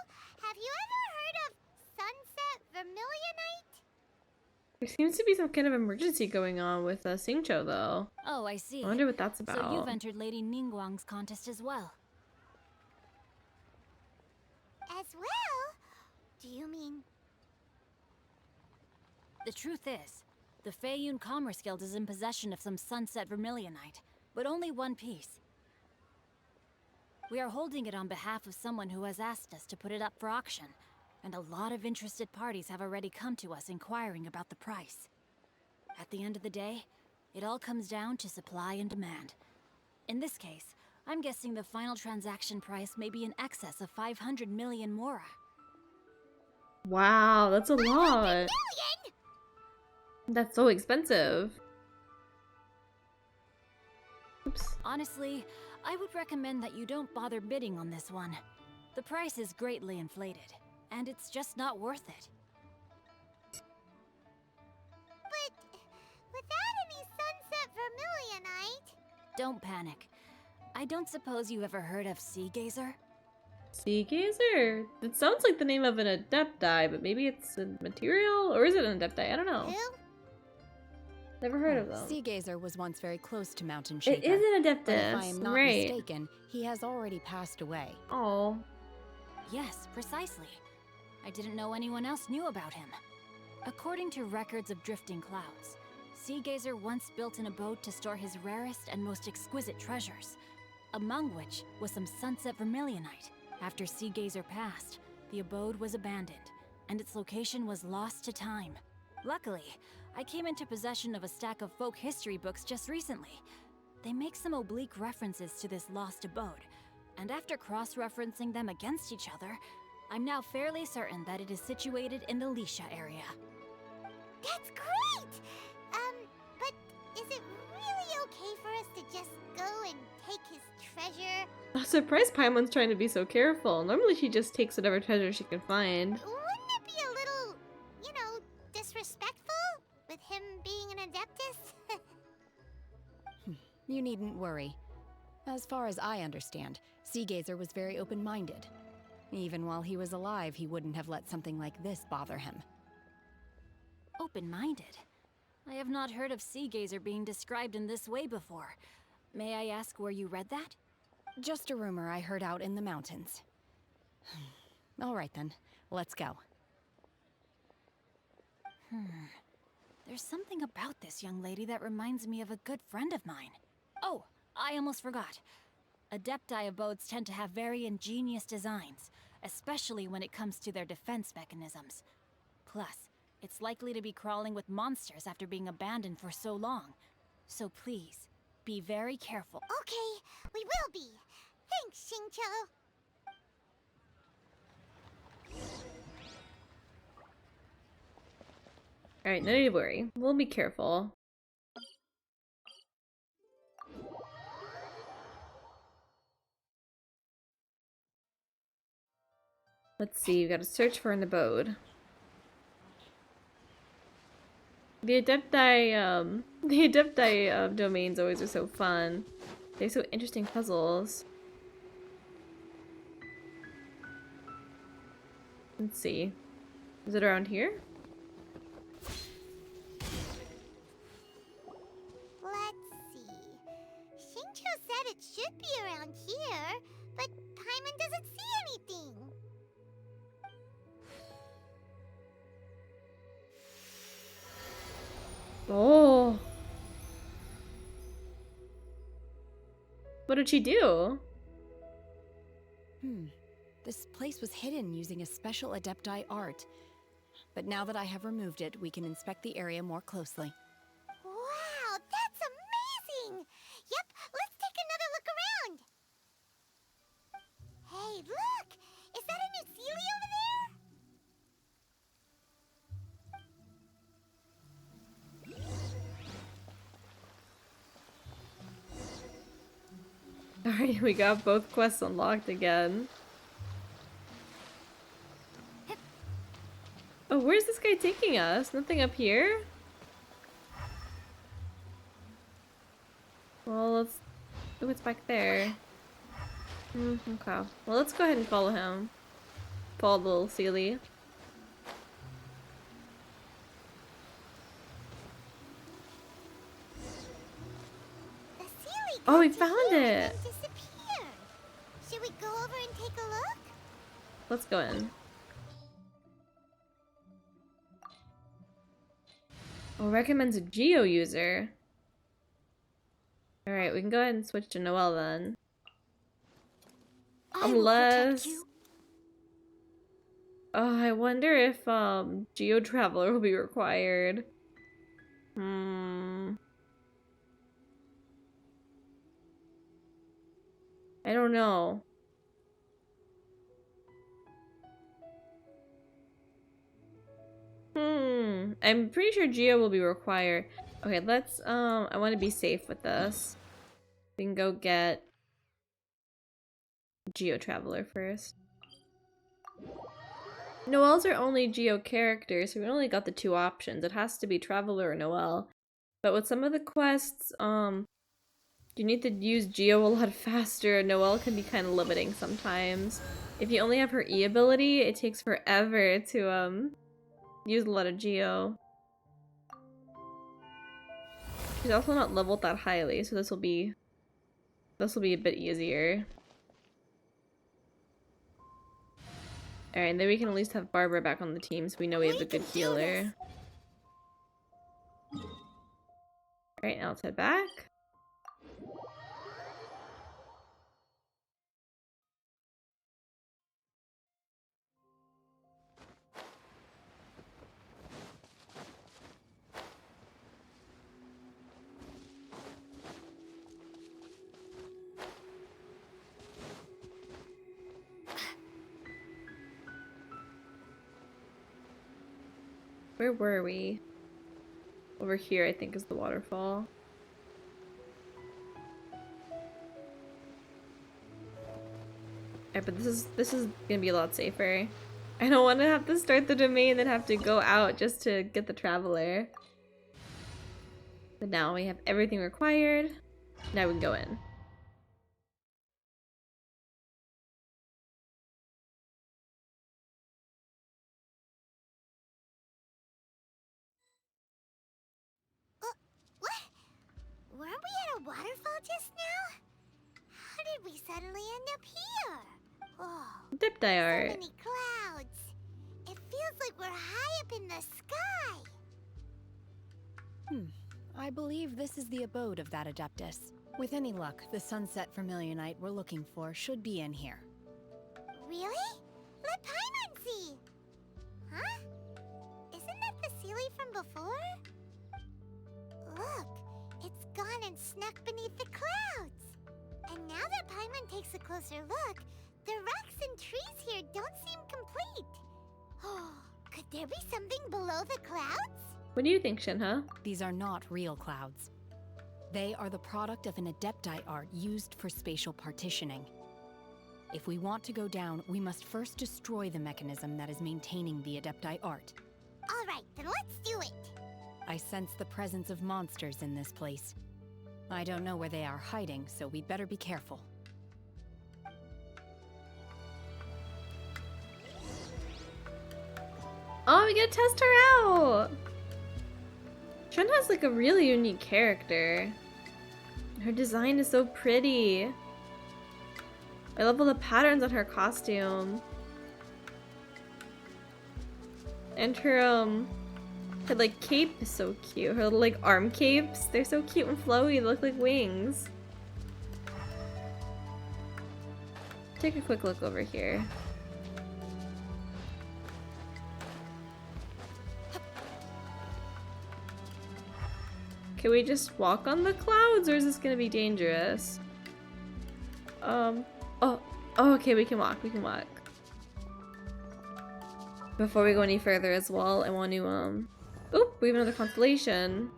have you ever heard of Sunset Vermilionite? There seems to be some kind of emergency going on with Xingqiu though. Oh, I see. I wonder what that's about. So you've entered Lady Ningguang's contest as well. As well? Do you mean... The truth is, the Feiyun Commerce Guild is in possession of some Sunset Vermilionite, but only one piece. We are holding it on behalf of someone who has asked us to put it up for auction, and a lot of interested parties have already come to us inquiring about the price. At the end of the day, it all comes down to supply and demand. In this case, I'm guessing the final transaction price may be in excess of 500 million mora. Wow, that's a lot. That's so expensive. Oops. Honestly, I would recommend that you don't bother bidding on this one. The price is greatly inflated, and it's just not worth it. But without any sunset vermilionite... Don't panic. I don't suppose you ever heard of Sea Gazer? Sea Gazer? It sounds like the name of an adepti, but maybe it's a material? Or is it an adepti? I don't know. Who? Never heard of them. Sea Gazer was once very close to Mountain Shaker. It is an But if I adeptus, am not right. mistaken, he has already passed away. Oh. Yes, precisely. I didn't know anyone else knew about him. According to records of drifting clouds, Sea Gazer once built an abode to store his rarest and most exquisite treasures, among which was some sunset vermilionite. After Sea Gazer passed, the abode was abandoned, and its location was lost to time. Luckily, I came into possession of a stack of folk history books just recently. They make some oblique references to this lost abode, and after cross-referencing them against each other, I'm now fairly certain that it is situated in the Lisha area. That's great! But is it really okay for us to just go and take his treasure? I'm surprised Paimon's trying to be so careful. Normally she just takes whatever treasure she can find. Wouldn't it be a little, you know, disrespectful with him being an adeptus? You needn't worry. As far as I understand, Sea Gazer was very open-minded. Even while he was alive, he wouldn't have let something like this bother him. Open-minded? I have not heard of Sea Gazer being described in this way before. May I ask where you read that? Just a rumor I heard out in the mountains. All right then, let's go. There's something about this young lady that reminds me of a good friend of mine. Oh, I almost forgot. Adepti abodes tend to have very ingenious designs, especially when it comes to their defense mechanisms. Plus, it's likely to be crawling with monsters after being abandoned for so long. So please, be very careful. Okay, we will be. Thanks, Xingqiu. Alright, no need to worry. We'll be careful. Let's see, we gotta search for an abode. The Adepti domains always are so fun. They have so interesting puzzles. Let's see. Is it around here? Let's see. Xingqiu said it should be around here, but Paimon doesn't see anything. Oh. What did she do? This place was hidden using a special Adepti art. But now that I have removed it, we can inspect the area more closely. Wow, that's amazing! Yep, let's take another look around. Hey, look! Is that a new Sealy over there? Alright, we got both quests unlocked again. Oh, where's this guy taking us? Nothing up here? Well, let's... Oh, it's back there. Okay. Well, let's go ahead and follow him. Follow the little Sealy. Oh, we found it! Should we go over and take a look? Let's go in. Oh, recommends a Geo user. Alright, we can go ahead and switch to Noelle then. Unless... Oh, I wonder if Geo Traveler will be required. I don't know. I'm pretty sure Geo will be required. Okay, let's, I want to be safe with this. We can go get Geo Traveler first. Noelle's our only Geo character, so we only got the 2 options. It has to be Traveler or Noelle. But with some of the quests, you need to use Geo a lot faster. Noelle can be kind of limiting sometimes. If you only have her E ability, it takes forever to, use a lot of Geo. She's also not leveled that highly, so this will be a bit easier. Alright, then we can at least have Barbara back on the team so we know we have a good healer. Alright, now let's head back. Where were we? Over here, I think, is the waterfall. Alright, but this is gonna be a lot safer. I don't want to have to start the domain and then have to go out just to get the Traveler. But now we have everything required. Now we can go in. Weren't we at a waterfall just now? How did we suddenly end up here? Oh, Dip dye art. so many clouds. It feels like we're high up in the sky. I believe this is the abode of that Adeptus. With any luck, the sunset vermilionite we're looking for should be in here. Really? Let Paimon see. Huh? Isn't that the Sealy from before? Look, it's gone and snuck beneath the clouds. And now that Paimon takes a closer look, the rocks and trees here don't seem complete. Oh, could there be something below the clouds? What do you think, Shinha? These are not real clouds. They are the product of an adepti art used for spatial partitioning. If we want to go down, we must first destroy the mechanism that is maintaining the adepti art. All right, then let's do it. I sense the presence of monsters in this place. I don't know where they are hiding, so we'd better be careful. Oh, we get to test her out! Shun has like a really unique character. Her design is so pretty. I love all the patterns on her costume. And her like cape is so cute. Her little like arm capes, they're so cute and flowy, they look like wings. Take a quick look over here. Can we just walk on the clouds, or is this gonna be dangerous? Oh, okay, we can walk, Before we go any further as well, I want to, oop, we have another constellation.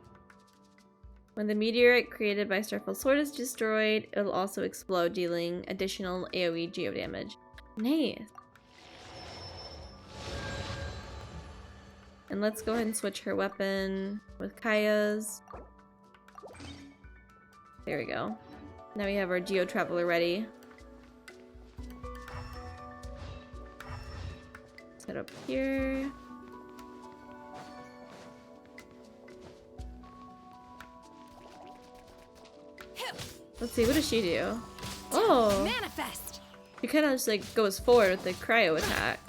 When the meteorite created by Starfall Sword is destroyed, it'll also explode, dealing additional AoE geo damage. Nice. And let's go ahead and switch her weapon with Kaya's. There we go. Now we have our Geo Traveler ready. Set up here. Let's see, what does she do? Oh! Manifest! She kind of just like goes forward with the cryo attack.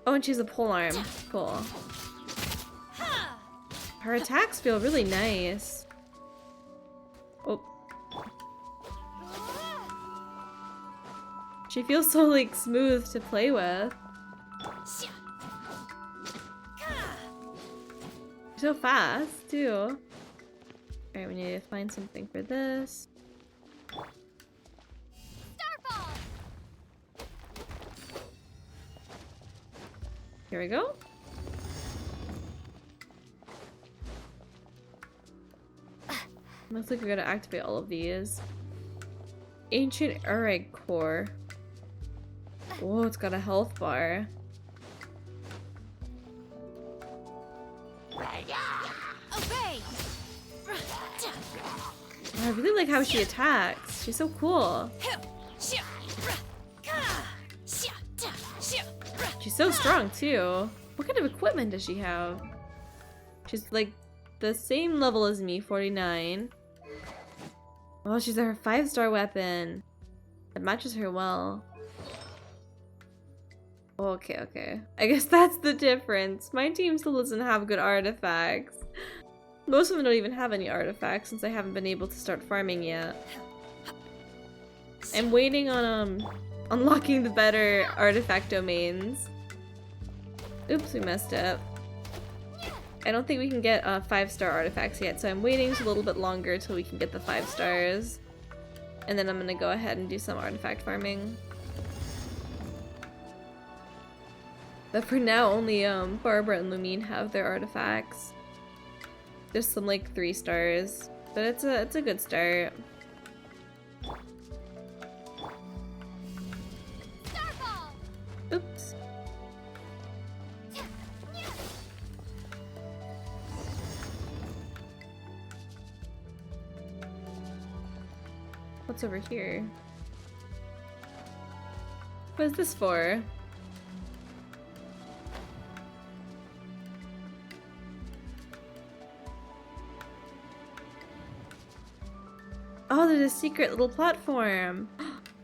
Oh, and she has a pole arm. Cool. Her attacks feel really nice. Oh. She feels so like smooth to play with. So fast too. Alright, we need to find something for this. Here we go. Looks like we're gonna activate all of these. Ancient Urag Core. Whoa, it's got a health bar. Obey! I really like how she attacks. She's so cool. She's so strong too. What kind of equipment does she have? She's like the same level as me, 49. Oh, she's her 5-star weapon. That matches her well. Okay, okay. I guess that's the difference. My team still doesn't have good artifacts. Most of them don't even have any artifacts since I haven't been able to start farming yet. I'm waiting on unlocking the better artifact domains. Oops, we messed up. I don't think we can get 5-star artifacts yet, so I'm waiting just a little bit longer till we can get the 5 stars. And then I'm gonna go ahead and do some artifact farming. But for now, only Barbara and Lumine have their artifacts. There's some like 3 stars, but it's a good start. Oops. What's over here? What is this for? Oh, there's a secret little platform.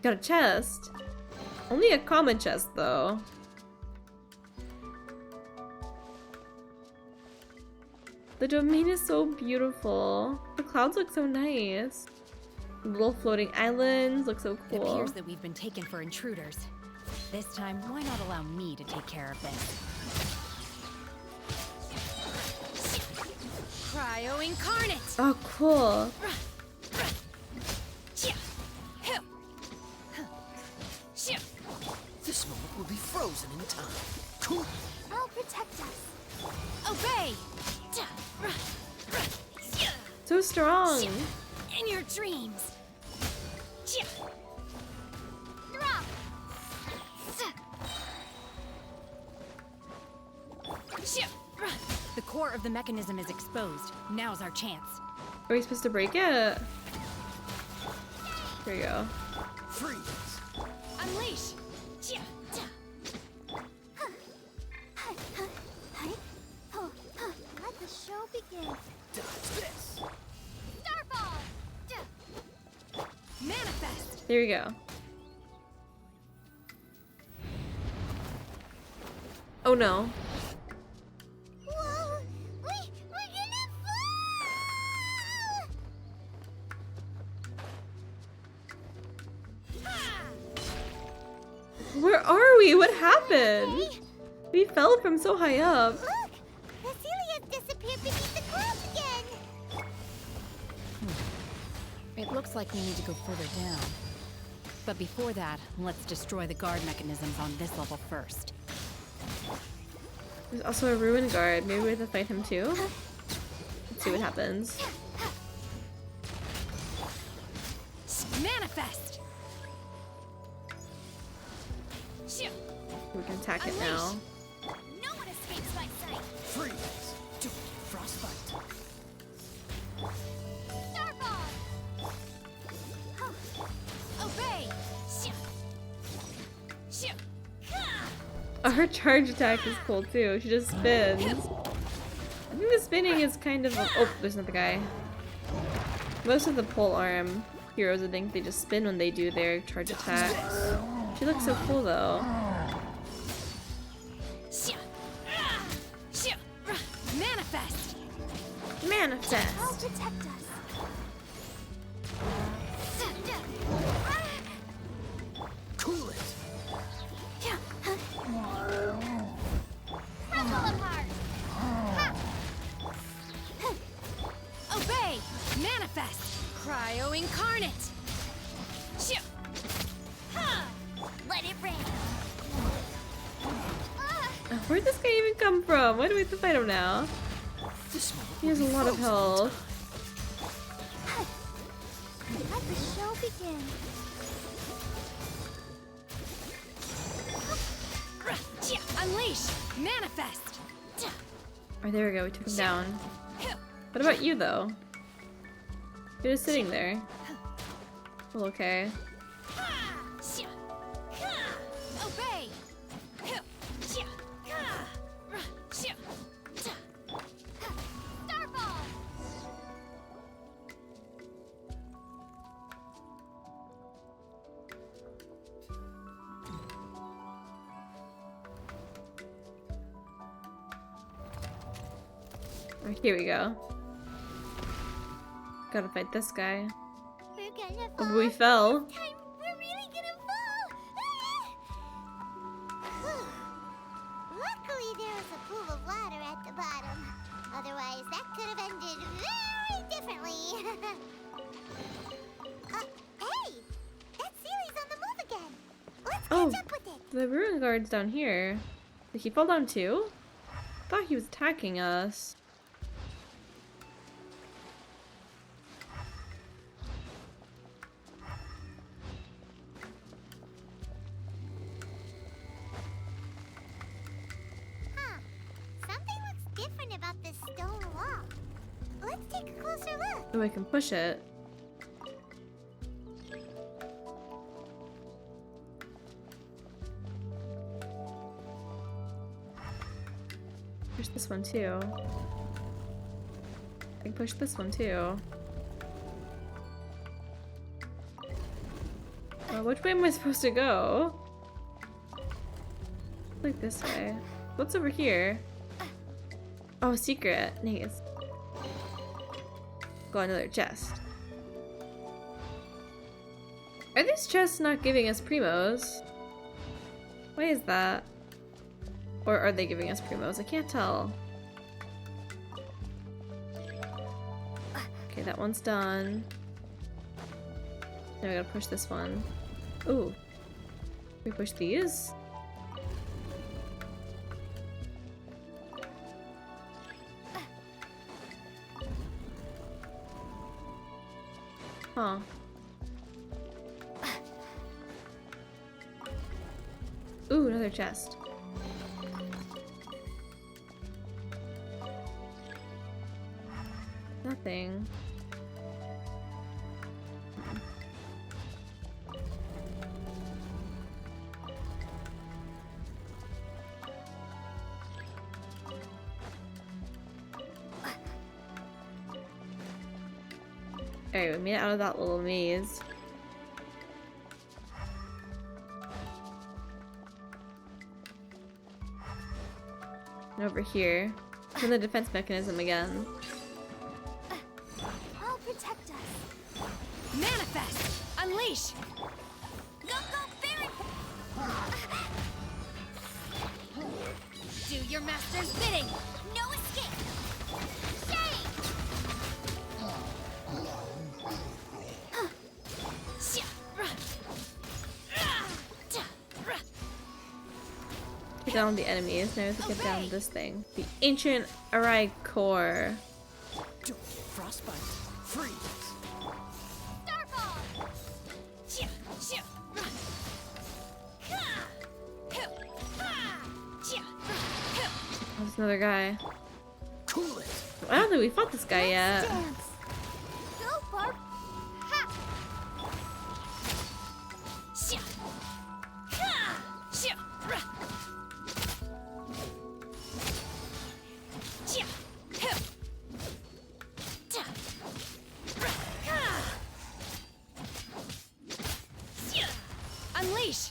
Got a chest. Only a common chest, though. The domain is so beautiful. The clouds look so nice. Little floating islands look so cool. It appears that we've been taken for intruders. This time, why not allow me to take care of this? Cryo Incarnate! Oh, cool. This moment will be frozen in time. Cool. I'll protect us. Obey! So strong. In your dreams. The core of the mechanism is exposed. Now's our chance. Are we supposed to break it? Here you go. Freeze. Unleash. Let the show begin. Dodge this. Starball! Manifest. There you go. Oh no. Whoa! We're gonna fall! Where are we? What happened? We fell from so high up. Look! Vasilia's disappeared beneath the clouds again! It looks like we need to go further down. But before that, let's destroy the guard mechanisms on this level first. There's also a ruin guard. Maybe we have to fight him too? Let's see what happens. Manifest. We can attack it now. No one escapes my sight. Freeze. Don't get frostbite. Starball! Obey. Oh, her charge attack is cool too. She just spins. I think the spinning is kind of oh, there's another guy. Most of the pole arm heroes, I think they just spin when they do their charge attack. She looks so cool though. Manifest. Manifest. I'll protect us. Cool it. Crumble apart! Obey. Manifest. Cryo Incarnate. Let it rain! Where'd this guy even come from? Why do we have to fight him now? He has a lot of health. Let the show begin. Unleash! Manifest! Oh, there we go. We took him down. What about you, though? You're just sitting there. Well, okay. Obey! Starball! Oh, here we go. Gotta fight this guy. We're gonna Oh, fall. we fell. This time we're really gonna fall. Luckily, there was a pool of water at the bottom. Otherwise, that could have ended very differently. Hey! That Sealy's on the move again. Let's Oh, catch up with it. the ruin guard's down here. Did he fall down too? I thought he was attacking us. Huh. Something looks different about this stone wall. Let's take a closer look. Oh, I can push it. Push this one too. I can push this one too. Which way am I supposed to go? Like this way. What's over here? Oh, secret. Nice. Got another chest. Are these chests not giving us primos? Why is that? Or are they giving us primos? I can't tell. Okay, that one's done. Now we gotta push this one. Ooh. We push these? Huh. Ooh, another chest. Nothing. Alright, we made it out of that little maze. And over here, from the defense mechanism again. I'll protect us. Manifest! Unleash! Go, go, Barry! Do your master's bidding! No escape! Shame! Take down the enemies. Now we have to get down this thing. The ancient Arai core. Don't get frostbite. Freeze. Starball! Oh, there's another guy. Cool it. I don't think we fought this guy yet. Dance. Go, Barb. Ha! Unleash!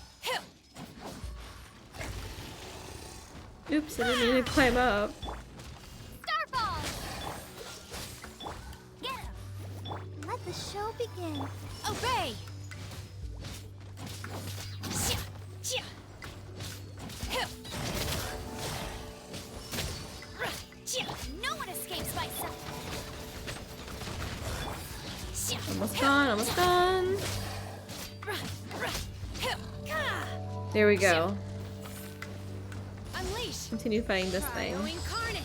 Oops, I didn't mean to climb up. Starball! Get him! Let the show begin. Obey! No one escapes by sight. Almost done, almost done. There we go. Unleash! Continue fighting this thing. Cryo incarnate!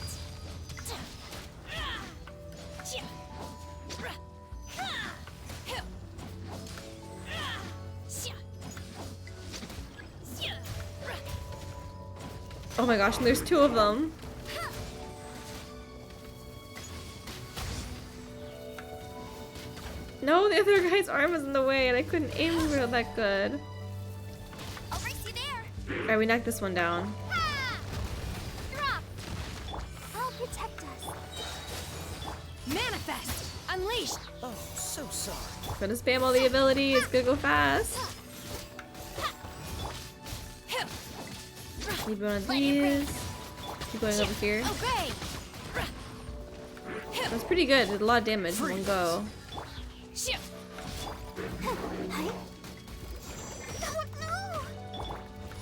Oh my gosh, and there's two of them. No, the other guy's arm was in the way and I couldn't aim real that good. Alright, we knocked this one down. I'll protect us. Manifest! Unleash! Oh, so sorry. Gonna spam all the abilities, gonna go fast. Need one of these. Keep going over here. That's pretty good, did a lot of damage in one go.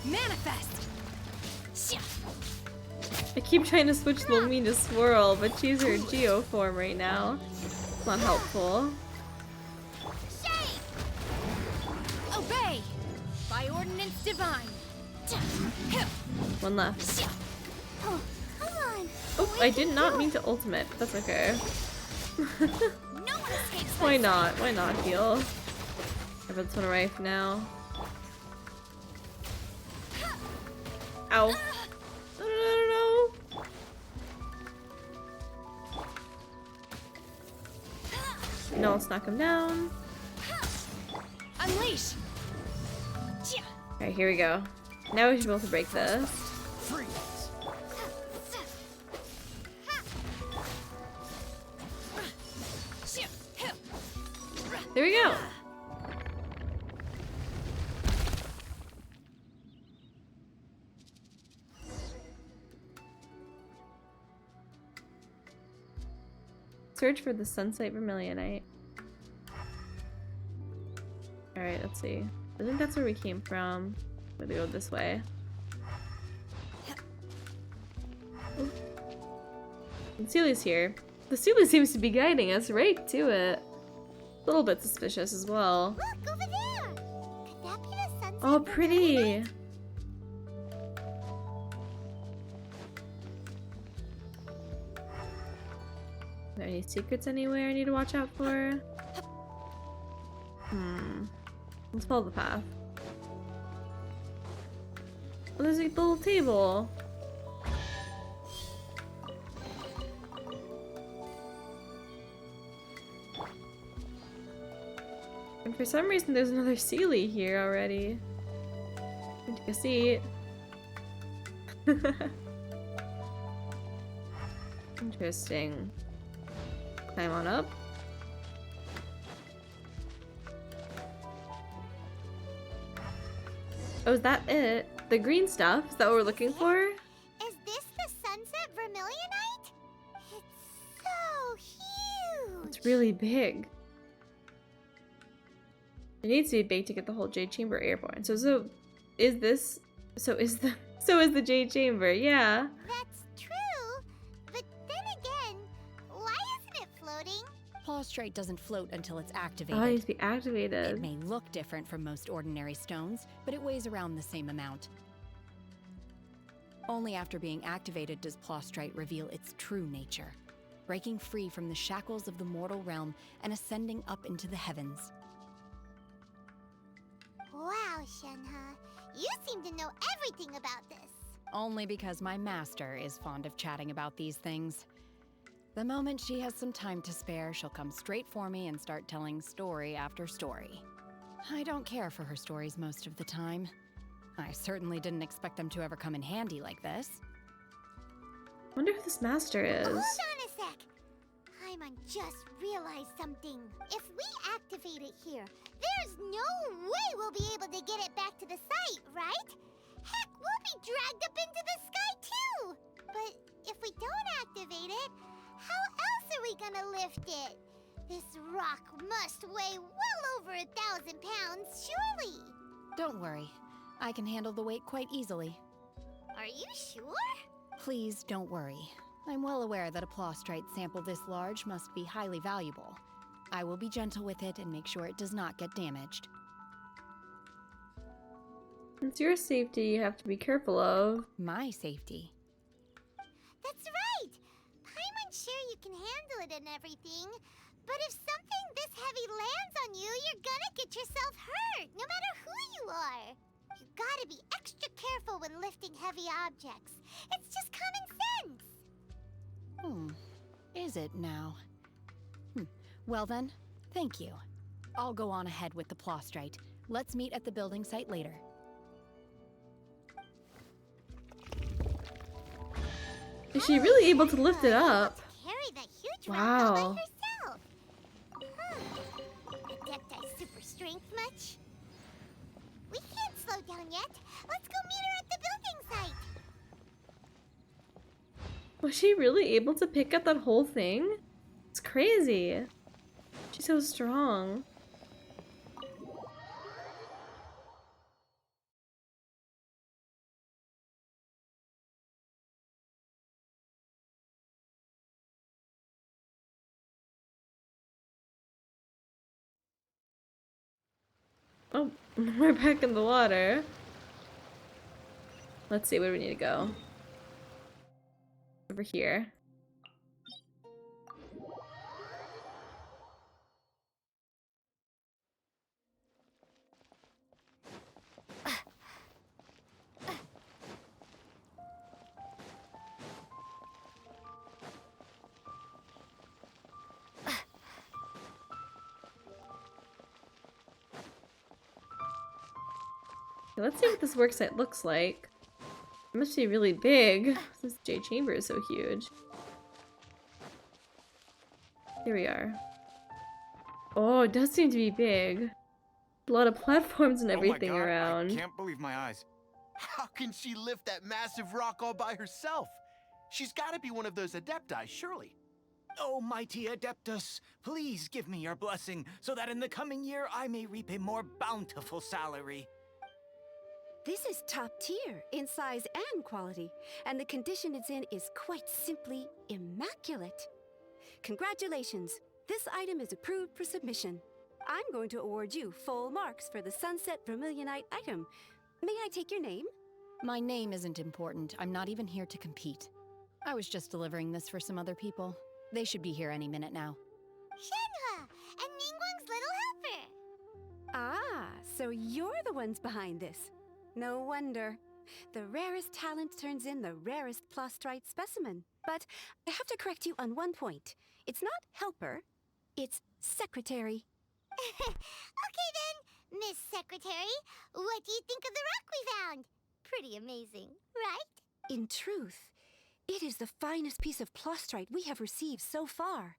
Manifest! I keep trying to switch Lumine to Swirl, but she's her Geo form right now. It's not helpful. Obey! By ordinance divine! One left. Oh, come on. Oh, I did not mean to ultimate. That's okay. Why not? Why not heal? I have this one right now. Ow. No. No, let's knock him down. Unleash! Alright, here we go. Now we should be able to break this. There we go. Search for the Sunset Vermilionite. Alright, let's see. I think that's where we came from. Maybe go this way. Ooh. The Sealy's here. The Sealy seems to be guiding us right to it. A little bit suspicious as well. Look, over there! Could that be the sunset? Oh, pretty! Are there any secrets anywhere I need to watch out for? Let's follow the path. Oh, there's a little table. And for some reason there's another Sealy here already. Take a seat. Interesting. Climb on up. Oh, is that it? The green stuff? Is that what we're looking for? Is this the sunset vermilionite? It's so huge! It's really big. It needs to be big to get the whole Jade Chamber airborne. So is the Jade Chamber, yeah. That's true, but then again, why isn't it floating? Plaustrate doesn't float until it's activated. Oh, it needs to be activated. It may look different from most ordinary stones, but it weighs around the same amount. Only after being activated does Plaustrate reveal its true nature, breaking free from the shackles of the mortal realm and ascending up into the heavens. Wow, Shenhe, you seem to know everything about this. Only because my master is fond of chatting about these things. The moment she has some time to spare, she'll come straight for me and start telling story after story. I don't care for her stories most of the time. I certainly didn't expect them to ever come in handy like this. Wonder who this master is. Hold on a sec. Paimon just realized something. If we activate it here, there's no way we'll be able to get it back to the site, right? Heck, we'll be dragged up into the sky too! But if we don't activate it, how else are we gonna lift it? This rock must weigh well over 1,000 pounds, surely! Don't worry. I can handle the weight quite easily. Are you sure? Please don't worry. I'm well aware that a Plaustrate sample this large must be highly valuable. I will be gentle with it and make sure it does not get damaged. It's your safety you have to be careful of. My safety? That's right! Paimon's sure you can handle it and everything, but if something this heavy lands on you, you're gonna get yourself hurt, no matter who you are. You gotta be extra careful when lifting heavy objects. It's just common sense. Is it now? Well then, thank you. I'll go on ahead with the Plostrite. Let's meet at the building site later. Is she really able to lift it up? Carry that huge rock Wow. all by herself. Adepti super strength much? We can't slow down yet. Let's go meet her at the building site. Was she really able to pick up that whole thing? It's crazy. She's so strong. Oh, we're back in the water. Let's see, where do we need to go? Over here. Let's see what this worksite looks like. It must be really big. This jade chamber is so huge. Here we are. Oh, it does seem to be big. A lot of platforms and everything oh my God, around. I can't believe my eyes. How can she lift that massive rock all by herself? She's got to be one of those adepti, surely. Oh, mighty Adeptus, please give me your blessing so that in the coming year I may reap a more bountiful salary. This is top tier in size and quality, and the condition it's in is quite simply immaculate. Congratulations, this item is approved for submission. I'm going to award you full marks for the Sunset Vermilionite item. May I take your name? My name isn't important. I'm not even here to compete. I was just delivering this for some other people. They should be here any minute now. Shenhe and Ningguang's little helper. Ah, so you're the ones behind this. No wonder. The rarest talent turns in the rarest Plostrite specimen. But I have to correct you on one point. It's not helper, it's secretary. Okay then, Miss Secretary, what do you think of the rock we found? Pretty amazing, right? In truth, it is the finest piece of Plostrite we have received so far.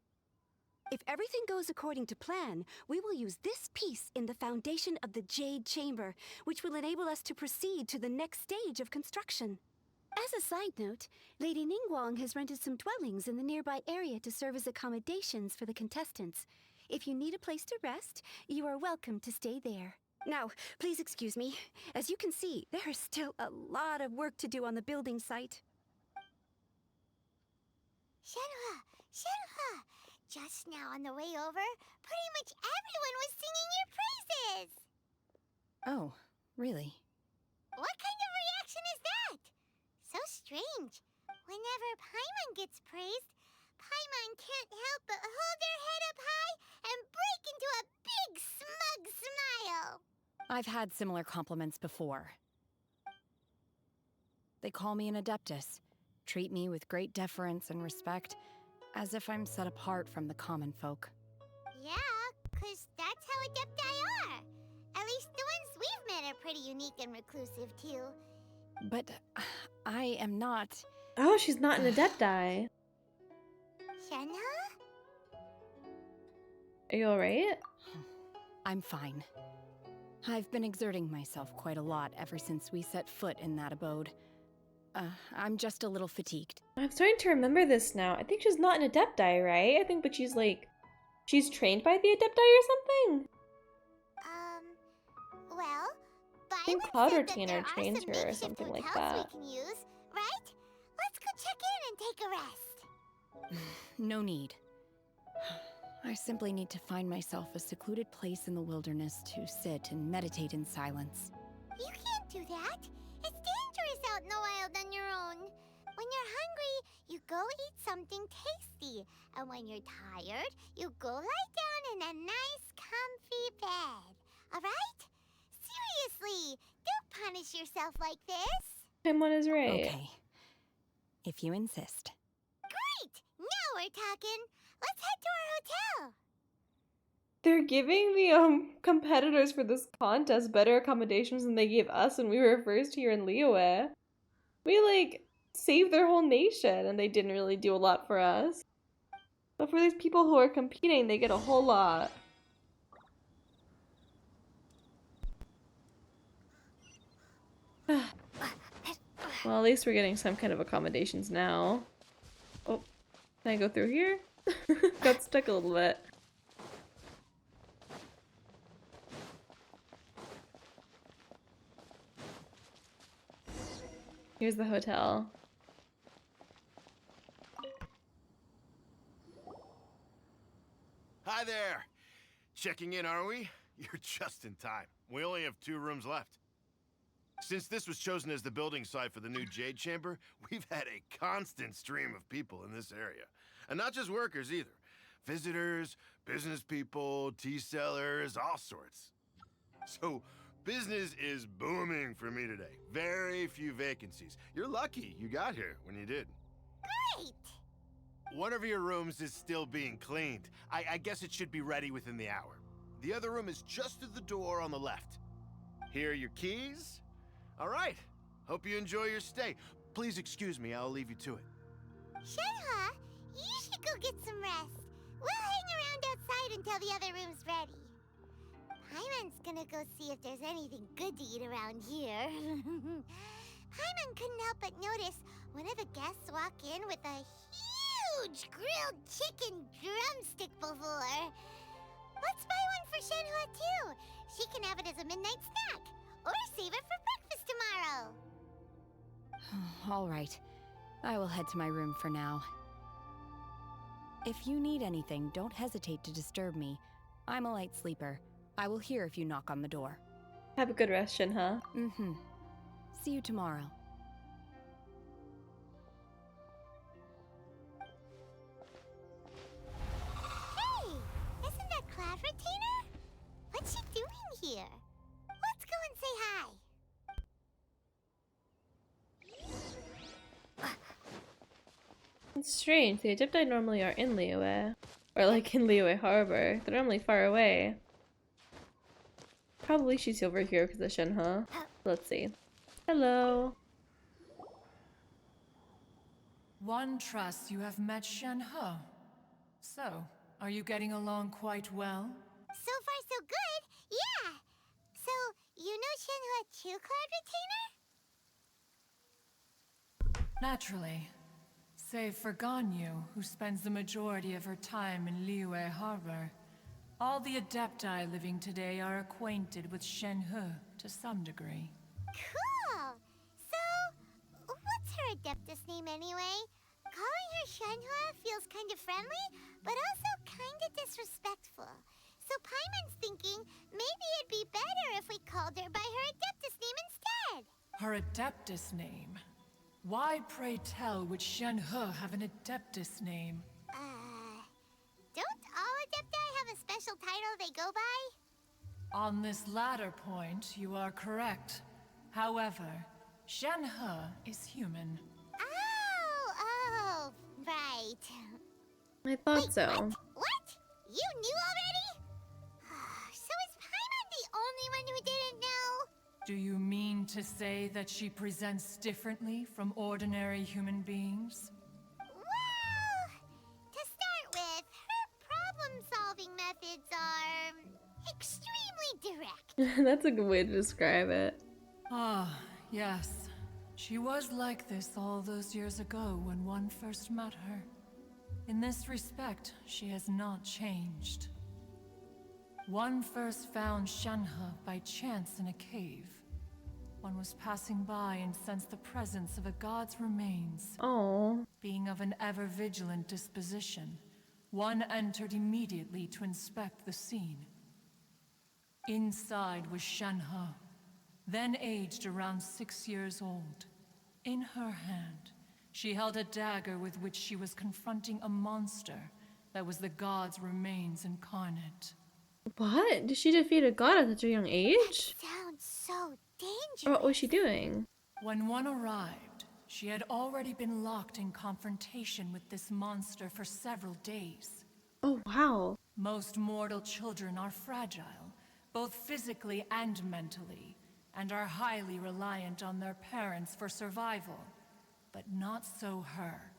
If everything goes according to plan, we will use this piece in the foundation of the Jade Chamber, which will enable us to proceed to the next stage of construction. As a side note, Lady Ningguang has rented some dwellings in the nearby area to serve as accommodations for the contestants. If you need a place to rest, you are welcome to stay there. Now, please excuse me. As you can see, there is still a lot of work to do on the building site. Shenhe, just now on the way over, pretty much everyone was singing your praises. Oh, really? What kind of reaction is that? So strange. Whenever Paimon gets praised, Paimon can't help but hold her head up high and break into a big smug smile. I've had similar compliments before. They call me an Adeptus, treat me with great deference and respect, as if I'm set apart from the common folk. Yeah, 'cause that's how Adepti are. At least the ones we've met are pretty unique and reclusive too. But I am not... Oh, she's not an Adepti. Shenhe? Are you alright? I'm fine. I've been exerting myself quite a lot ever since we set foot in that abode. I'm just a little fatigued. I'm starting to remember this now. I think she's not an Adepti, right? I think, but she's like... She's trained by the Adepti or something? Well, I think Cloud or Tanner trains her or something like that. we can use, right? Let's go check in and take a rest. No need. I simply need to find myself a secluded place in the wilderness to sit and meditate in silence. You can't do that. that. It's dangerous out in the wild on your own. When you're hungry, you go eat something tasty. And when you're tired, you go lie down in a nice, comfy bed. Alright? Seriously, don't punish yourself like this. Paimon is right. Okay. If you insist. Great! Now we're talking. Let's head to our hotel. They're giving the competitors for this contest better accommodations than they gave us when we were first here in Liyue. We like saved their whole nation and they didn't really do a lot for us. But for these people who are competing, they get a whole lot. Well, at least we're getting some kind of accommodations now. Oh, can I go through here? Got stuck a little bit. Here's the hotel. Hi there! Checking in, are we? You're just in time. We only have 2 rooms left. Since this was chosen as the building site for the new Jade Chamber, we've had a constant stream of people in this area. And not just workers either. Visitors, business people, tea sellers, all sorts. So, business is booming for me today. Very few vacancies. You're lucky you got here when you did. Great! One of your rooms is still being cleaned. I guess it should be ready within the hour. The other room is just through the door on the left. Here are your keys. All right. Hope you enjoy your stay. Please excuse me, I'll leave you to it. Shenhe, you should go get some rest. We'll hang around outside until the other room's ready. Paimon's gonna go see if there's anything good to eat around here. Paimon couldn't help but notice one of the guests walk in with a huge grilled chicken drumstick before. Let's buy one for Shenhe too. She can have it as a midnight snack. Or save it for breakfast tomorrow. All right. I will head to my room for now. If you need anything, don't hesitate to disturb me. I'm a light sleeper. I will hear if you knock on the door. Have a good rest, Shenhe. Mm-hmm. See you tomorrow. Hey! Isn't that Cloud Retainer? What's she doing here? Let's go and say hi. It's strange. The Adepti normally are in Liyue. Or like in Liyue Harbor. They're normally far away. Probably she's over here because of Shenhe. Let's see. Hello. One trusts you have met Shenhe. So, are you getting along quite well? So far, so good. Yeah. So, you know Shenhe too, Cloud Retainer? Naturally. Save for Ganyu, who spends the majority of her time in Liyue Harbor. All the Adepti living today are acquainted with Shenhe to some degree. Cool. So, what's her Adeptus name anyway? Calling her Shenhe feels kind of friendly, but also kind of disrespectful. So Paimon's thinking maybe it'd be better if we called her by her Adeptus name instead. Her Adeptus name? Why, pray tell, would Shenhe have an Adeptus name? Don't all Adepti have a special title they go by? On this latter point, you are correct. However, Shenhe is human. Oh, right. I thought so. What? You knew already? So is Paimon the only one who didn't know? Do you mean to say that she presents differently from ordinary human beings? Well, to start with, her problem-solving methods are extremely direct. That's a good way to describe it. Ah, yes. She was like this all those years ago when one first met her. In this respect, she has not changed. One first found Shenhe by chance in a cave. One was passing by and sensed the presence of a god's remains. Oh. Being of an ever-vigilant disposition, one entered immediately to inspect the scene. Inside was Shenhe, then aged around 6 years old. In her hand, she held a dagger with which she was confronting a monster that was the god's remains incarnate. What? Did she defeat a god at such a young age? Sounds so dangerous. Or what was she doing? When one arrived, she had already been locked in confrontation with this monster for several days. Oh, wow. Most mortal children are fragile, both physically and mentally, and are highly reliant on their parents for survival. But not so her.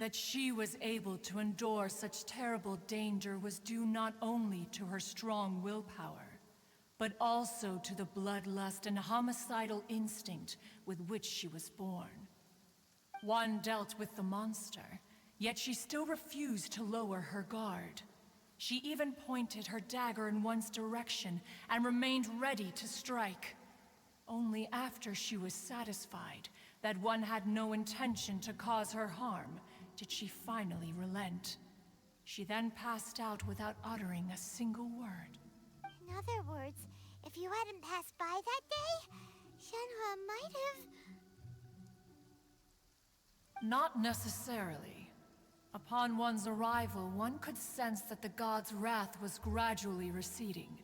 That she was able to endure such terrible danger was due not only to her strong willpower, but also to the bloodlust and homicidal instinct with which she was born. One dealt with the monster, yet she still refused to lower her guard. She even pointed her dagger in one's direction and remained ready to strike. Only after she was satisfied that one had no intention to cause her harm did she finally relent. She then passed out without uttering a single word. In other words, if you hadn't passed by that day, Shenhe might have... Not necessarily. Upon one's arrival, one could sense that the god's wrath was gradually receding.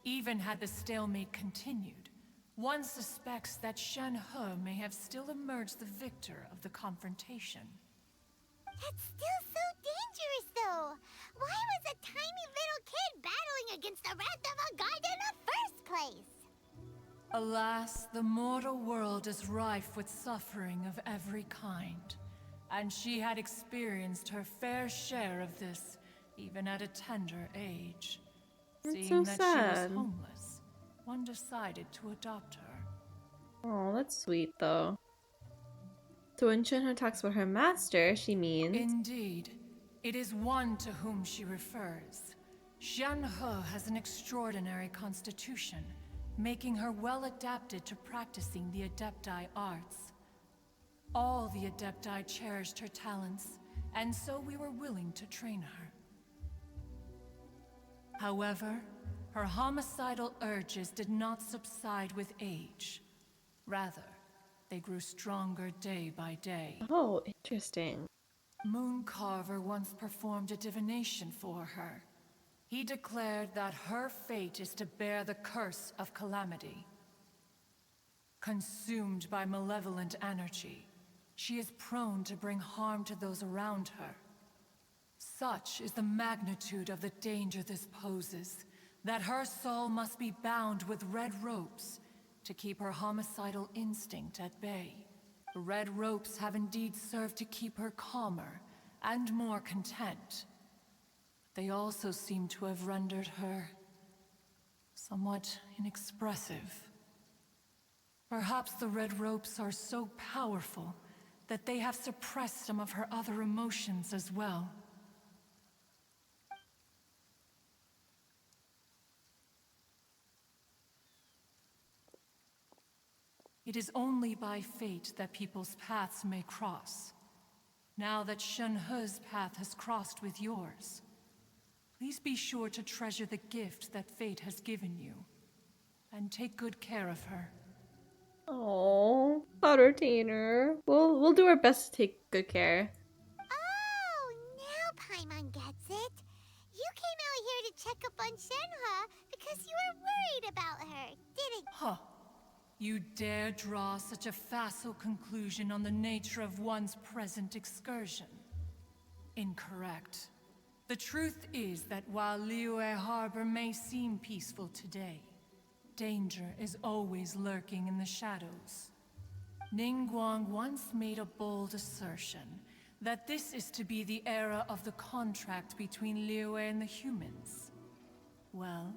Even had the stalemate continued, one suspects that Shenhe may have still emerged the victor of the confrontation. That's still so dangerous, though. Why was a tiny little kid battling against the wrath of a god in the first place? Alas, the mortal world is rife with suffering of every kind, and she had experienced her fair share of this, even at a tender age. That's Seeing so that sad. she was homeless, one decided to adopt her. Oh, that's sweet, though. So when Shenhe talks about her master, she means... Indeed. It is one to whom she refers. Shenhe has an extraordinary constitution, making her well adapted to practicing the Adepti arts. All the Adepti cherished her talents, and so we were willing to train her. However, her homicidal urges did not subside with age. Rather, they grew stronger day by day. Oh, interesting. Mooncarver once performed a divination for her. He declared that her fate is to bear the curse of calamity. Consumed by malevolent energy, she is prone to bring harm to those around her. Such is the magnitude of the danger this poses, that her soul must be bound with red ropes to keep her homicidal instinct at bay. The red ropes have indeed served to keep her calmer and more content. They also seem to have rendered her somewhat inexpressive. Perhaps the red ropes are so powerful that they have suppressed some of her other emotions as well. It is only by fate that people's paths may cross. Now that Shenhe's path has crossed with yours, please be sure to treasure the gift that fate has given you, and take good care of her. Oh, Potter-tainer. We'll do our best to take good care. Oh, now Paimon gets it. You came out here to check up on Shenhe because you were worried about her, didn't you? Huh. You dare draw such a facile conclusion on the nature of one's present excursion? Incorrect. The truth is that while Liyue Harbor may seem peaceful today, danger is always lurking in the shadows. Ningguang once made a bold assertion that this is to be the era of the contract between Liyue and the humans. Well,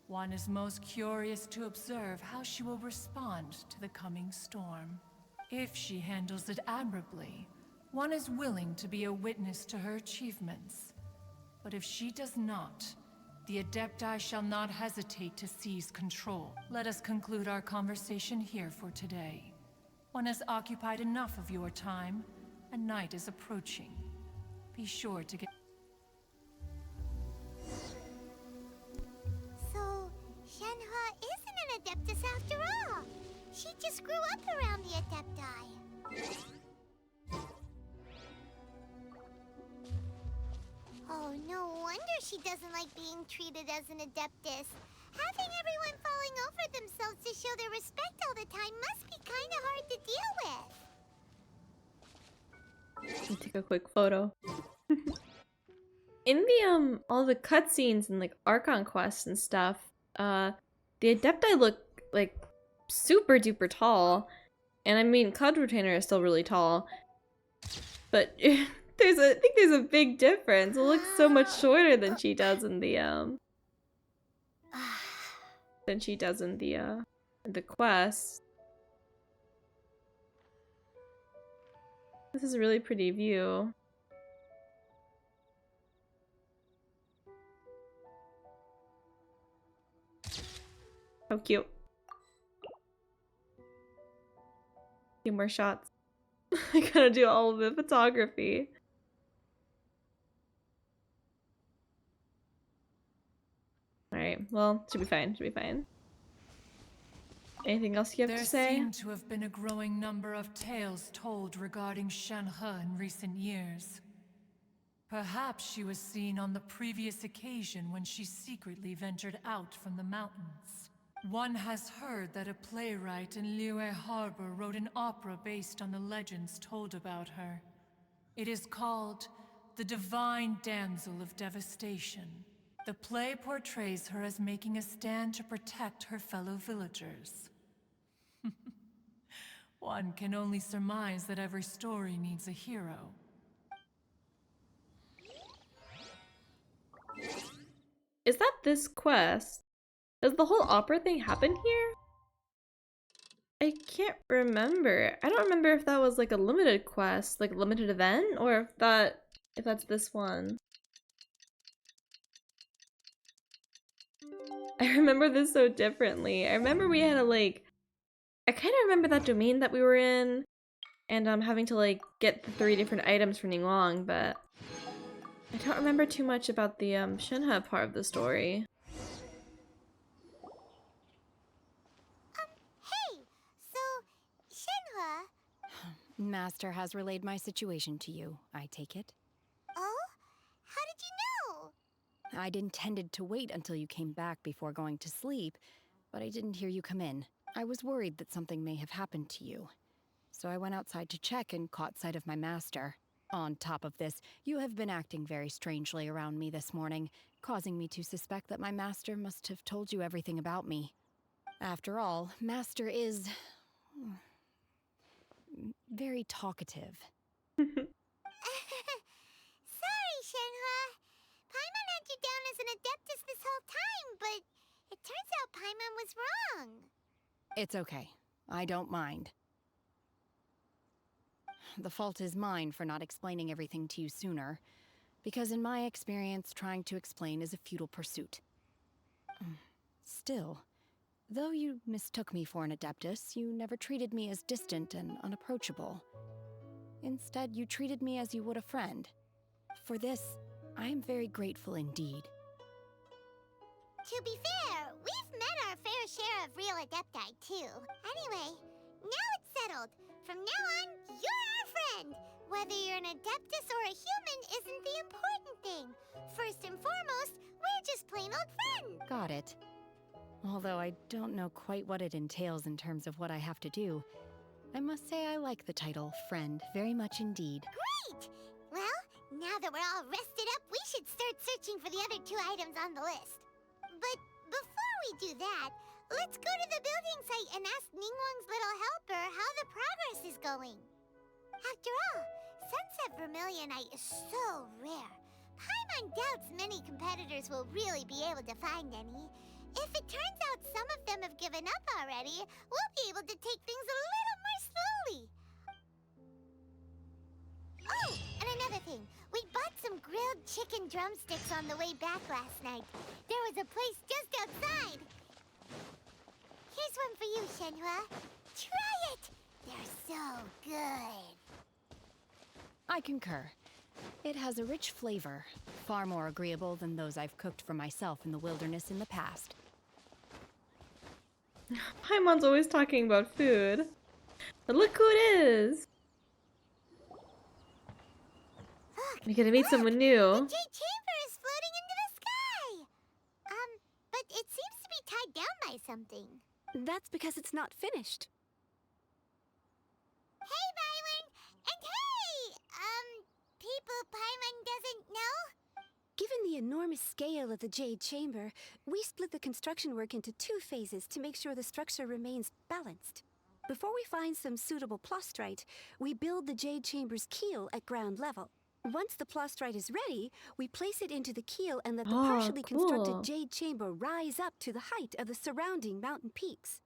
one is most curious to observe how she will respond to the coming storm. If she handles it admirably, one is willing to be a witness to her achievements. But if she does not, the Adepti shall not hesitate to seize control. Let us conclude our conversation here for today. One has occupied enough of your time, and night is approaching. Be sure to get... So, Shenhe wonder she doesn't like being treated as an adeptus. Having everyone falling over themselves to show their respect all the time must be kind of hard to deal with. Let me take a quick photo. In the all the cutscenes and like Archon quests and stuff, the Adepti look like super duper tall. And I mean Cloud Retainer is still really tall. But I think there's a big difference. It looks so much shorter than she does in the the quest. This is a really pretty view. How cute. Few more shots. I gotta do all of the photography. Alright, well, should be fine, should be fine. Anything else you have to say? There seem to have been a growing number of tales told regarding Shenhe in recent years. Perhaps she was seen on the previous occasion when she secretly ventured out from the mountains. One has heard that a playwright in Liyue Harbor wrote an opera based on the legends told about her. It is called The Divine Damsel of Devastation. The play portrays her as making a stand to protect her fellow villagers. One can only surmise that every story needs a hero. Is that this quest? Does the whole opera thing happen here? I can't remember. I don't remember if that was like a limited quest, like a limited event, or if that's this one. I remember this so differently. I remember we had I kind of remember that domain that we were in, and having to like get the 3 different items from Ningguang, but I don't remember too much about the Shenhe part of the story. Hey, so Shenhe. Master has relayed my situation to you, I take it. Oh? How did you know? I'd intended to wait until you came back before going to sleep, but I didn't hear you come in. I was worried that something may have happened to you. So I went outside to check and caught sight of my master. On top of this, you have been acting very strangely around me this morning, causing me to suspect that my master must have told you everything about me. After all, Master is very talkative. Sorry, Shenhe. Paimon had you down as an adeptus this whole time, but it turns out Paimon was wrong. It's okay. I don't mind. The fault is mine for not explaining everything to you sooner, because in my experience, trying to explain is a futile pursuit. Still, though you mistook me for an adeptus, you never treated me as distant and unapproachable. Instead, you treated me as you would a friend. For this, I am very grateful indeed. To be fair, we've met our fair share of real adepti, too. Anyway, now it's settled. From now on, you're our friend. Whether you're an adeptus or a human isn't the important thing. First and foremost, we're just plain old friends. Got it. Although I don't know quite what it entails in terms of what I have to do, I must say I like the title Friend very much indeed. Great! Well, now that we're all rested up, we should start searching for the other 2 items on the list. But before we do that, let's go to the building site and ask Ningguang's little helper how the progress is going. After all, Sunset Vermilionite is so rare. Paimon doubts many competitors will really be able to find any. If it turns out some of them have given up already, we'll be able to take things a little more slowly. Oh, and another thing. We bought some grilled chicken drumsticks on the way back last night. There was a place just outside. Here's one for you, Shenhe. Try it! They're so good. I concur. It has a rich flavor, far more agreeable than those I've cooked for myself in the wilderness in the past. Paimon's always talking about food. But look who it is! You're gonna meet someone new. The Jade Chamber is floating into try something. That's because it's not finished. Hey, Byron! And hey! People Paimon doesn't know? Given the enormous scale of the Jade Chamber, we split the construction work into 2 phases to make sure the structure remains balanced. Before we find some suitable plastrite, we build the Jade Chamber's keel at ground level. Once the plastrite is ready, we place it into the keel and let the partially constructed Jade Chamber rise up to the height of the surrounding mountain peaks.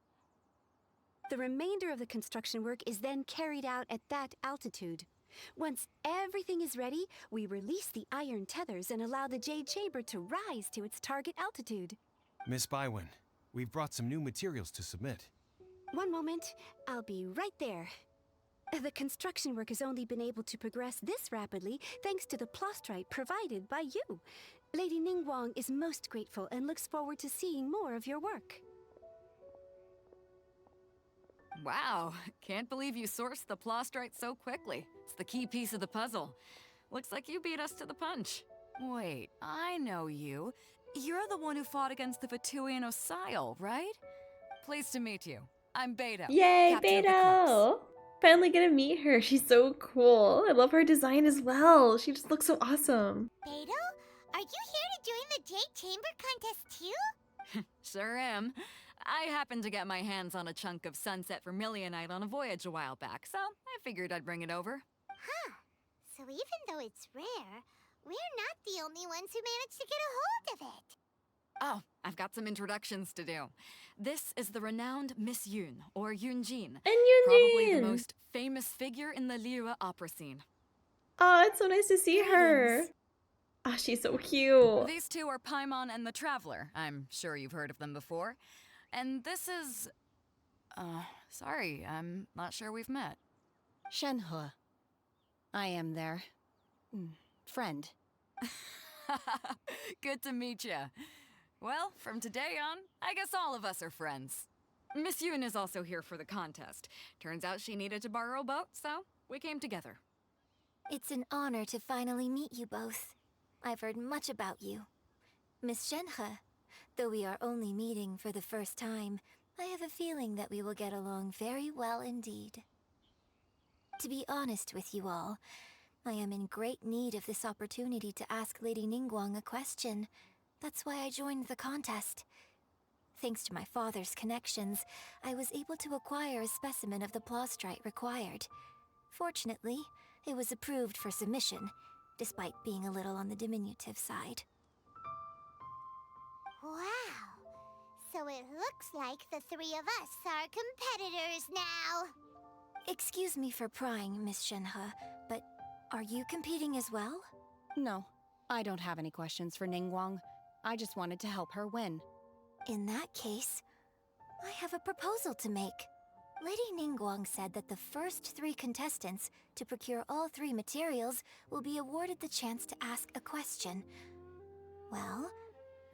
The remainder of the construction work is then carried out at that altitude. Once everything is ready, we release the iron tethers and allow the Jade Chamber to rise to its target altitude. Miss Bywin, we've brought some new materials to submit. One moment, I'll be right there. The construction work has only been able to progress this rapidly thanks to the plastrite provided by you. Lady Ningguang is most grateful and looks forward to seeing more of your work. Wow, can't believe you sourced the plastrite so quickly. It's the key piece of the puzzle. Looks like you beat us to the punch. Wait, I know you. You're the one who fought against the F2P and Osile, right? Pleased to meet you. I'm Beto. Yay, Captain of the Clerks. Beto! Finally gonna meet her. She's so cool. I love her design as well. She just looks so awesome. Beto, are you here to join the Jade Chamber contest too? Sure am. I happened to get my hands on a chunk of sunset vermilionite on a voyage a while back, so I figured I'd bring it over. Huh. So even though it's rare, we're not the only ones who managed to get a hold of it. Oh, I've got some introductions to do. This is the renowned Miss Yun, or Yunjin. And Yunjin! Probably the most famous figure in the Liyue opera scene. Oh, it's so nice to see her. Oh, she's so cute. These two are Paimon and the Traveler. I'm sure you've heard of them before. And this is... sorry, I'm not sure we've met. Shenhe. I am their... friend. Good to meet ya. Well, from today on, I guess all of us are friends. Miss Yun is also here for the contest. Turns out she needed to borrow a boat, so we came together. It's an honor to finally meet you both. I've heard much about you. Miss Shenhe, though we are only meeting for the first time, I have a feeling that we will get along very well indeed. To be honest with you all, I am in great need of this opportunity to ask Lady Ningguang a question. That's why I joined the contest. Thanks to my father's connections, I was able to acquire a specimen of the plastrite required. Fortunately, it was approved for submission, despite being a little on the diminutive side. Wow. So it looks like the 3 of us are competitors now. Excuse me for prying, Miss Shenhe, but are you competing as well? No, I don't have any questions for Ningguang. I just wanted to help her win. In that case, I have a proposal to make. Lady Ningguang said that the first 3 contestants to procure all 3 materials will be awarded the chance to ask a question. Well,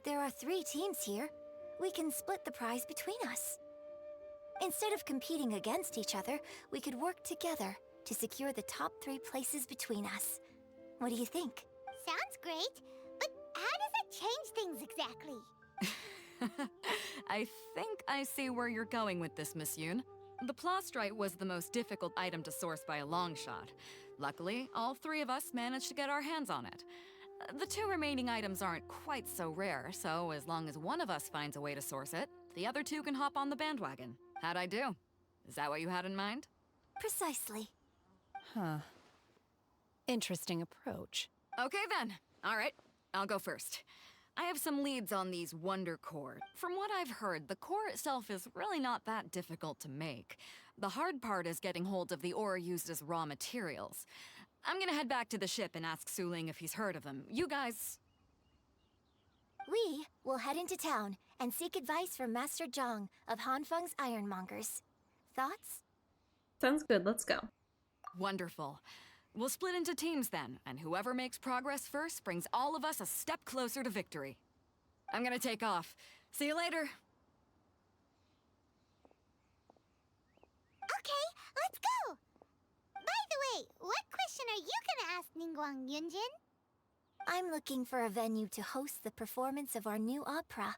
there are 3 teams here. We can split the prize between us. Instead of competing against each other, we could work together to secure the top 3 places between us. What do you think? Sounds great, but how does it change things exactly? I think I see where you're going with this, Miss Yun. The plastrite was the most difficult item to source by a long shot. Luckily, all 3 of us managed to get our hands on it. The 2 remaining items aren't quite so rare, so as long as one of us finds a way to source it, the other 2 can hop on the bandwagon. How'd I do? Is that what you had in mind? Precisely. Huh. Interesting approach. Okay then. All right, I'll go first. I have some leads on these Wonder Core. From what I've heard, the core itself is really not that difficult to make. The hard part is getting hold of the ore used as raw materials. I'm gonna head back to the ship and ask Su Ling if he's heard of them. You guys... We will head into town and seek advice from Master Zhang of Hanfeng's Ironmongers. Thoughts? Sounds good. Let's go. Wonderful. We'll split into teams then, and whoever makes progress first brings all of us a step closer to victory. I'm gonna take off. See you later. Okay, let's go! By the way, what question are you gonna ask Ningguang Yunjin? I'm looking for a venue to host the performance of our new opera.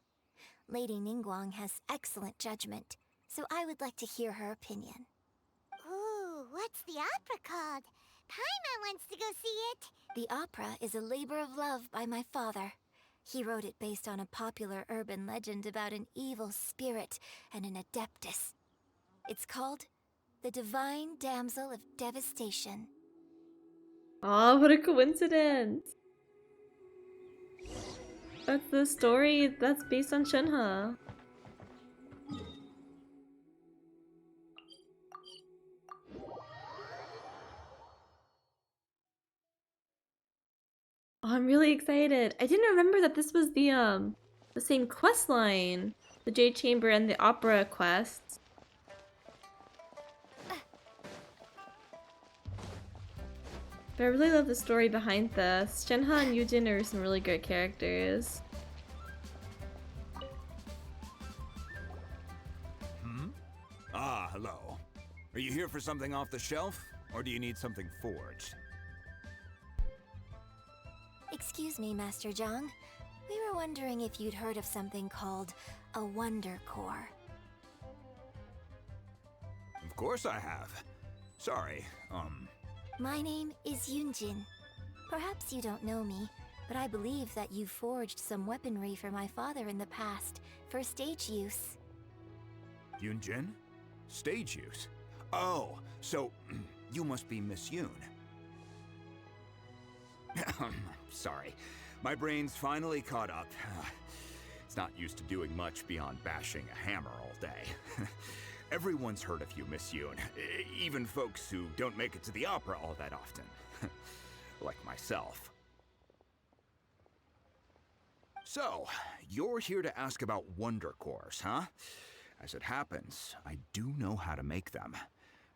Lady Ningguang has excellent judgment, so I would like to hear her opinion. Ooh, what's the opera called? Paimon wants to go see it. The opera is a labor of love by my father. He wrote it based on a popular urban legend about an evil spirit and an adeptus. It's called The Divine Damsel of Devastation. Oh, what a coincidence! That's the story that's based on Shenhe. Oh, I'm really excited. I didn't remember that this was the same quest line. The Jade Chamber and the Opera quests. But I really love the story behind this. Shenhe and Yujin are some really great characters. Ah, hello. Are you here for something off the shelf, or do you need something forged? Excuse me, Master Zhang. We were wondering if you'd heard of something called a Wonder Core. Of course I have. Sorry, My name is Yunjin. Perhaps you don't know me, but I believe that you forged some weaponry for my father in the past, for stage use. Yunjin? Stage use? Oh, so you must be Miss Yoon. Sorry, my brain's finally caught up. It's not used to doing much beyond bashing a hammer all day. Everyone's heard of you, Miss Yoon. Even folks who don't make it to the opera all that often. Like myself. So, you're here to ask about Wonder Cores, huh? As it happens, I do know how to make them.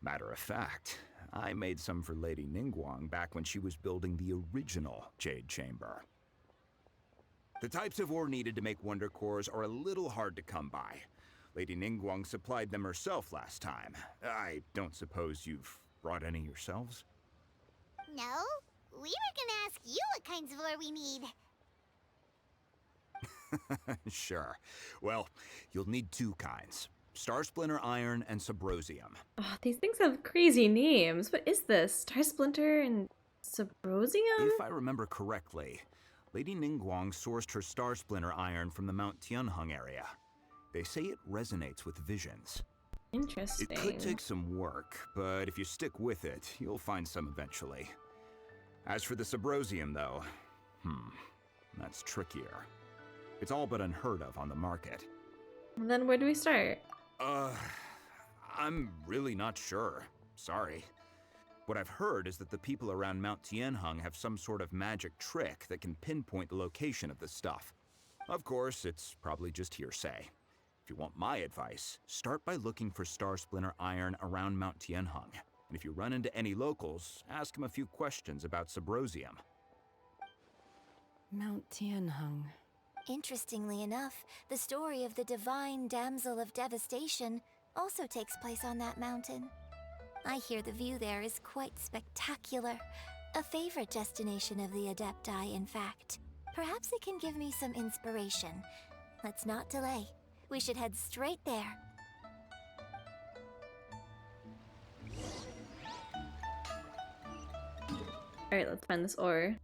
Matter of fact, I made some for Lady Ningguang back when she was building the original Jade Chamber. The types of ore needed to make Wonder Cores are a little hard to come by. Lady Ningguang supplied them herself last time. I don't suppose you've brought any yourselves? No? We were gonna ask you what kinds of ore we need. Sure. Well, you'll need two kinds. Star Splinter Iron and Subrosium. Oh, these things have crazy names. What is this? Star Splinter and Subrosium? If I remember correctly, Lady Ningguang sourced her Star Splinter Iron from the Mount Tianheng area. They say it resonates with visions. Interesting. It could take some work, but if you stick with it, you'll find some eventually. As for the Subrosium, though, that's trickier. It's all but unheard of on the market. And then where do we start? I'm really not sure. Sorry. What I've heard is that the people around Mount Tianheng have some sort of magic trick that can pinpoint the location of the stuff. Of course, it's probably just hearsay. If you want my advice, start by looking for Star Splinter Iron around Mount Tianheng. And if you run into any locals, ask them a few questions about Subrosium. Mount Tianheng. Interestingly enough, the story of the Divine Damsel of Devastation also takes place on that mountain. I hear the view there is quite spectacular. A favorite destination of the Adepti, in fact. Perhaps it can give me some inspiration. Let's not delay. We should head straight there. Alright, let's find this ore.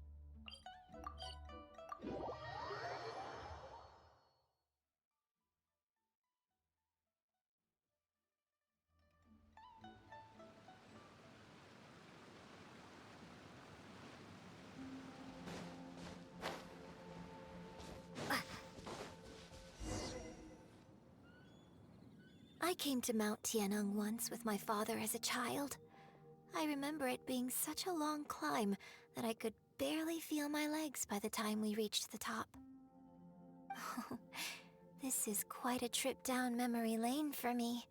I came to Mount Tianheng once with my father as a child. I remember it being such a long climb that I could barely feel my legs by the time we reached the top. This is quite a trip down memory lane for me.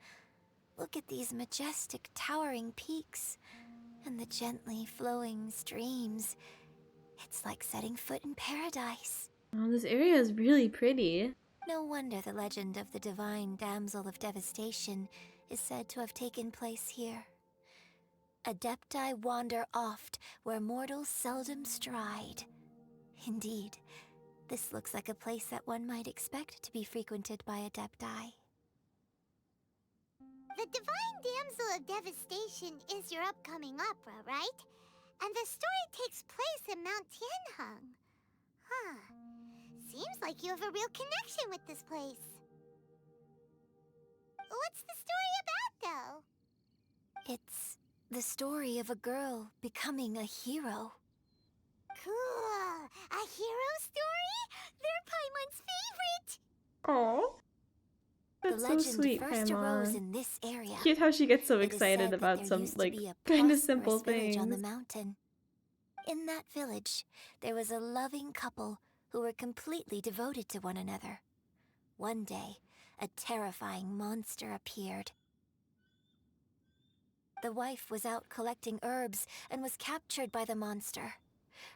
Look at these majestic towering peaks and the gently flowing streams. It's like setting foot in paradise. Oh, this area is really pretty. No wonder the legend of the Divine Damsel of Devastation is said to have taken place here. Adepti wander oft where mortals seldom stride. Indeed, This looks like a place that one might expect to be frequented by Adepti. The Divine Damsel of Devastation is your upcoming opera, right? And the story takes place in Mount Tianheng. Huh. Seems like you have a real connection with this place. What's the story about, though? It's the story of a girl becoming a hero. Cool! A hero story? They're Paimon's favorite! Oh, that's the so legend sweet, first arose Paimon. in this area. Cute how she gets so It is excited said that about there some, used to like, be a kind of prosperous simple village on the things. mountain. In that village, there was a loving couple who were completely devoted to one another. One day, a terrifying monster appeared. The wife was out collecting herbs and was captured by the monster.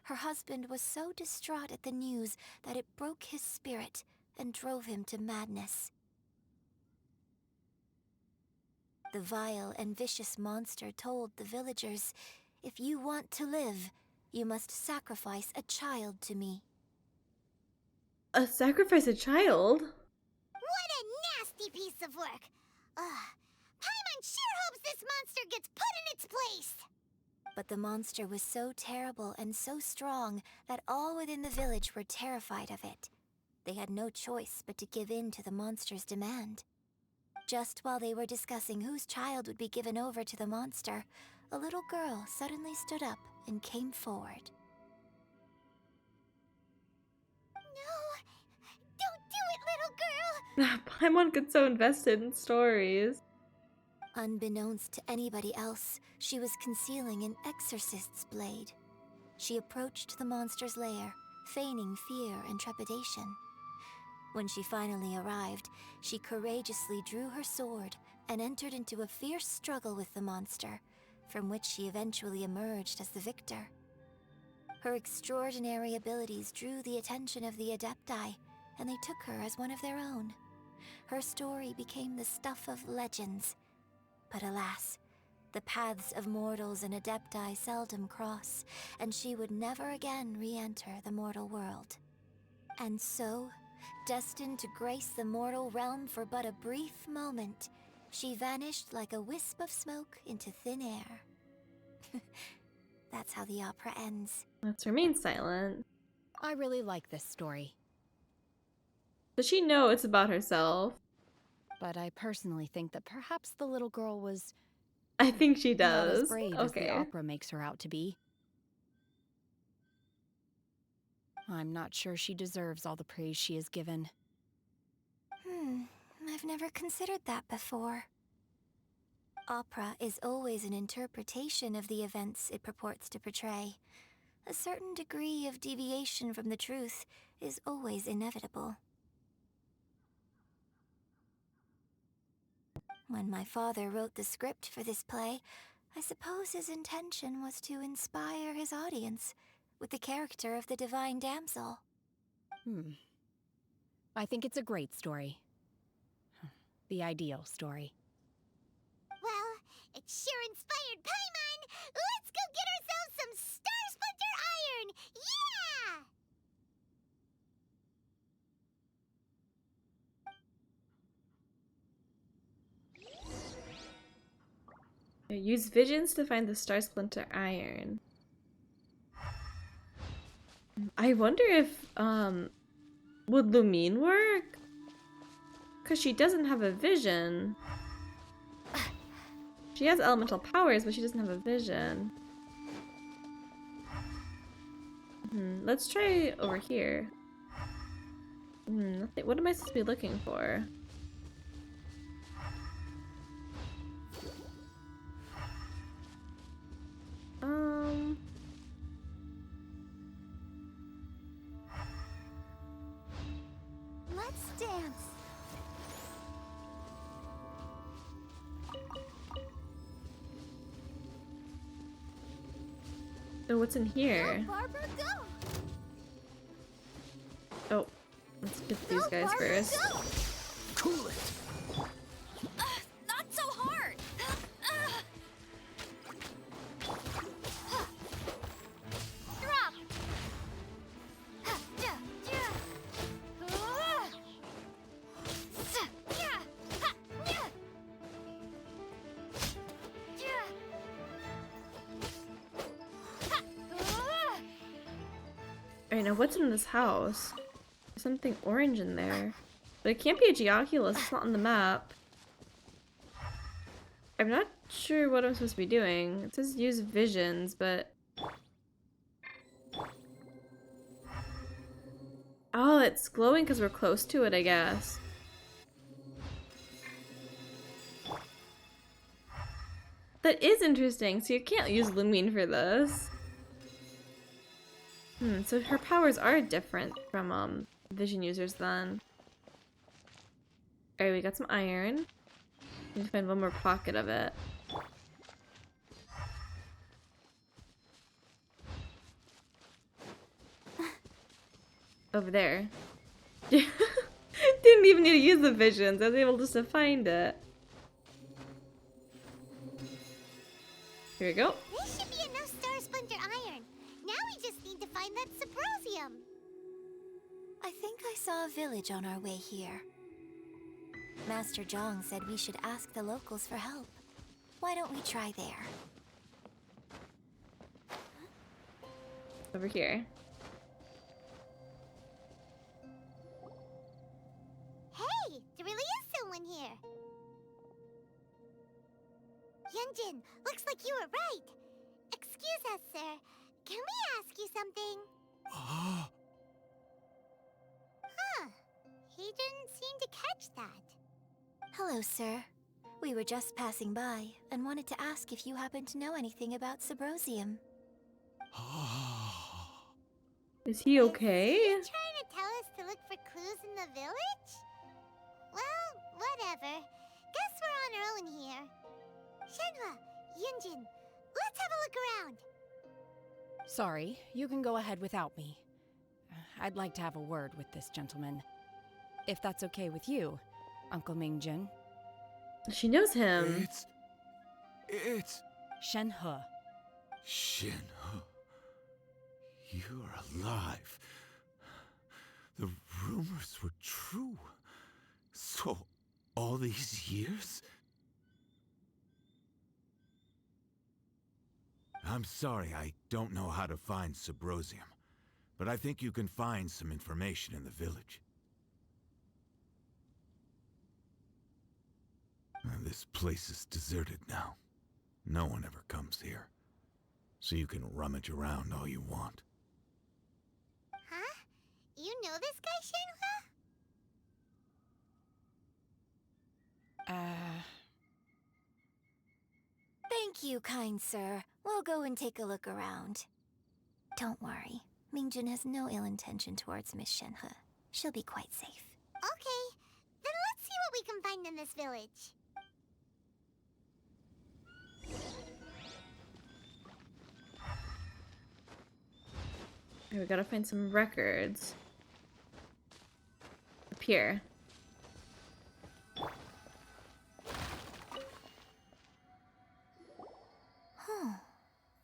Her husband was so distraught at the news that it broke his spirit and drove him to madness. The vile and vicious monster told the villagers, "If you want to live, you must sacrifice a child to me." Sacrifice a child? What a nasty piece of work! Ugh. Paimon sure hopes this monster gets put in its place! But the monster was so terrible and so strong that all within the village were terrified of it. They had no choice but to give in to the monster's demand. Just while they were discussing whose child would be given over to the monster, a little girl suddenly stood up and came forward. Don't do it, little girl! Paimon gets so invested in stories. Unbeknownst to anybody else, she was concealing an exorcist's blade. She approached the monster's lair, feigning fear and trepidation. When she finally arrived, she courageously drew her sword and entered into a fierce struggle with the monster, from which she eventually emerged as the victor. Her extraordinary abilities drew the attention of the Adepti, and they took her as one of their own. Her story became the stuff of legends. But alas, the paths of mortals and Adepti seldom cross, and she would never again re-enter the mortal world. And so, destined to grace the mortal realm for but a brief moment, she vanished like a wisp of smoke into thin air. That's how the opera ends. Let's remain silent. I really like this story. Does she know it's about herself? But I personally think that perhaps the little girl was... I think she not as does. brave as the Okay. opera makes her out to be. I'm not sure she deserves all the praise she is given. I've never considered that before. Opera is always an interpretation of the events it purports to portray. A certain degree of deviation from the truth is always inevitable. When my father wrote the script for this play, I suppose his intention was to inspire his audience with the character of the Divine Damsel. I think it's a great story. The ideal story. Well, it sure inspired Paimon! Let's go get ourselves some Star Splinter Iron! Yeah! Use visions to find the Star Splinter Iron. I wonder if, would Lumine work? Because she doesn't have a vision. She has elemental powers, but she doesn't have a vision. Let's try over here. Nothing. What am I supposed to be looking for? Let's dance! Oh, what's in here? Barbara, go! Oh, let's get these guys first. Cool it! Not so hard! Drop! Alright, now what's in this house? There's something orange in there. But it can't be a Geoculus, it's not on the map. I'm not sure what I'm supposed to be doing. It says use visions, but... Oh, it's glowing because we're close to it, I guess. That is interesting, so you can't use Lumine for this. So her powers are different from vision users then. Alright, we got some iron. Need to find one more pocket of it. Over there. Didn't even need to use the visions. I was able just to find it. Here we go. This should be enough star splinter iron. Now we just need to find that Subrosium. I think I saw a village on our way here. Master Zhang said we should ask the locals for help. Why don't we try there? Over here. Hey, there really is someone here. Yunjin, looks like you were right. Excuse us, sir. Can we ask you something? Huh. He didn't seem to catch that. Hello, sir. We were just passing by and wanted to ask if you happen to know anything about Subrosium. Is he okay? Is he trying to tell us to look for clues in the village? Well, whatever. Guess we're on our own here. Shenhua, Yunjin, let's have a look around. Sorry, you can go ahead without me. I'd like to have a word with this gentleman. If that's okay with you, Uncle Mingjin. She knows him. It's... Shenhe. Shenhe. You're alive. The rumors were true. So, all these years? I'm sorry, I don't know how to find Subrosium, but I think you can find some information in the village. This place is deserted now. No one ever comes here. So you can rummage around all you want. Huh? You know this guy, Shenhua? Thank you, kind sir. We'll go and take a look around. Don't worry. Mingjin has no ill intention towards Miss Shenhe. She'll be quite safe. Okay, then let's see what we can find in this village. Okay, we gotta find some records. Up here. Huh.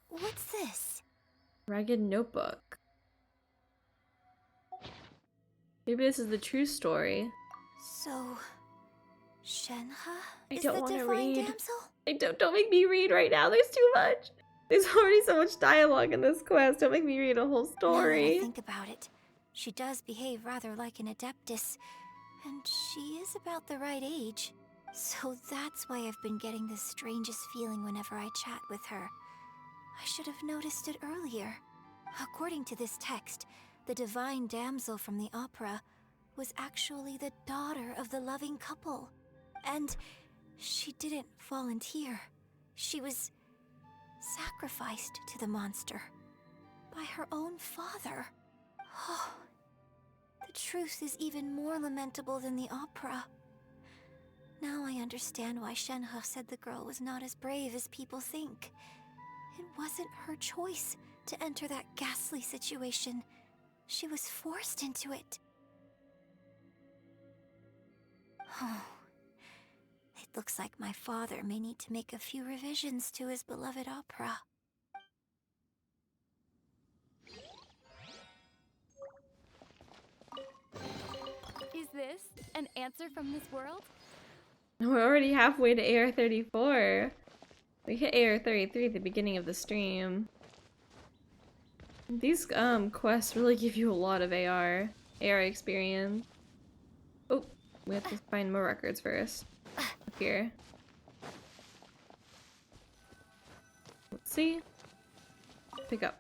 What's this? Ragged notebook. Maybe this is the true story. So, Shenhe I is don't the want to divine read. damsel? Don't make me read right now. There's too much. There's already so much dialogue in this quest. Don't make me read a whole Now that story. I think about it, she does behave rather like an adeptus, and she is about the right age. So that's why I've been getting the strangest feeling whenever I chat with her. I should have noticed it earlier. According to this text, the divine damsel from the opera was actually the daughter of the loving couple. And she didn't volunteer. She was sacrificed to the monster by her own father. Oh, the truth is even more lamentable than the opera. Now I understand why Shenhe said the girl was not as brave as people think. It wasn't her choice to enter that ghastly situation. She was forced into it. Oh, it looks like my father may need to make a few revisions to his beloved opera. Is this an answer from this world? We're already halfway to AR 34. We hit AR 33 at the beginning of the stream. These quests really give you a lot of AR experience. Oh, we have to find more records first. Up here. Let's see. Pick up.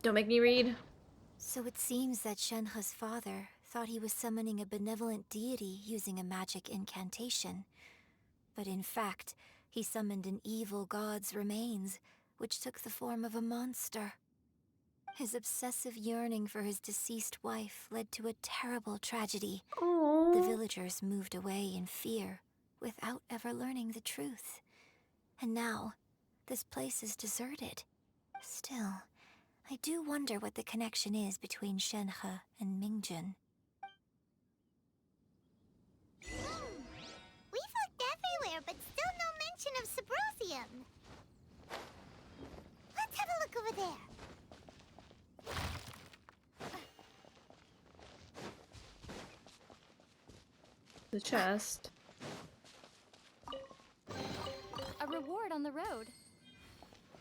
Don't make me read. So it seems that Shenhe's father thought he was summoning a benevolent deity using a magic incantation. But in fact, he summoned an evil god's remains, which took the form of a monster. His obsessive yearning for his deceased wife led to a terrible tragedy. Aww. The villagers moved away in fear, without ever learning the truth. And now, this place is deserted. Still, I do wonder what the connection is between Shenhe and Mingjun. We've looked everywhere, but still no mention of Subrosium. Let's have a look over there. The chest. A reward on the road.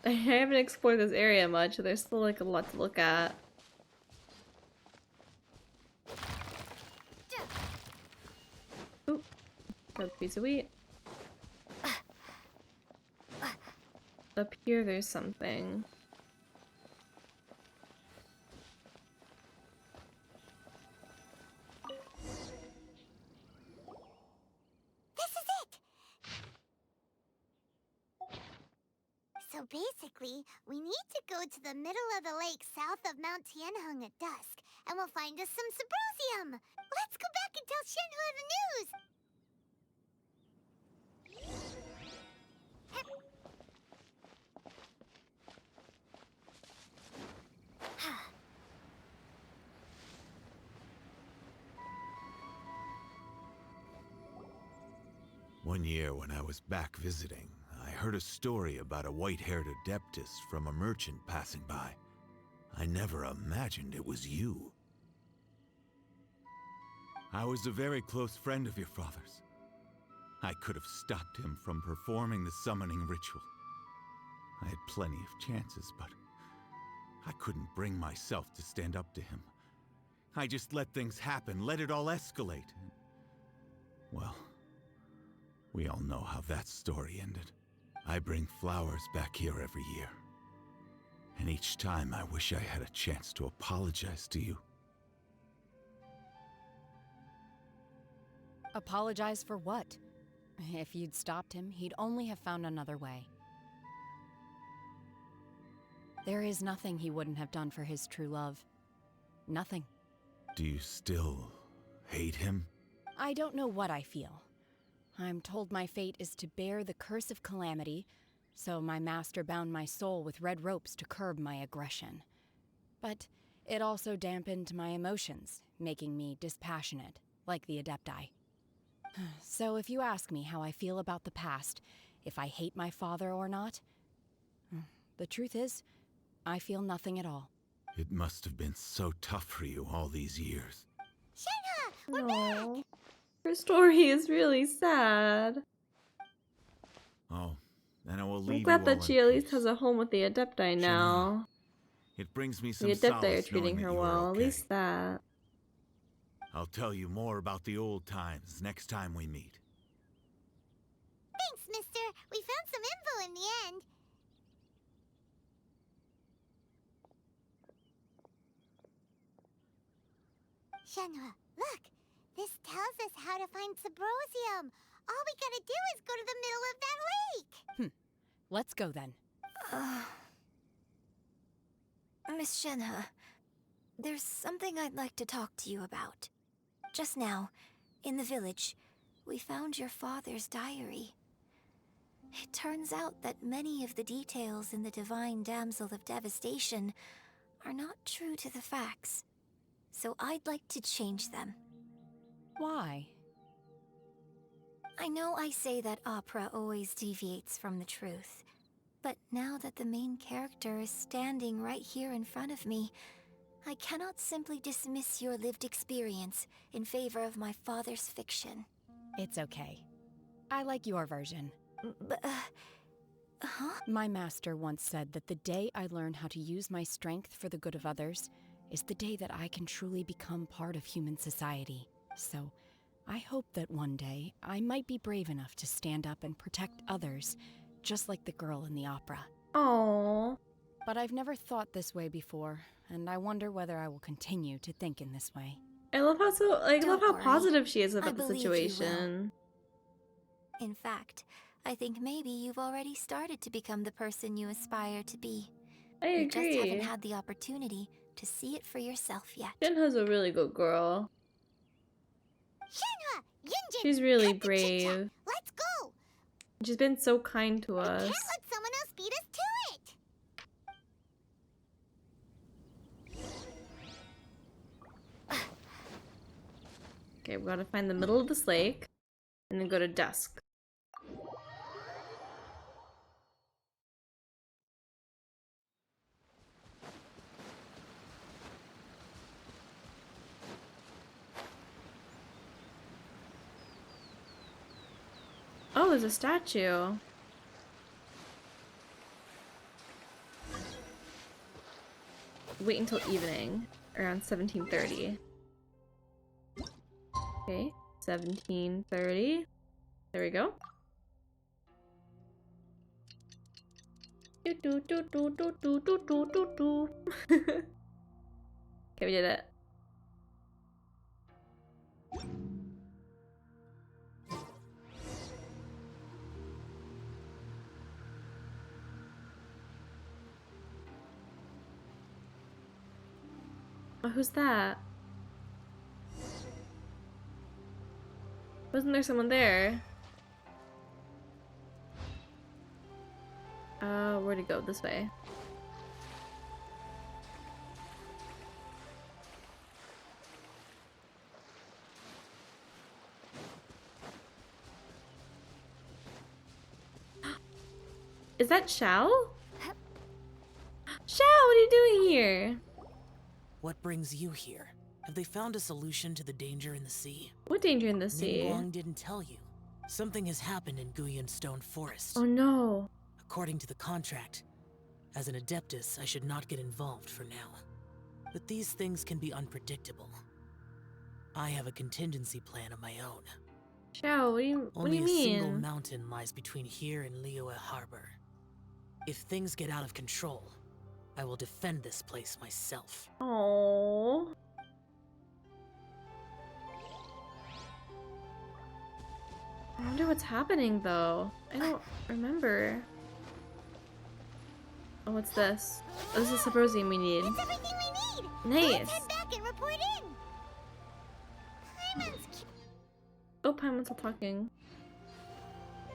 I haven't explored this area much, so there's still like a lot to look at. Ooh, got a piece of wheat. Up here there's something. So basically, we need to go to the middle of the lake south of Mount Tianheng at dusk, and we'll find us some Subrosium! Let's go back and tell Shenhe the news! One year when I was back visiting, I heard a story about a white-haired adeptus from a merchant passing by. I never imagined it was you. I was a very close friend of your father's. I could have stopped him from performing the summoning ritual. I had plenty of chances, but I couldn't bring myself to stand up to him. I just let things happen, let it all escalate. Well, we all know how that story ended. I bring flowers back here every year. And each time I wish I had a chance to apologize to you. Apologize for what? If you'd stopped him, he'd only have found another way. There is nothing he wouldn't have done for his true love. Nothing. Do you still hate him? I don't know what I feel. I'm told my fate is to bear the curse of calamity, so my master bound my soul with red ropes to curb my aggression. But it also dampened my emotions, making me dispassionate, like the Adepti. So if you ask me how I feel about the past, if I hate my father or not, the truth is, I feel nothing at all. It must have been so tough for you all these years. Shenhe, we're back! Her story is really sad. Oh, then I will leave I'm you glad all that she in at least peace. has a home with the Adepti now. It brings me some The Adepti are solace treating knowing her that you are well, okay. at least that. I'll tell you more about the old times next time we meet. Thanks, mister. We found some info in the end. Shenhe, look! This tells us how to find Subrosium. All we gotta do is go to the middle of that lake. Let's go then. Miss Shenhe, there's something I'd like to talk to you about. Just now, in the village, we found your father's diary. It turns out that many of the details in the Divine Damsel of Devastation are not true to the facts. So I'd like to change them. Why? I know I say that opera always deviates from the truth, but now that the main character is standing right here in front of me, I cannot simply dismiss your lived experience in favor of my father's fiction. It's okay. I like your version. But, My master once said that the day I learn how to use my strength for the good of others is the day that I can truly become part of human society. So, I hope that one day I might be brave enough to stand up and protect others, just like the girl in the opera. Aww. But I've never thought this way before, and I wonder whether I will continue to think in this way. I love how I love how worry. positive she is I about the believe you will. situation. In fact, I think maybe you've already started to become the person you aspire to be. I You just agree. haven't had the opportunity to see it for yourself yet. Shinha's a really good girl. Shinha! Yunjin! She's really cut the chit-chat. brave. Let's go! She's been so kind to Can't us. let someone else beat us to it! Okay, we gotta find the middle of this lake, and then go to dusk. Oh, there's a statue. Wait until evening, around 17:30. Okay, 17:30. There we go. Do do do do do do do do do do. Okay, we did it. Oh, who's that? Wasn't there someone there? Where'd it go? This way. Is that Shao? Shao, what are you doing here? What brings you here? Have they found a solution to the danger in the sea? What danger in the sea? Ningguang didn't tell you. Something has happened in Guyan Stone Forest. Oh no. According to the contract, as an Adeptus, I should not get involved for now. But these things can be unpredictable. I have a contingency plan of my own. Shao, what do you Only mean? a single mountain lies between here and Liyue Harbor. If things get out of control, I will defend this place myself. Oh. I wonder what's happening though. I don't remember. Oh, what's this? Oh, this is symposium we need. It's everything we need! Nice. Let's head back and report in! Paimon's Oh, Paimon's still talking.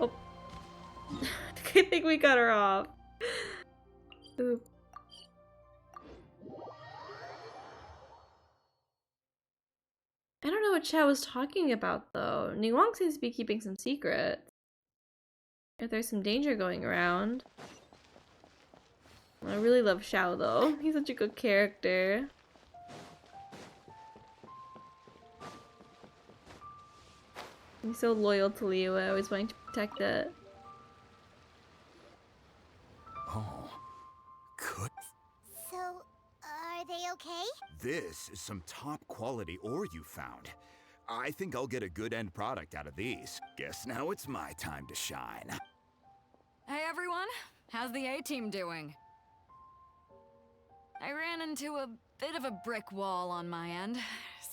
Oh. I think we cut her off. Oop. I don't know what Chao was talking about though. Ningguang seems to be keeping some secrets. If there's some danger going around. I really love Shao though. He's such a good character. He's so loyal to Liyue, always wanting to protect it. Oh, good. So, are they okay? This is some top quality ore you found. I think I'll get a good end product out of these. Guess now it's my time to shine. Hey everyone, how's the A-team doing? I ran into a bit of a brick wall on my end.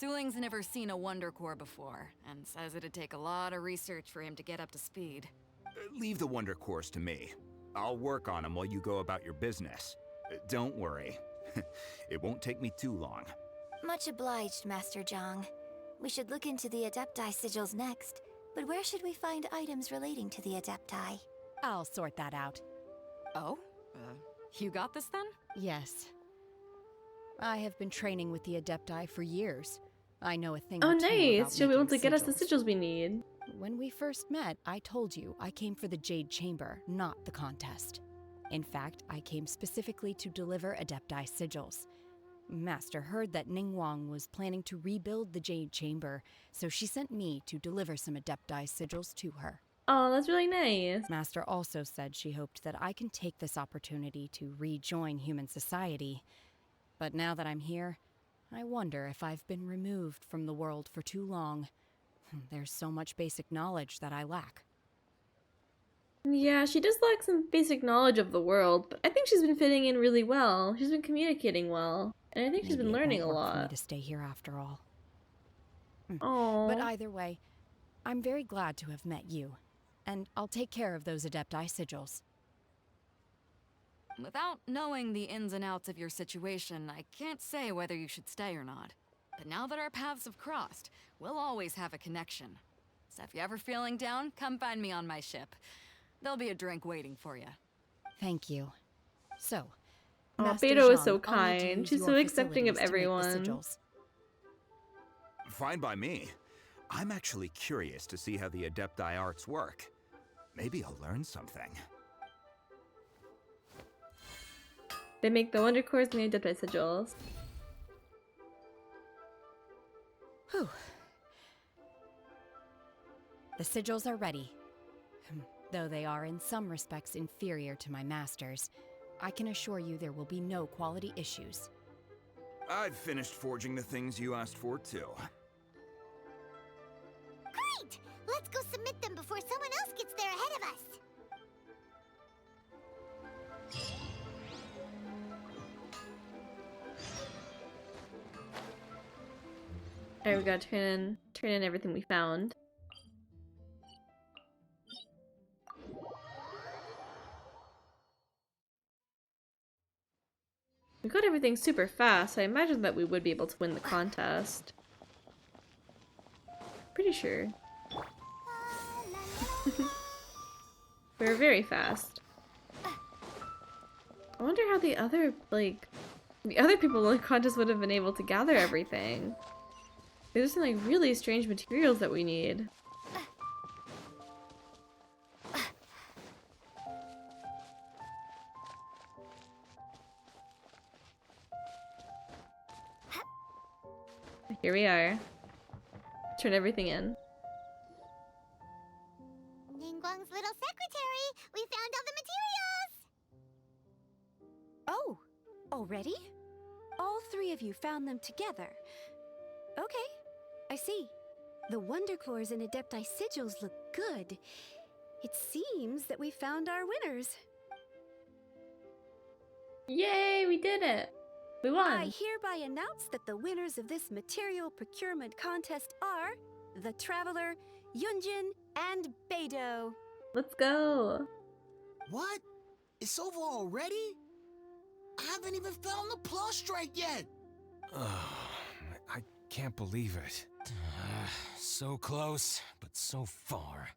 Suling's never seen a Wonder Core before, and says it'd take a lot of research for him to get up to speed. Leave the Wonder Cores to me. I'll work on them while you go about your business. Don't worry. It won't take me too long. Much obliged, Master Zhang. We should look into the Adepti sigils next, but where should we find items relating to the Adepti? I'll sort that out. Oh? You got this then? Yes. I have been training with the Adepti for years. I know a thing Oh or two nice! about She'll be able to making get us the sigils. sigils we need. When we first met, I told you I came for the Jade Chamber, not the contest. In fact, I came specifically to deliver Adepti sigils. Master heard that Ningguang was planning to rebuild the Jade Chamber, so she sent me to deliver some Adepti sigils to her. Oh, that's really nice. Master also said she hoped that I can take this opportunity to rejoin human society. But now that I'm here, I wonder if I've been removed from the world for too long. There's so much basic knowledge that I lack. Yeah, she does lack some basic knowledge of the world, but I think she's been fitting in really well. She's been communicating well, and I think she's Maybe been it learning a won't work for me lot. to stay here after all. Oh. But either way, I'm very glad to have met you, and I'll take care of those Adepti sigils. Without knowing the ins and outs of your situation, I can't say whether you should stay or not. But now that our paths have crossed, we'll always have a connection. So if you're ever feeling down, come find me on my ship. There'll be a drink waiting for you. Thank you. So, Oh, Master Beto is Jean, so I'll need to kind. use She's your so accepting of facilities to make the everyone. sigils. Fine by me. I'm actually curious to see how the Adepti arts work. Maybe I'll learn something. They make the Wonder Cores and the Adepti sigils. Whew. The sigils are ready. Though they are in some respects inferior to my master's, I can assure you there will be no quality issues. I've finished forging the things you asked for, too. Great! Let's go submit them before someone else gets there ahead of us. Alright, we gotta turn in everything we found. We got everything super fast, so I imagine that we would be able to win the contest. Pretty sure. We were very fast. I wonder how the other people in the contest would have been able to gather everything. There's some really strange materials that we need. Here we are. Turn everything in. Ningguang's little secretary! We found all the materials! Oh, already? All three of you found them together. Okay, I see. The Wonder Cores and Adepti sigils look good. It seems that we found our winners. Yay, we did it! We won! I hereby announce that the winners of this material procurement contest are the Traveler, Yunjin, and Beidou. Let's go! What? It's over already? I haven't even found the plus strike yet! I can't believe it. So close, but so far.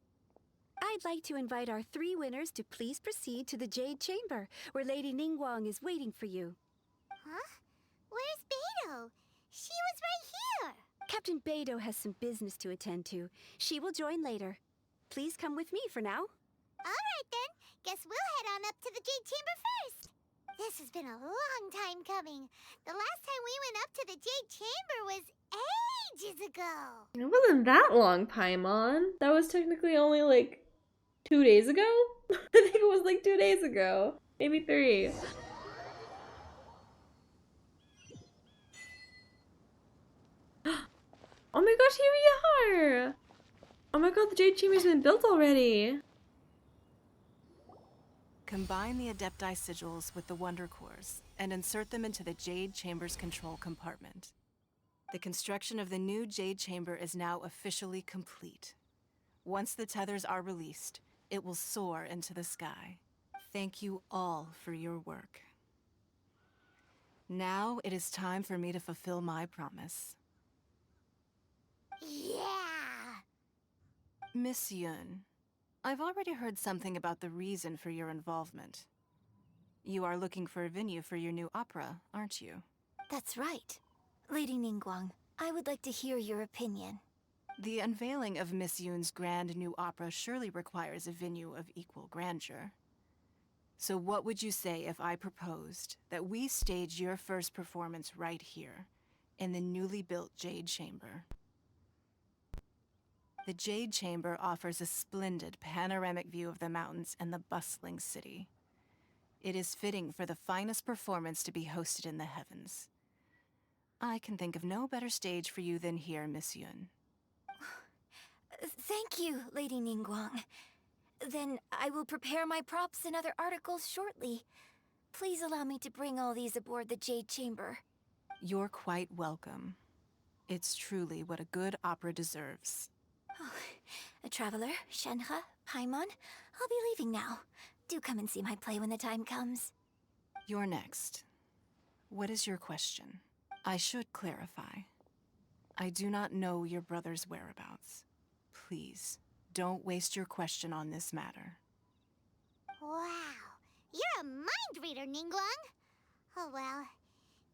I'd like to invite our three winners to please proceed to the Jade Chamber, where Lady Ningguang is waiting for you. Huh? Where's Beidou? She was right here! Captain Beidou has some business to attend to. She will join later. Please come with me for now. Alright then, guess we'll head on up to the Jade Chamber first. This has been a long time coming. The last time we went up to the Jade Chamber was ages ago. It wasn't that long, Paimon. That was technically only 2 days ago? I think it was 2 days ago. Maybe 3. Oh my gosh, here we are! Oh my god, the Jade Chamber's been built already! Combine the Adepti sigils with the Wonder Cores and insert them into the Jade Chamber's control compartment. The construction of the new Jade Chamber is now officially complete. Once the tethers are released, it will soar into the sky. Thank you all for your work. Now it is time for me to fulfill my promise. Yeah! Miss Yun, I've already heard something about the reason for your involvement. You are looking for a venue for your new opera, aren't you? That's right. Lady Ningguang, I would like to hear your opinion. The unveiling of Miss Yun's grand new opera surely requires a venue of equal grandeur. So what would you say if I proposed that we stage your first performance right here, in the newly built Jade Chamber? The Jade Chamber offers a splendid panoramic view of the mountains and the bustling city. It is fitting for the finest performance to be hosted in the heavens. I can think of no better stage for you than here, Miss Yun. Thank you, Lady Ningguang. Then I will prepare my props and other articles shortly. Please allow me to bring all these aboard the Jade Chamber. You're quite welcome. It's truly what a good opera deserves. A traveler, Shenhe, Paimon, I'll be leaving now. Do come and see my play when the time comes. You're next. What is your question? I should clarify. I do not know your brother's whereabouts. Please, don't waste your question on this matter. Wow, you're a mind reader, Ningguang. Oh well,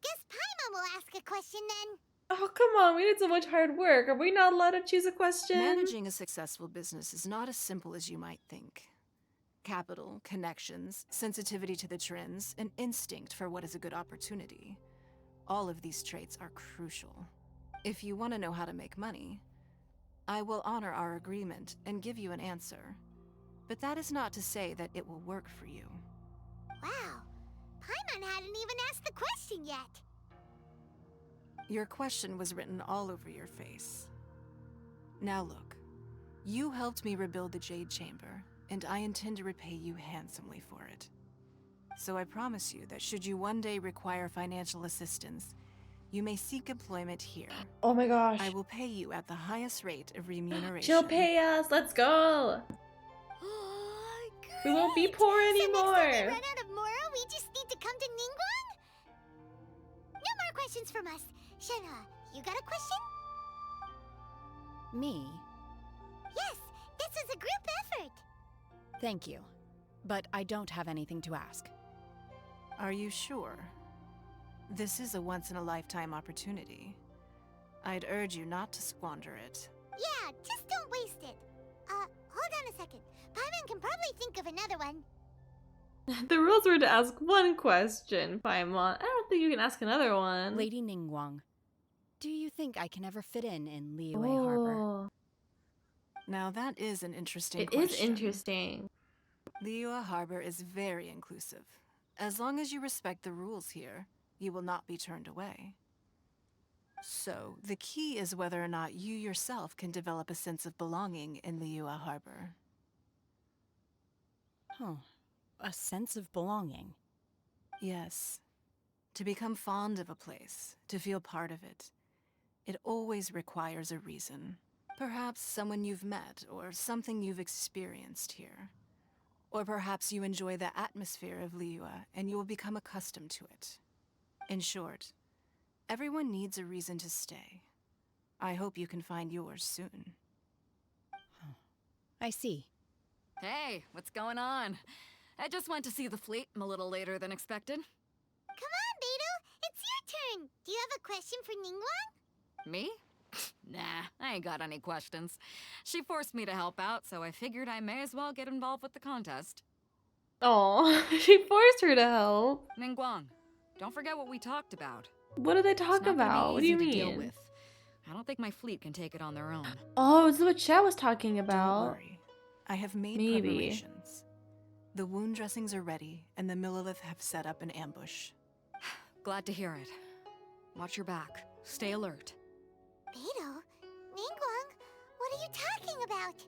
guess Paimon will ask a question then. Oh, come on, we did so much hard work. Are we not allowed to choose a question? Managing a successful business is not as simple as you might think. Capital, connections, sensitivity to the trends, and instinct for what is a good opportunity. All of these traits are crucial. If you want to know how to make money, I will honor our agreement and give you an answer. But that is not to say that it will work for you. Wow, Paimon hadn't even asked the question yet. Your question was written all over your face. Now look, you helped me rebuild the Jade Chamber, and I intend to repay you handsomely for it. So I promise you that should you one day require financial assistance, you may seek employment here. Oh my gosh. I will pay you at the highest rate of remuneration. She'll pay us. Let's go. We won't be poor anymore. So next time we run out of Mora, we just need to come to Ningguang? No more questions from us. Shenhe, you got a question? Me? Yes, this is a group effort. Thank you. But I don't have anything to ask. Are you sure? This is a once-in-a-lifetime opportunity. I'd urge you not to squander it. Yeah, just don't waste it. Hold on a second. Paimon can probably think of another one. The rules were to ask one question, Paimon. I don't think you can ask another one. Lady Ningguang, do you think I can ever fit in Liyue Harbor? Now that is an interesting It question. is interesting. Liyue Harbor is very inclusive. As long as you respect the rules here, you will not be turned away. So, the key is whether or not you yourself can develop a sense of belonging in Liyue Harbor. Oh, a sense of belonging. Yes. To become fond of a place, to feel part of it, it always requires a reason. Perhaps someone you've met, or something you've experienced here. Or perhaps you enjoy the atmosphere of Liyue, and you will become accustomed to it. In short, everyone needs a reason to stay. I hope you can find yours soon. I see. Hey, what's going on? I just went to see the fleet. I'm a little later than expected. Come on, Beidou, it's your turn. Do you have a question for Ningguang? Me? Nah, I ain't got any questions. She forced me to help out, so I figured I may as well get involved with the contest. Oh, she forced her to help. Ningguang, don't forget what we talked about. What did they talk It's not gonna about? be What do you easy to deal mean? with. I don't think my fleet can take it on their own. Oh, this is what Chat was talking Don't about. worry. I have made Maybe. preparations. The wound dressings are ready, and the Millilith have set up an ambush. Glad to hear it. Watch your back. Stay alert. Beidou, Ningguang, what are you talking about?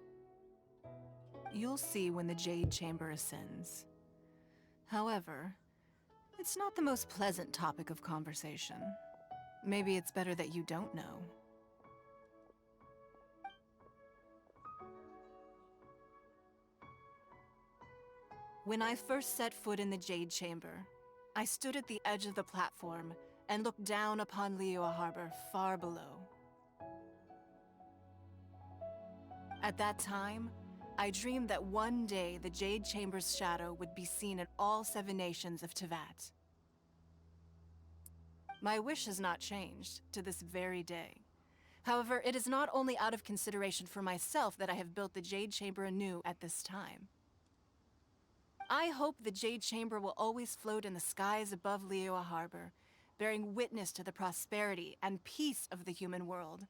You'll see when the Jade Chamber ascends. However, it's not the most pleasant topic of conversation. Maybe it's better that you don't know. When I first set foot in the Jade Chamber, I stood at the edge of the platform and looked down upon Liyue Harbor far below. At that time, I dreamed that one day the Jade Chamber's shadow would be seen in all 7 nations of Teyvat. My wish has not changed to this very day. However, it is not only out of consideration for myself that I have built the Jade Chamber anew at this time. I hope the Jade Chamber will always float in the skies above Liyue Harbor, bearing witness to the prosperity and peace of the human world.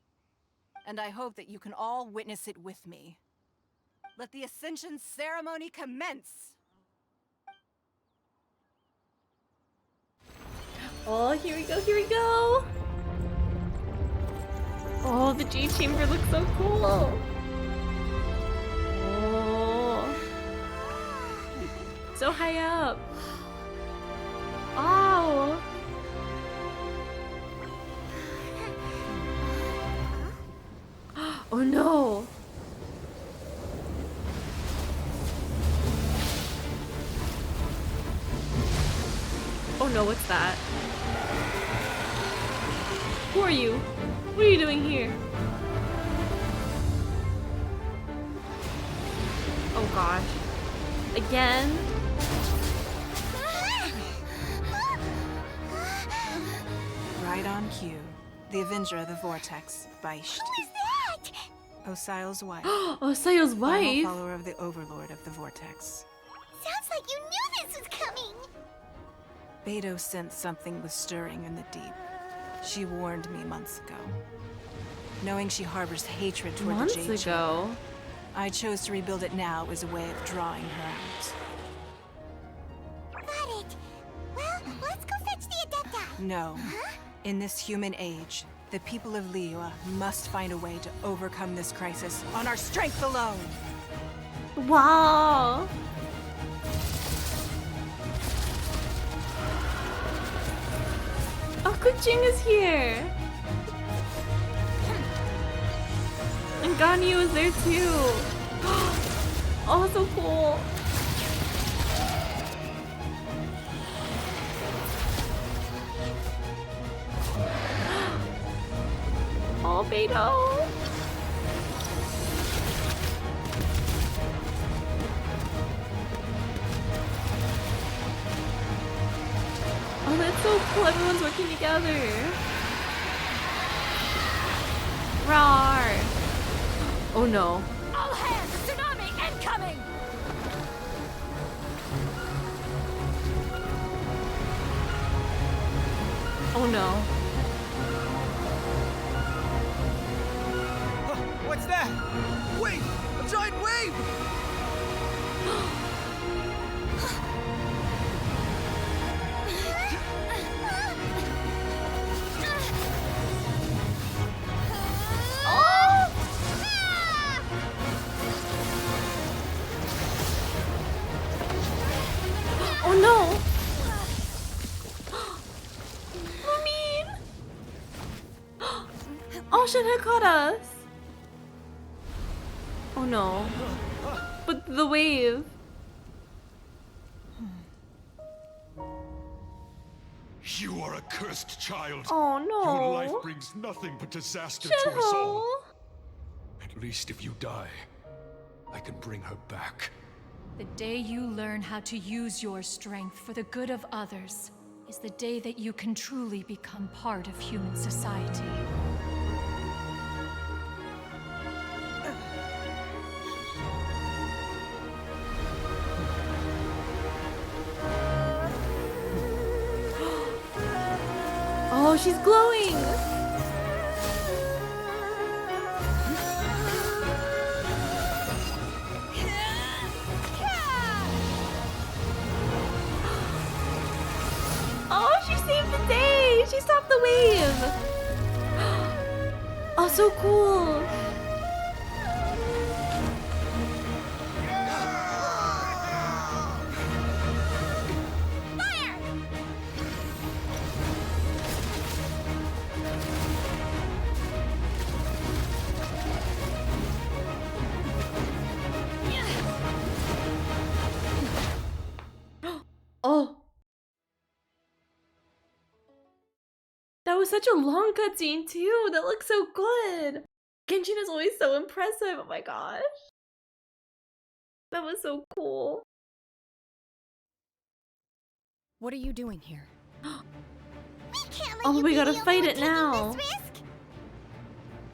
and I hope that you can all witness it with me. Let the Ascension ceremony commence! Oh, here we go, here we go! Oh, the Jade Chamber looks so cool! Oh. So high up! Oh! Oh no! Oh no, what's that? Who are you? What are you doing here? Oh gosh. Again? Right on cue. The Avenger of the Vortex, Beisht. Who is that? Osial's wife. Osial's wife? Final follower of the Overlord of the Vortex. Sounds like you knew this was coming. Beto sensed something was stirring in the deep. She warned me months ago. Knowing she harbors hatred toward the Jade Chamber, I chose to rebuild it now as a way of drawing her out. Got it. Well, let's go fetch the Adepta. No. In this human age, the people of Liyue must find a way to overcome this crisis on our strength alone. Wow! Oh, Kuching is here! And Ganyu is there too! Oh, so cool! Oh, Beto! Oh, that's so cool. Everyone's working together. Roar! Oh no. All hands! Tsunami incoming! Oh no. What's that? Wait! A giant wave! Oh no! Lumine! Oh, Shinra caught us! Oh no. But the wave. You are a cursed child. Oh no. Your life brings nothing but disaster to us all. At least if you die, I can bring her back. The day you learn how to use your strength for the good of others is the day that you can truly become part of human society. Oh, she's glowing! Oh, she saved the day! She stopped the wave! Oh, so cool! Oh! That was such a long cutscene too! That looks so good! Genshin is always so impressive, oh my gosh! That was so cool. What are you doing here? Oh, we gotta fight it now!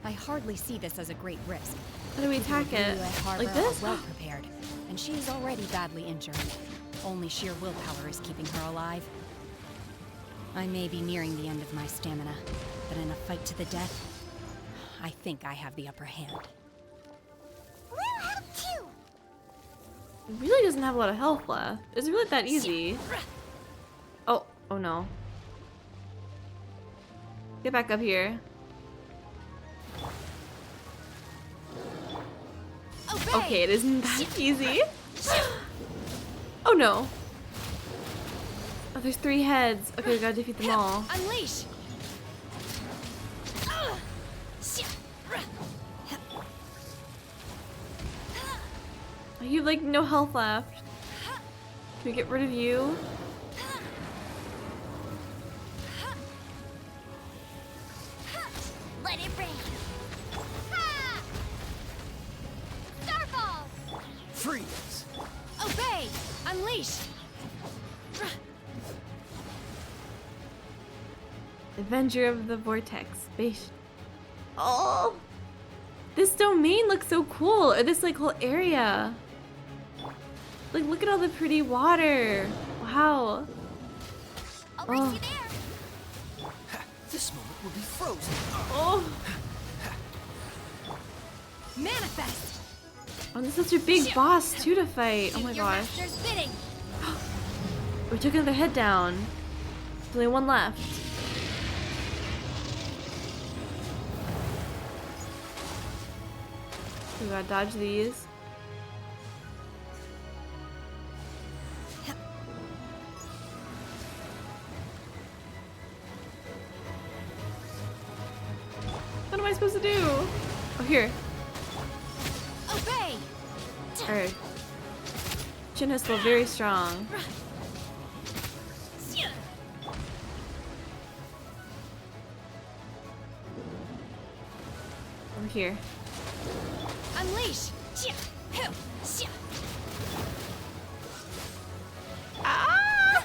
I hardly see this as a great risk. How do we attack it? Like this? Well prepared, and she's already badly injured. Only sheer willpower is keeping her alive. I may be nearing the end of my stamina, but in a fight to the death, I think I have the upper hand. We'll help too. It really doesn't have a lot of health left. Is it really that easy? Oh, oh no. Get back up here. Okay, it isn't that easy. Oh no. Oh, there's 3 heads. Okay, we gotta defeat them all. Unleash! Oh, you have like no health left. Can we get rid of you? Let it rain. Ha! Starball! Freeze! Obey! Unleash! Avenger of the Vortex. Space. Oh! This domain looks so cool. Or this like whole area. Like, look at all the pretty water. Wow. Oh. This moment will be frozen. Oh. Manifest! Oh, this is such a big boss too to fight. Oh my Your gosh. master's bidding. We took another head down. There's only one left. We gotta dodge these. What am I supposed to do? Oh, here. Obey! Alright. Chin is still very strong. Over here. Unleash! Ah!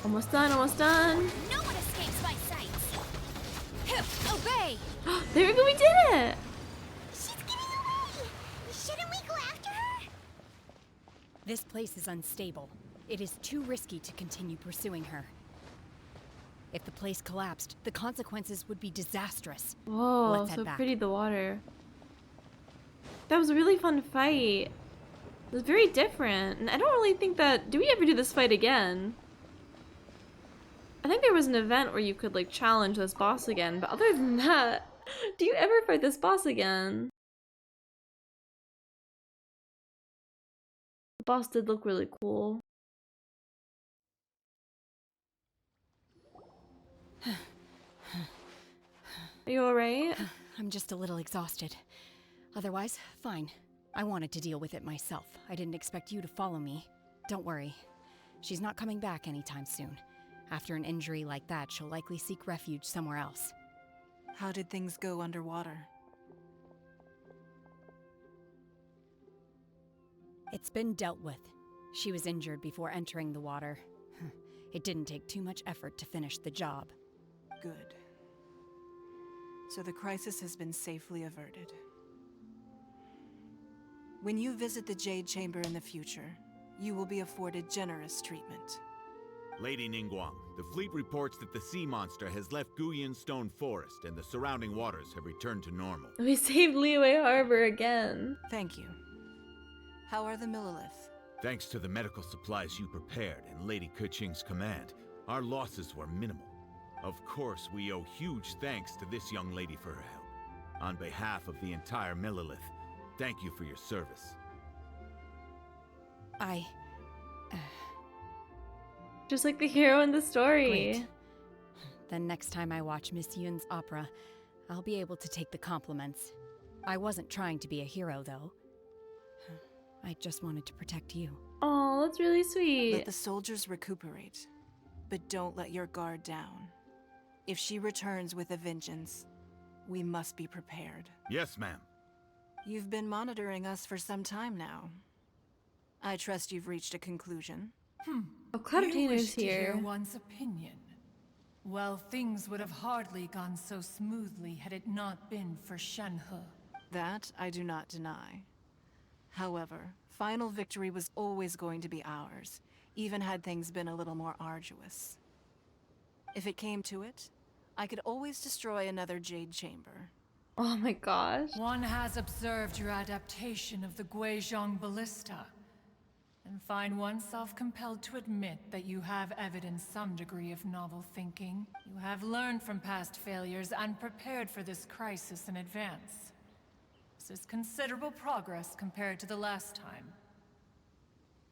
Almost done, almost done. No one escapes my sights. Obey! There we go, we did it! She's getting away. Shouldn't we go after her? This place is unstable. It is too risky to continue pursuing her. If the place collapsed, the consequences would be disastrous. Whoa, Let's so head back. pretty the water. That was a really fun fight. It was very different. And I don't really think that... Do we ever do this fight again? I think there was an event where you could like challenge this boss again, but other than that, do you ever fight this boss again? The boss did look really cool. Are you alright? I'm just a little exhausted. Otherwise, fine. I wanted to deal with it myself. I didn't expect you to follow me. Don't worry. She's not coming back anytime soon. After an injury like that, she'll likely seek refuge somewhere else. How did things go underwater? It's been dealt with. She was injured before entering the water. It didn't take too much effort to finish the job. Good. So the crisis has been safely averted. When you visit the Jade Chamber in the future, you will be afforded generous treatment. Lady Ningguang, the fleet reports that the sea monster has left Guyan Stone Forest and the surrounding waters have returned to normal. We saved Leeway Harbor again. Thank you. How are the Millilith? Thanks to the medical supplies you prepared and Lady Keqing's command, our losses were minimal. Of course, we owe huge thanks to this young lady for her help. On behalf of the entire Millilith, thank you for your service. Just like the hero in the story. Great. Then next time I watch Miss Yun's opera, I'll be able to take the compliments. I wasn't trying to be a hero, though. I just wanted to protect you. Oh, that's really sweet. Let the soldiers recuperate, but don't let your guard down. If she returns with a vengeance, we must be prepared. Yes, ma'am. You've been monitoring us for some time now. I trust you've reached a conclusion. Oh, Cloud You Obtainer's wish to hear here. one's opinion. Well, things would have hardly gone so smoothly had it not been for Shenhe. That I do not deny. However, final victory was always going to be ours, even had things been a little more arduous. If it came to it, I could always destroy another Jade Chamber. Oh my gosh. One has observed your adaptation of the Guizhong ballista, and find oneself compelled to admit that you have evidenced some degree of novel thinking. You have learned from past failures and prepared for this crisis in advance. This is considerable progress compared to the last time.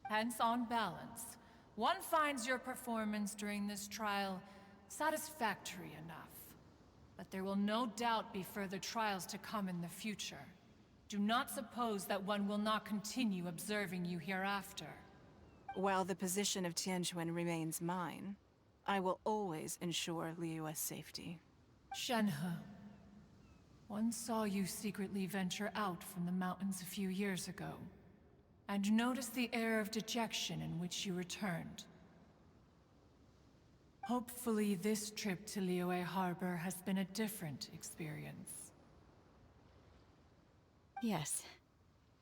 Hence, on balance, one finds your performance during this trial satisfactory enough. But there will no doubt be further trials to come in the future. Do not suppose that one will not continue observing you hereafter. While the position of Tianquan remains mine, I will always ensure Liyue's safety. Shenhe, one saw you secretly venture out from the mountains a few years ago, and noticed the air of dejection in which you returned. Hopefully this trip to Liyue Harbor has been a different experience. Yes.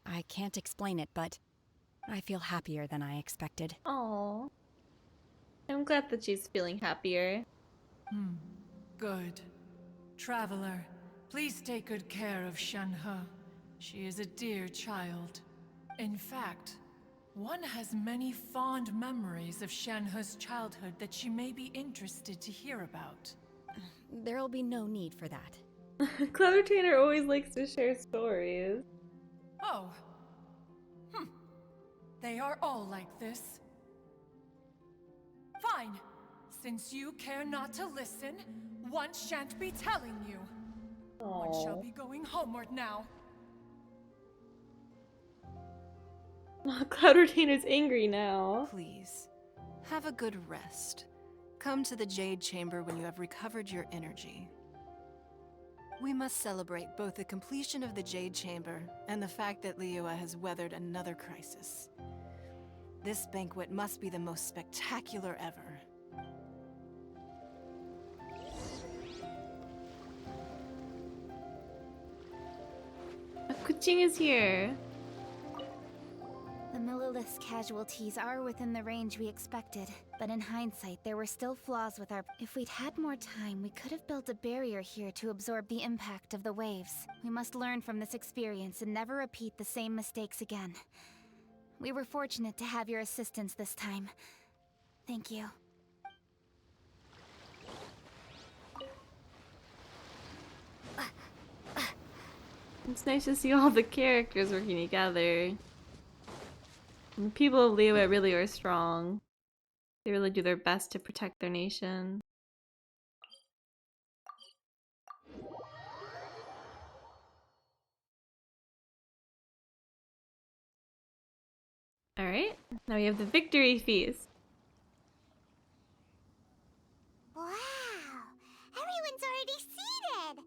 I can't explain it, but I feel happier than I expected. Oh, I'm glad that she's feeling happier. Good. Traveler, please take good care of Shenhe. She is a dear child. In fact, one has many fond memories of Shenhe's childhood that she may be interested to hear about. There'll be no need for that. Clever Trainer always likes to share stories. Oh. They are all like this. Fine. Since you care not to listen, one shan't be telling you. One shall be going homeward now. Cloud Retainer's angry now. Please, have a good rest. Come to the Jade Chamber when you have recovered your energy. We must celebrate both the completion of the Jade Chamber and the fact that Liyue has weathered another crisis. This banquet must be the most spectacular ever. Kuching is here. The Millilith's casualties are within the range we expected, but in hindsight, there were still flaws with our... If we'd had more time, we could have built a barrier here to absorb the impact of the waves. We must learn from this experience and never repeat the same mistakes again. We were fortunate to have your assistance this time. Thank you. It's nice to see all the characters working together. And the people of Liyue really are strong. They really do their best to protect their nation. Alright, now we have the victory feast. Wow! Everyone's already seated!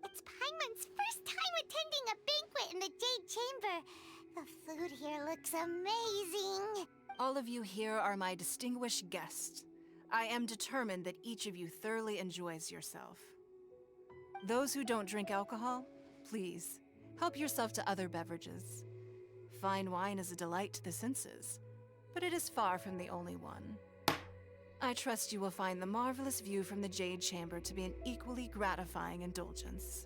It's Paimon's first time attending a banquet in the Jade Chamber. The food here looks amazing! All of you here are my distinguished guests. I am determined that each of you thoroughly enjoys yourself. Those who don't drink alcohol, please, help yourself to other beverages. Fine wine is a delight to the senses, but it is far from the only one. I trust you will find the marvelous view from the Jade Chamber to be an equally gratifying indulgence.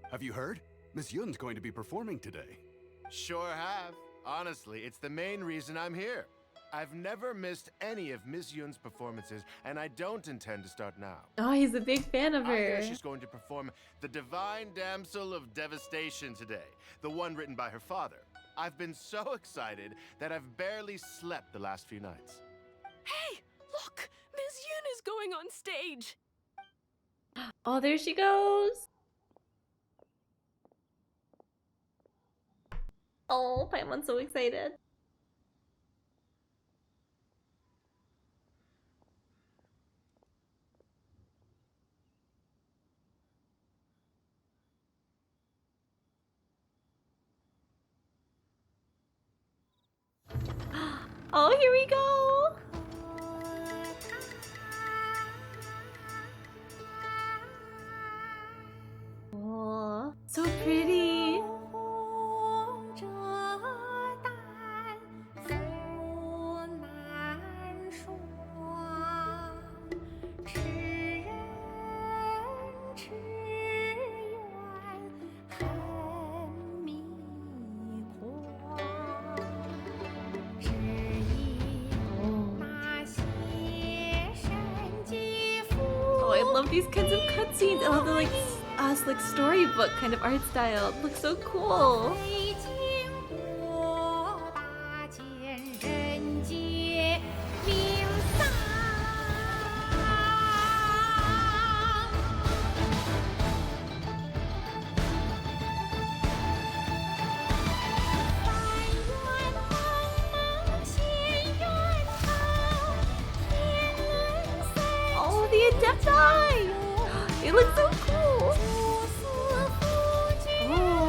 Have you heard? Miss Yun's going to be performing today. Sure have. Honestly, it's the main reason I'm here. I've never missed any of Miss Yun's performances, and I don't intend to start now. Oh, he's a big fan of I hear her. she's going to perform The Divine Damsel of Devastation today, the one written by her father. I've been so excited that I've barely slept the last few nights. Hey, look! Miss Yun is going on stage! Oh, there she goes! Oh, Paimon's so excited. Oh, here we go! Oh, so pretty! I love these kinds of cutscenes. I love the like storybook kind of art style. It looks so cool. Oh, the Adepti! It looks so cool! Oh.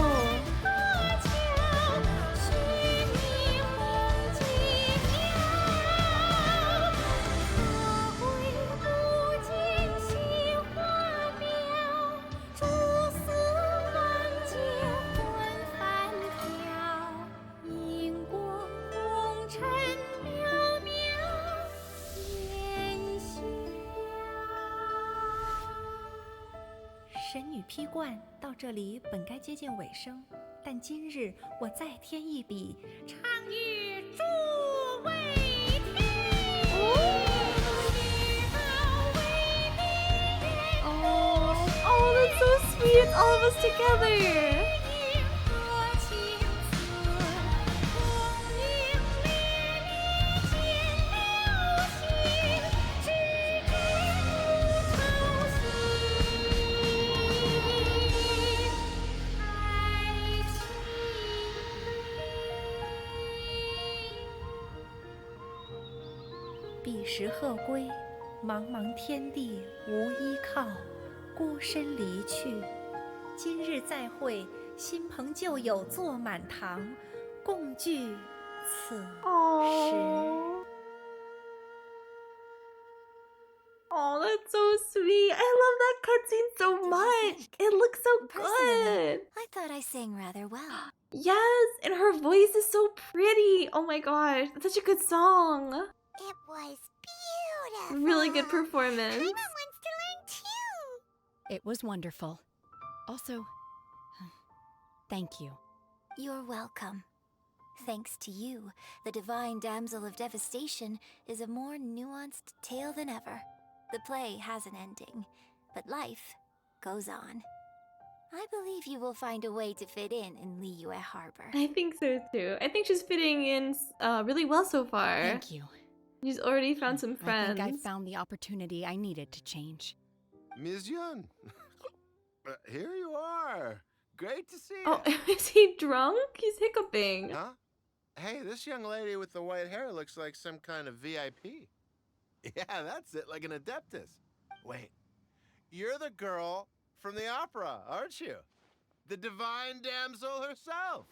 神女劈冠到这里本该接近尾声，但今日我再添一笔，唱与诸位听。Oh, that's so sweet! It's all of us together! "彼时鹤归，茫茫天地无依靠，孤身离去。今日再会，新朋旧友坐满堂，共聚此时。" Oh, that's so sweet. I love that cutscene so much. It looks so good. I thought I sang rather well. Yes, and her voice is so pretty. Oh my gosh, that's such a good song. It was beautiful. Really good performance. Paimon wants to learn too. It was wonderful. Also, thank you. You're welcome. Thanks to you, the Divine Damsel of Devastation is a more nuanced tale than ever. The play has an ending, but life goes on. I believe you will find a way to fit in Liyue Harbor. I think so too. I think she's fitting in really well so far. Thank you. She's already found some friends. I think I found the opportunity I needed to change. Ms. Yun, here you are. Great to see you. Oh, is he drunk? He's hiccuping. Huh? Hey, this young lady with the white hair looks like some kind of VIP. Yeah, that's it, like an Adeptus. Wait, you're the girl from the opera, aren't you? The Divine Damsel herself.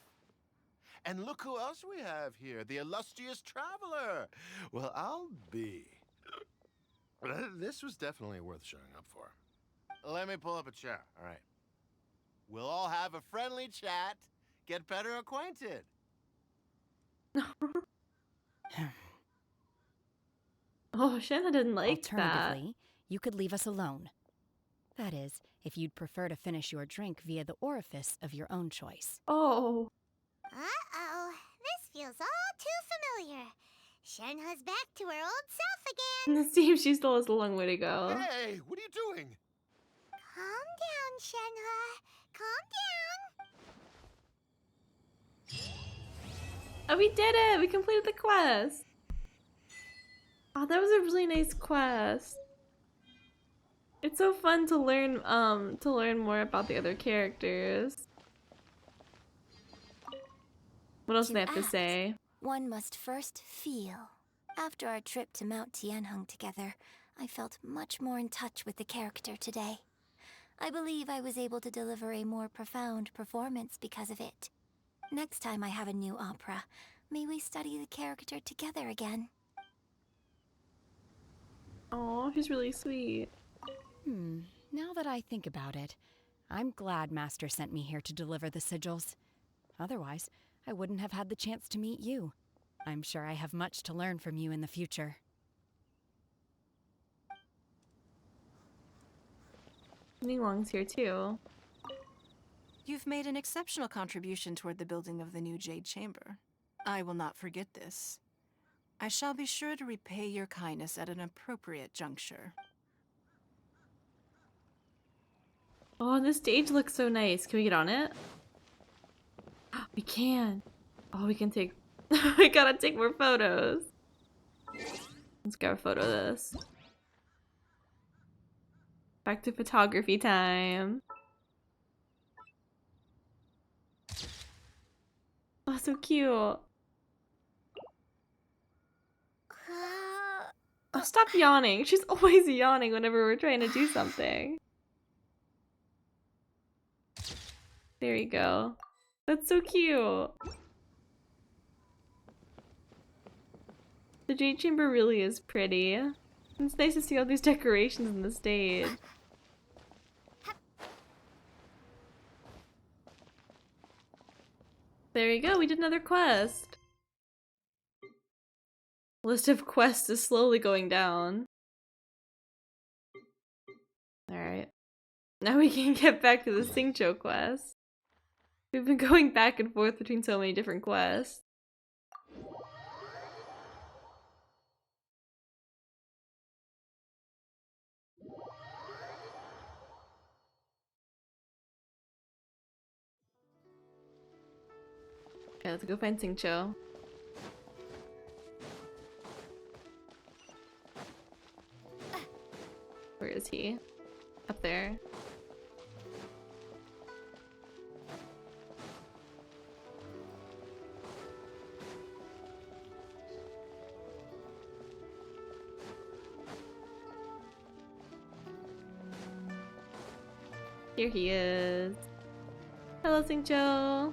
And look who else we have here, the illustrious traveler. Well, I'll be. This was definitely worth showing up for. Let me pull up a chair, all right. We'll all have a friendly chat, get better acquainted. Oh, Shanna didn't like that. Alternatively, you could leave us alone. That is, if you'd prefer to finish your drink via the orifice of your own choice. Oh. Uh-oh, this feels all too familiar. Shenhe's back to her old self again. It seems she still has a long way to go. Hey, what are you doing? Calm down, Shenhe. Calm down. Oh, we did it! We completed the quest! Oh, that was a really nice quest. It's so fun to learn more about the other characters. What else do they have to say? One must first feel. After our trip to Mount Tianheng together, I felt much more in touch with the character today. I believe I was able to deliver a more profound performance because of it. Next time I have a new opera, may we study the character together again. Oh, he's really sweet. Now that I think about it, I'm glad Master sent me here to deliver the sigils. Otherwise, I wouldn't have had the chance to meet you. I'm sure I have much to learn from you in the future. Ningguang's here too. You've made an exceptional contribution toward the building of the new Jade Chamber. I will not forget this. I shall be sure to repay your kindness at an appropriate juncture. Oh, the stage looks so nice. Can we get on it? We can. Oh, we can take... we gotta take more photos. Let's grab a photo of this. Back to photography time. Oh, so cute. Oh, stop yawning. She's always yawning whenever we're trying to do something. There you go. That's so cute. The Jade Chamber really is pretty. It's nice to see all these decorations in the stage. There you go, we did another quest. List of quests is slowly going down. Alright. Now we can get back to the Xingqiu quest. We've been going back and forth between so many different quests. Okay, let's go find Xingqiu. Where is he? Up there. Here he is. Hello, Xingqiu.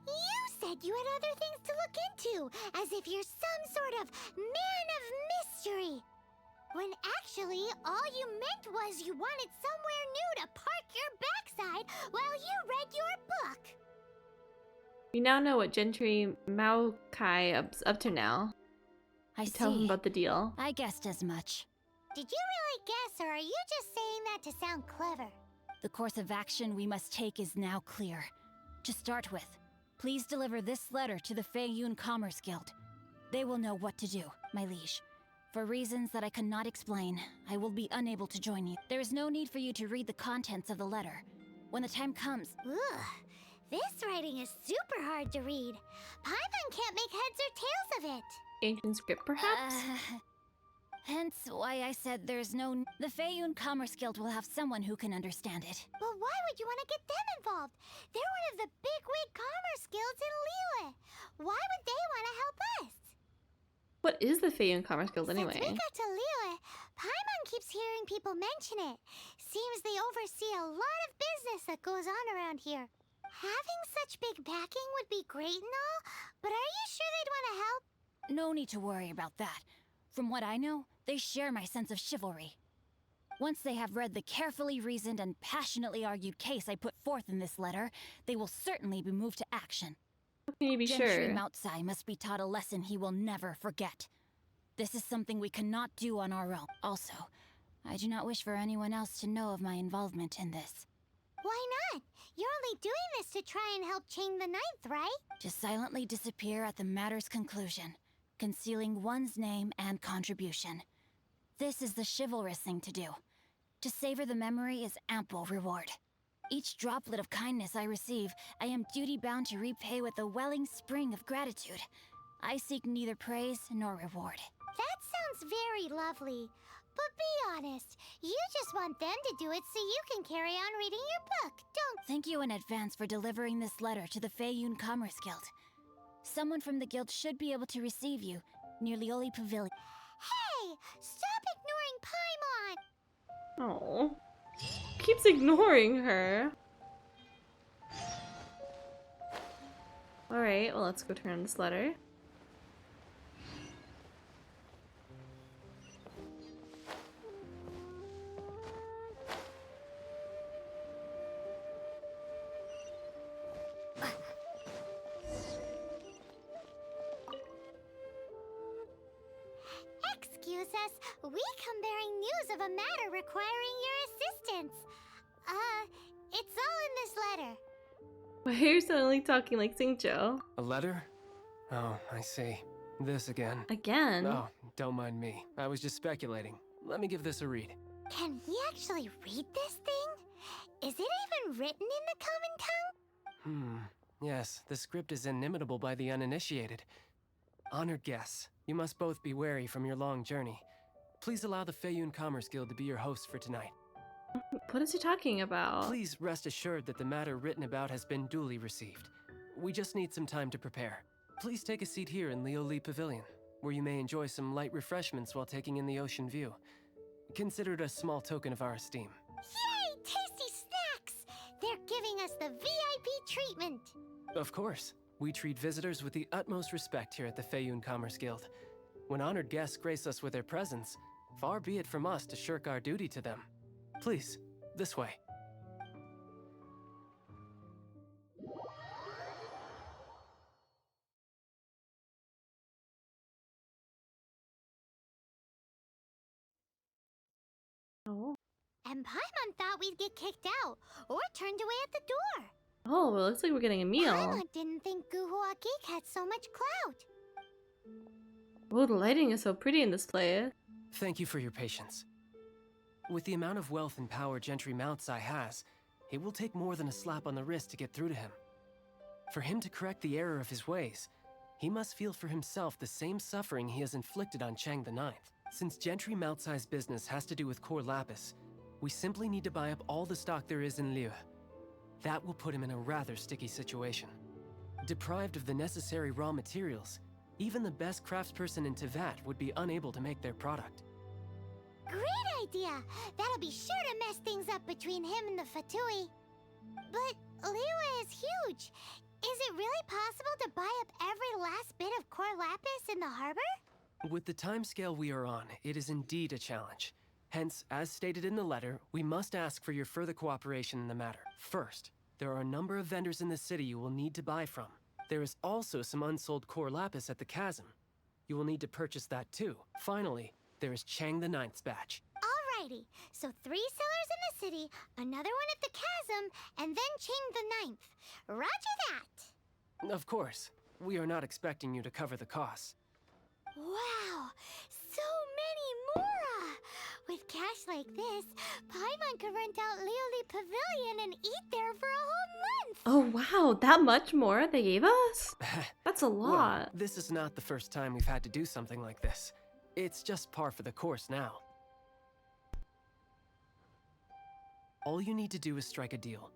You said you had other things to look into, as if you're some sort of man of mystery. When actually, all you meant was you wanted somewhere new to park your backside while you read your book. We now know what Gentry Maokai up to now. I tell him about the deal. I guessed as much. Did you really guess, or are you just saying that to sound clever? The course of action we must take is now clear. To start with, please deliver this letter to the Feiyun Commerce Guild. They will know what to do, my liege. For reasons that I cannot explain, I will be unable to join you. There is no need for you to read the contents of the letter. When the time comes... Ugh, this writing is super hard to read. Paimon can't make heads or tails of it. Ancient script, perhaps? Hence why I said there's no... The Feiyun Commerce Guild will have someone who can understand it. But why would you want to get them involved? They're one of the bigwig commerce guilds in Liyue. Why would they want to help us? What is the Feiyun Commerce Guild anyway? Since we got to Liyue, Paimon keeps hearing people mention it. Seems they oversee a lot of business that goes on around here. Having such big backing would be great and all, but are you sure they'd want to help? No need to worry about that. From what I know, they share my sense of chivalry. Once they have read the carefully reasoned and passionately argued case I put forth in this letter, they will certainly be moved to action. How can you be Gentry sure? Moutsai must be taught a lesson he will never forget. This is something we cannot do on our own. Also, I do not wish for anyone else to know of my involvement in this. Why not? You're only doing this to try and help Chain the Ninth, right? To silently disappear at the matter's conclusion, concealing one's name and contribution. This is the chivalrous thing to do. To savor the memory is ample reward. Each droplet of kindness I receive, I am duty-bound to repay with a welling spring of gratitude. I seek neither praise nor reward. That sounds very lovely. But be honest, you just want them to do it so you can carry on reading your book, don't... Thank you in advance for delivering this letter to the Feiyun Commerce Guild. Someone from the guild should be able to receive you near Lioli Pavilion. Hey! Stop ignoring Paimon! Oh. Keeps ignoring her. Alright, well let's go turn on this letter. Excuse us, we come bearing news of a matter requiring your assistance. It's all in this letter. Why are you suddenly talking like Xingqiu? A letter? Oh, I see. This again. Again? Oh, don't mind me. I was just speculating. Let me give this a read. Can we actually read this thing? Is it even written in the common tongue? Yes, the script is inimitable by the uninitiated. Honored guests, you must both be wary from your long journey. Please allow the Feiyun Commerce Guild to be your host for tonight. What is he talking about? Please rest assured that the matter written about has been duly received. We just need some time to prepare. Please take a seat here in Leo Lee Pavilion, where you may enjoy some light refreshments while taking in the ocean view. Consider it a small token of our esteem. Yay! Tasty snacks! They're giving us the VIP treatment! Of course. We treat visitors with the utmost respect here at the Feiyun Commerce Guild. When honored guests grace us with their presence, far be it from us to shirk our duty to them. Please, this way. Oh. And Paimon thought we'd get kicked out, or turned away at the door. Oh, well, it looks like we're getting a meal. Paimon didn't think Guhua Geek had so much clout. Oh, the lighting is so pretty in this place. Thank you for your patience. With the amount of wealth and power Gentry Moutsai has, it will take more than a slap on the wrist to get through to him. For him to correct the error of his ways, he must feel for himself the same suffering he has inflicted on Chang the Ninth. Since Gentry Moutsai's business has to do with core lapis, we simply need to buy up all the stock there is in Liu. That will put him in a rather sticky situation. Deprived of the necessary raw materials, even the best craftsperson in Tevat would be unable to make their product. Great idea! That'll be sure to mess things up between him and the Fatui. But Liyue is huge. Is it really possible to buy up every last bit of core lapis in the harbor? With the timescale we are on, it is indeed a challenge. Hence, as stated in the letter, we must ask for your further cooperation in the matter. First, there are a number of vendors in the city you will need to buy from. There is also some unsold core lapis at the chasm. You will need to purchase that too. Finally, there is Chang the Ninth's batch. Alrighty, so 3 sellers in the city, another one at the chasm, and then Chang the Ninth. Roger that! Of course, we are not expecting you to cover the costs. Wow, so many Mora! With cash like this, Paimon could rent out Lioli Pavilion and eat there for a whole month! Oh wow, that much more they gave us? That's a lot. Well, this is not the first time we've had to do something like this. It's just par for the course now. All you need to do is strike a deal.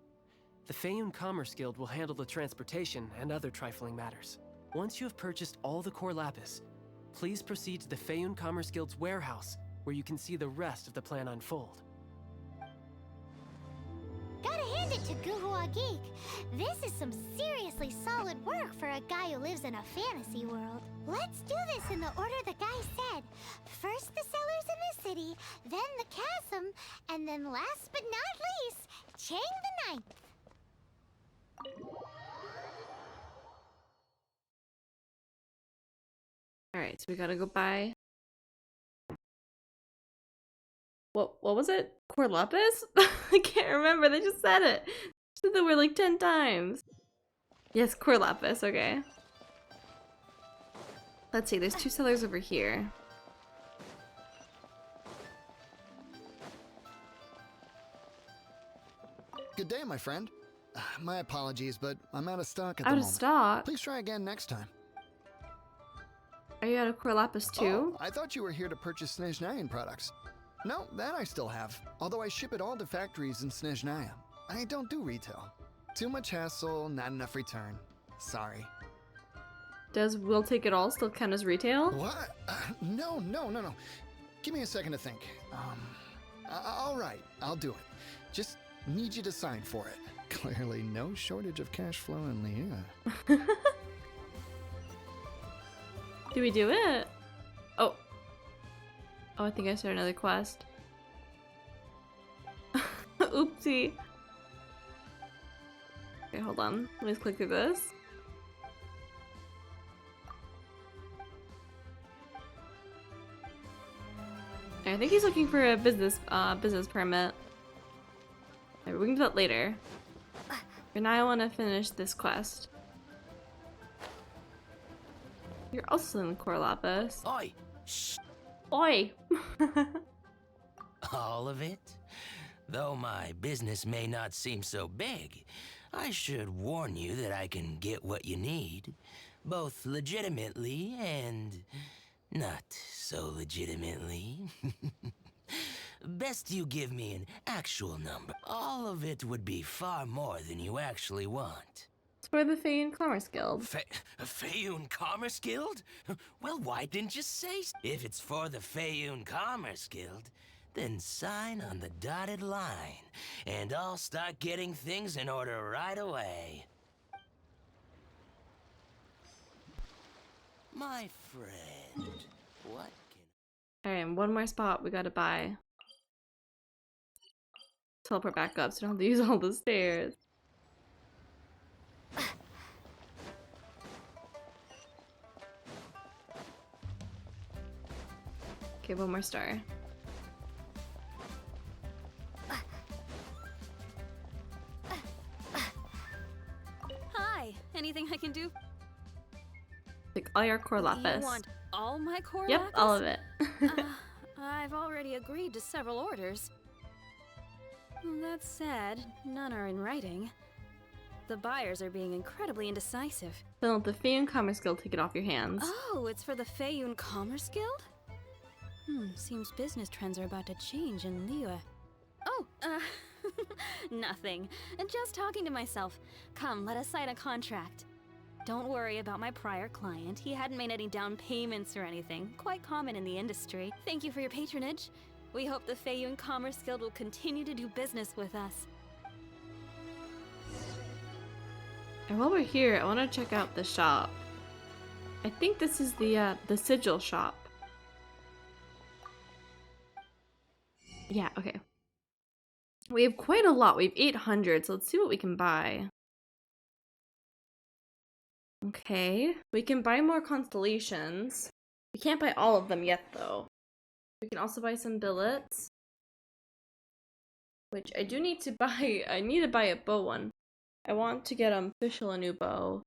The Feiyun Commerce Guild will handle the transportation and other trifling matters. Once you have purchased all the core lapis, please proceed to the Feiyun Commerce Guild's warehouse, where you can see the rest of the plan unfold. Gotta hand it to Guhua Geek. This is some seriously solid work for a guy who lives in a fantasy world. Let's do this in the order the guy said. First the sellers in the city, then the chasm, and then last but not least, Chang the Ninth. Alright, so we gotta go buy... What was it? Core lapis? I can't remember, they just said it. Said the word like 10 times. Yes, core lapis, okay. Let's see, there's 2 sellers over here. Good day, my friend. My apologies, but I'm out of stock at the Out moment. of stock? Please try again next time. Are you out of core lapis too? Oh, I thought you were here to purchase Snezhnayan products. No, that I still have. Although I ship it all to factories in Snezhnaya. I don't do retail. Too much hassle, not enough return. Sorry. Does we'll take it all still count as retail? What? No. Give me a second to think. All right, I'll do it. Just need you to sign for it. Clearly no shortage of cash flow in Liyue. Do we do it? Oh, I think I started another quest. Oopsie. Okay, hold on. Let me just click through this. I think he's looking for a business permit. Maybe we can do that later. For now, I want to finish this quest. You're also in the core lapis. Oi! Shh! Oi! All of it? Though my business may not seem so big, I should warn you that I can get what you need, both legitimately and not so legitimately. Best you give me an actual number. All of it would be far more than you actually want. It's for the Feyun Commerce Guild. Feyun Commerce Guild? Well, why didn't you say so? If it's for the Feyun Commerce Guild, then sign on the dotted line, and I'll start getting things in order right away. My friend, what can... Alright, and one more spot we gotta buy. Teleport back up so I don't have to use all the stairs. Okay, one more star. Hi, anything I can do? Like all your core lapis. You want all my core Yep, lapis? all of it. I've already agreed to several orders. That said, none are in writing. The buyers are being incredibly indecisive. Then let the Feyun Commerce Guild take it off your hands. Oh, it's for the Feyun Commerce Guild? Seems business trends are about to change in Liyue. Oh, nothing. Just talking to myself. Come, let us sign a contract. Don't worry about my prior client. He hadn't made any down payments or anything. Quite common in the industry. Thank you for your patronage. We hope the Feyun Commerce Guild will continue to do business with us. And while we're here, I want to check out the shop. I think this is the sigil shop. Yeah, okay. We have quite a lot. We have 800, so let's see what we can buy. Okay, we can buy more constellations. We can't buy all of them yet, though. We can also buy some billets. Which I do need to buy. I need to buy a bow one. I want to get Fischl a new bow.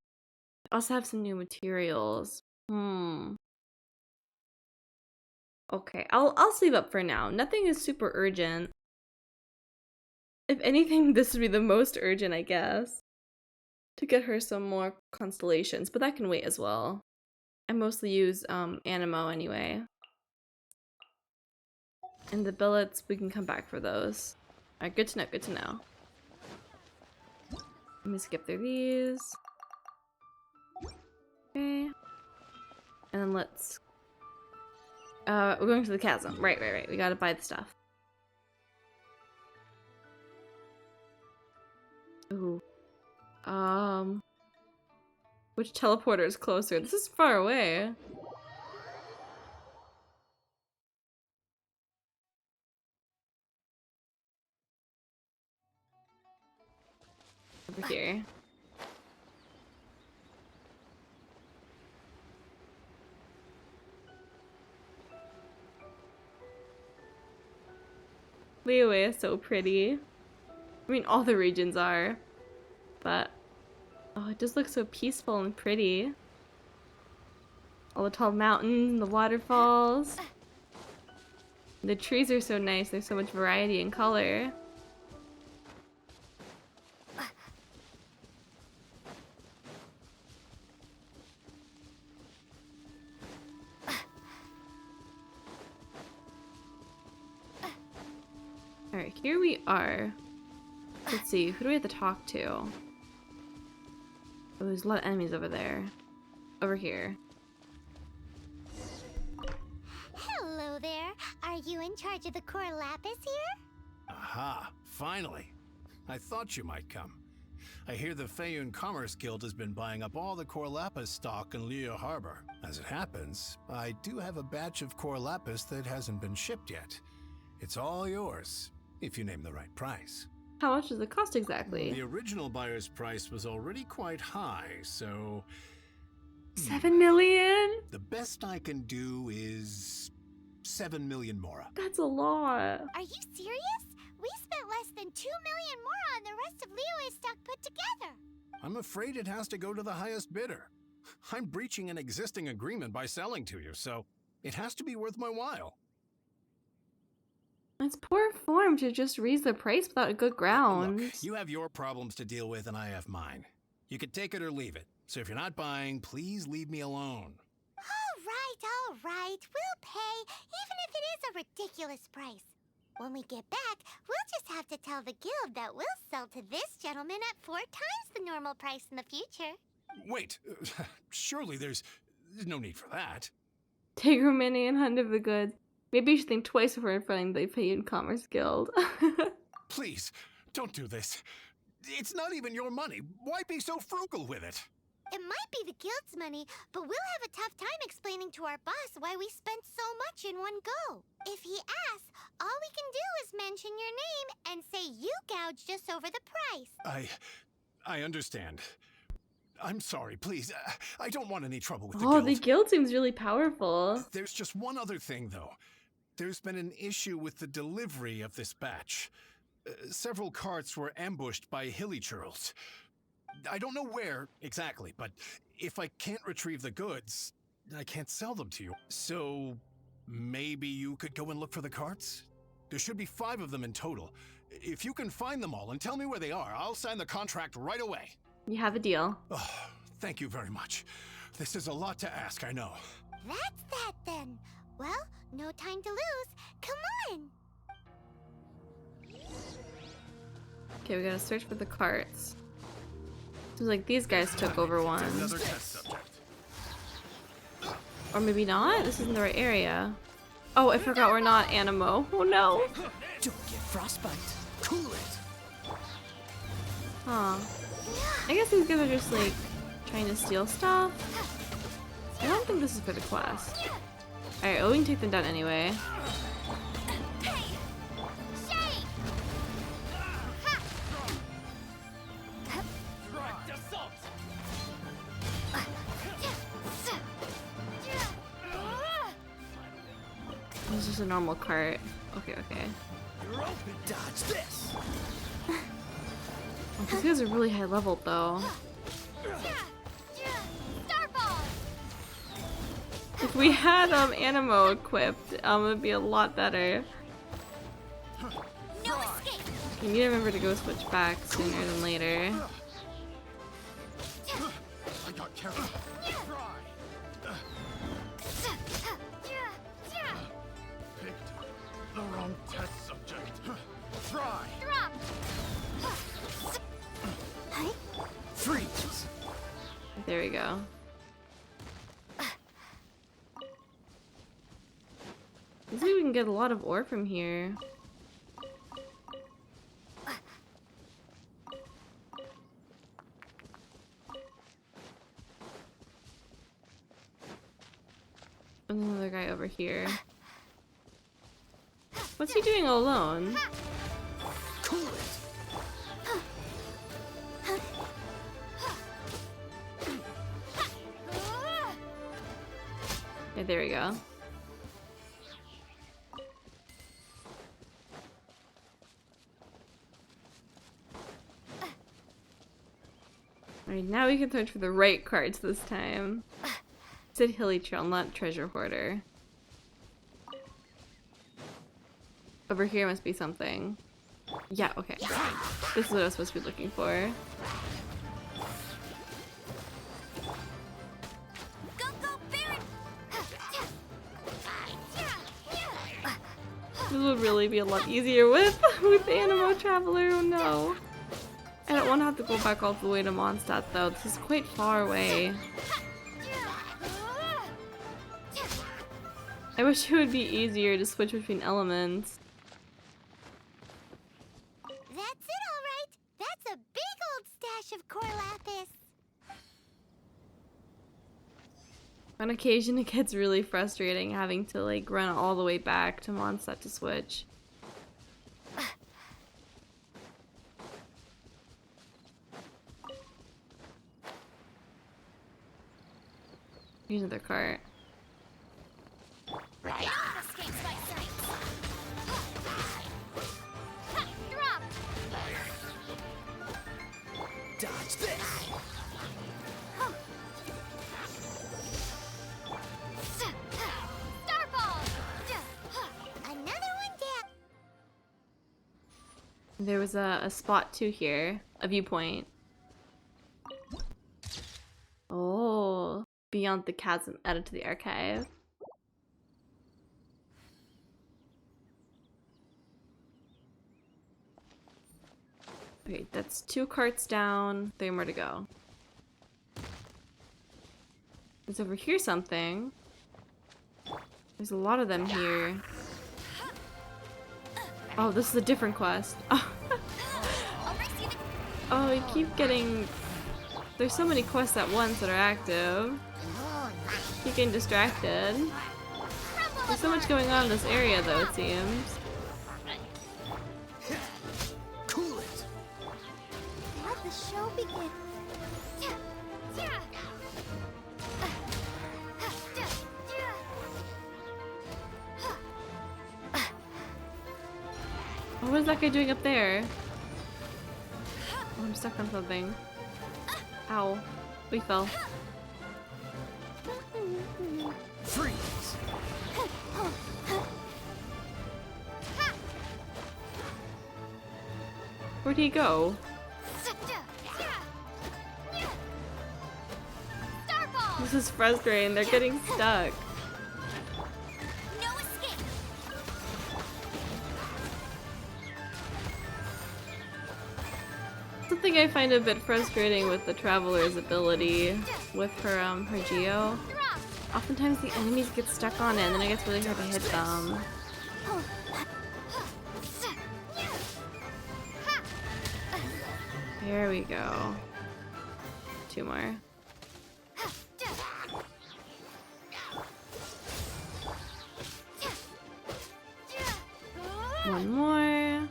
I also have some new materials. Okay, I'll save up for now. Nothing is super urgent. If anything, this would be the most urgent, I guess. To get her some more constellations, but that can wait as well. I mostly use Anemo anyway. And the billets, we can come back for those. Alright, good to know, good to know. Let me skip through these. Okay. And then let's... we're going to the chasm. Right. We gotta buy the stuff. Ooh. Which teleporter is closer? This is far away. Over here. Liyue is so pretty. I mean, all the regions are. But, oh, it just looks so peaceful and pretty. All the tall mountains, the waterfalls. The trees are so nice. There's so much variety in color. Alright, here we are. Let's see, who do we have to talk to? Oh, there's a lot of enemies over there. Over here. Hello there. Are you in charge of the core lapis here? Aha, finally. I thought you might come. I hear the Feyun Commerce Guild has been buying up all the core lapis stock in Liyue Harbor. As it happens, I do have a batch of core lapis that hasn't been shipped yet. It's all yours, if you name the right price. How much does it cost exactly? The original buyer's price was already quite high, so... 7 million? The best I can do is 7 million mora. That's a lot. Are you serious? We spent less than 2 million more on the rest of Liyue's stock put together. I'm afraid it has to go to the highest bidder. I'm breaching an existing agreement by selling to you, so it has to be worth my while. I It's poor form to just raise the price without a good ground. Look, you have your problems to deal with and I have mine. You could take it or leave it. So if you're not buying, please leave me alone. All right. We'll pay, even if it is a ridiculous price. When we get back, we'll just have to tell the guild that we'll sell to this gentleman at 4 times the normal price in the future. Wait, surely there's no need for that. Tigromini and Hunt of the Goods. Maybe you should think twice before informing the Fayun Commerce Guild. Please, don't do this. It's not even your money. Why be so frugal with it? It might be the guild's money, but we'll have a tough time explaining to our boss why we spent so much in one go. If he asks, all we can do is mention your name and say you gouged us over the price. I understand. I'm sorry, please. I don't want any trouble with the Oh, guild. the guild seems really powerful. There's just one other thing, though. There's been an issue with the delivery of this batch. Several carts were ambushed by hilly churls. I don't know where exactly, but if I can't retrieve the goods, I can't sell them to you. So maybe you could go and look for the carts? There should be 5 of them in total. If you can find them all and tell me where they are, I'll sign the contract right away. You have a deal. Oh, thank you very much. This is a lot to ask, I know. That's that then. Well, no time to lose. Come on. Okay, we gotta search for the carts. Seems like these guys took over one. Or maybe not? This isn't the right area. Oh, I forgot we're not Anemo. Oh no. Don't get frostbite. Cool it. Huh. I guess these guys are just like trying to steal stuff. I don't think this is for the quest. Alright, well, we can take them down anyway. This is just a normal cart. Okay. Dodge this. Well, these guys are really high leveled though. If we had Anemo equipped, it would be a lot better. You need to remember to go switch back sooner than later. I got careful. Picked the wrong test subject. Try. Freeze. There we go. Looks like we can get a lot of ore from here. There's another guy over here. What's he doing all alone? Cool it. Okay, there we go. Alright, now we can search for the right cards this time. It said Hilly Trail, not Treasure Hoarder. Over here must be something. Yeah, okay. This is what I was supposed to be looking for. This would really be a lot easier with Anemo Traveler, oh no. I don't want to have to go back all the way to Mondstadt though, this is quite far away. I wish it would be easier to switch between elements. That's it, all right. That's a big old stash of core lapis. On occasion it gets really frustrating having to like run all the way back to Mondstadt to switch. Here's another cart. Right. Dodge this. Starball. Another one down. There was a spot too here, a viewpoint. Oh, Beyond the Chasm added to the archive. Okay, that's 2 carts down, 3 more to go. There's over here something. There's a lot of them here. Oh, this is a different quest. Oh, we keep getting... There's so many quests at once that are active. Keep getting distracted. There's so much going on in this area though, it seems. Cool it. Let the show begin. Oh, what is that guy doing up there? Oh, I'm stuck on something. Ow. We fell. Freeze! Where'd he go? This is frustrating. They're getting stuck. Something I find a bit frustrating with the Traveler's ability with her Geo. Oftentimes the enemies get stuck on it and then it gets really hard to hit them. There we go. 2 more. One more.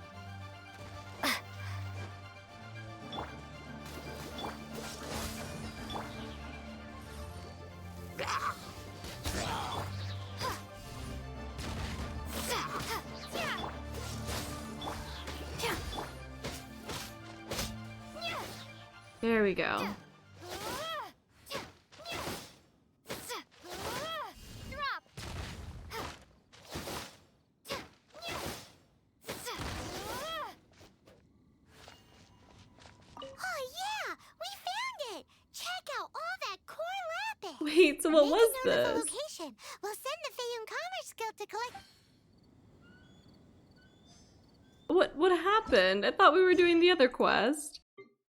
There we go. Wait, so what was this? Location. We'll send the Feyun Commerce Guild to collect. What happened? I thought we were doing the other quest.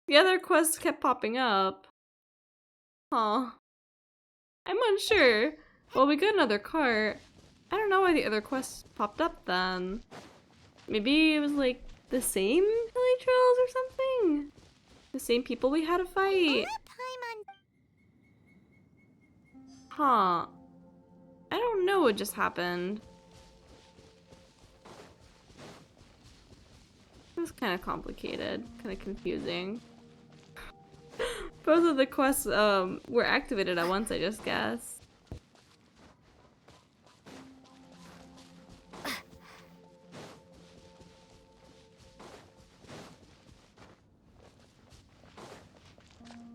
The other quest kept popping up. Huh. I'm unsure. Well, we got another cart. I don't know why the other quest popped up then. Maybe it was like the same Elytrails or something? The same people we had to fight. Huh. I don't know what just happened. It was kind of complicated, kind of confusing. Both of the quests were activated at once, I just guess.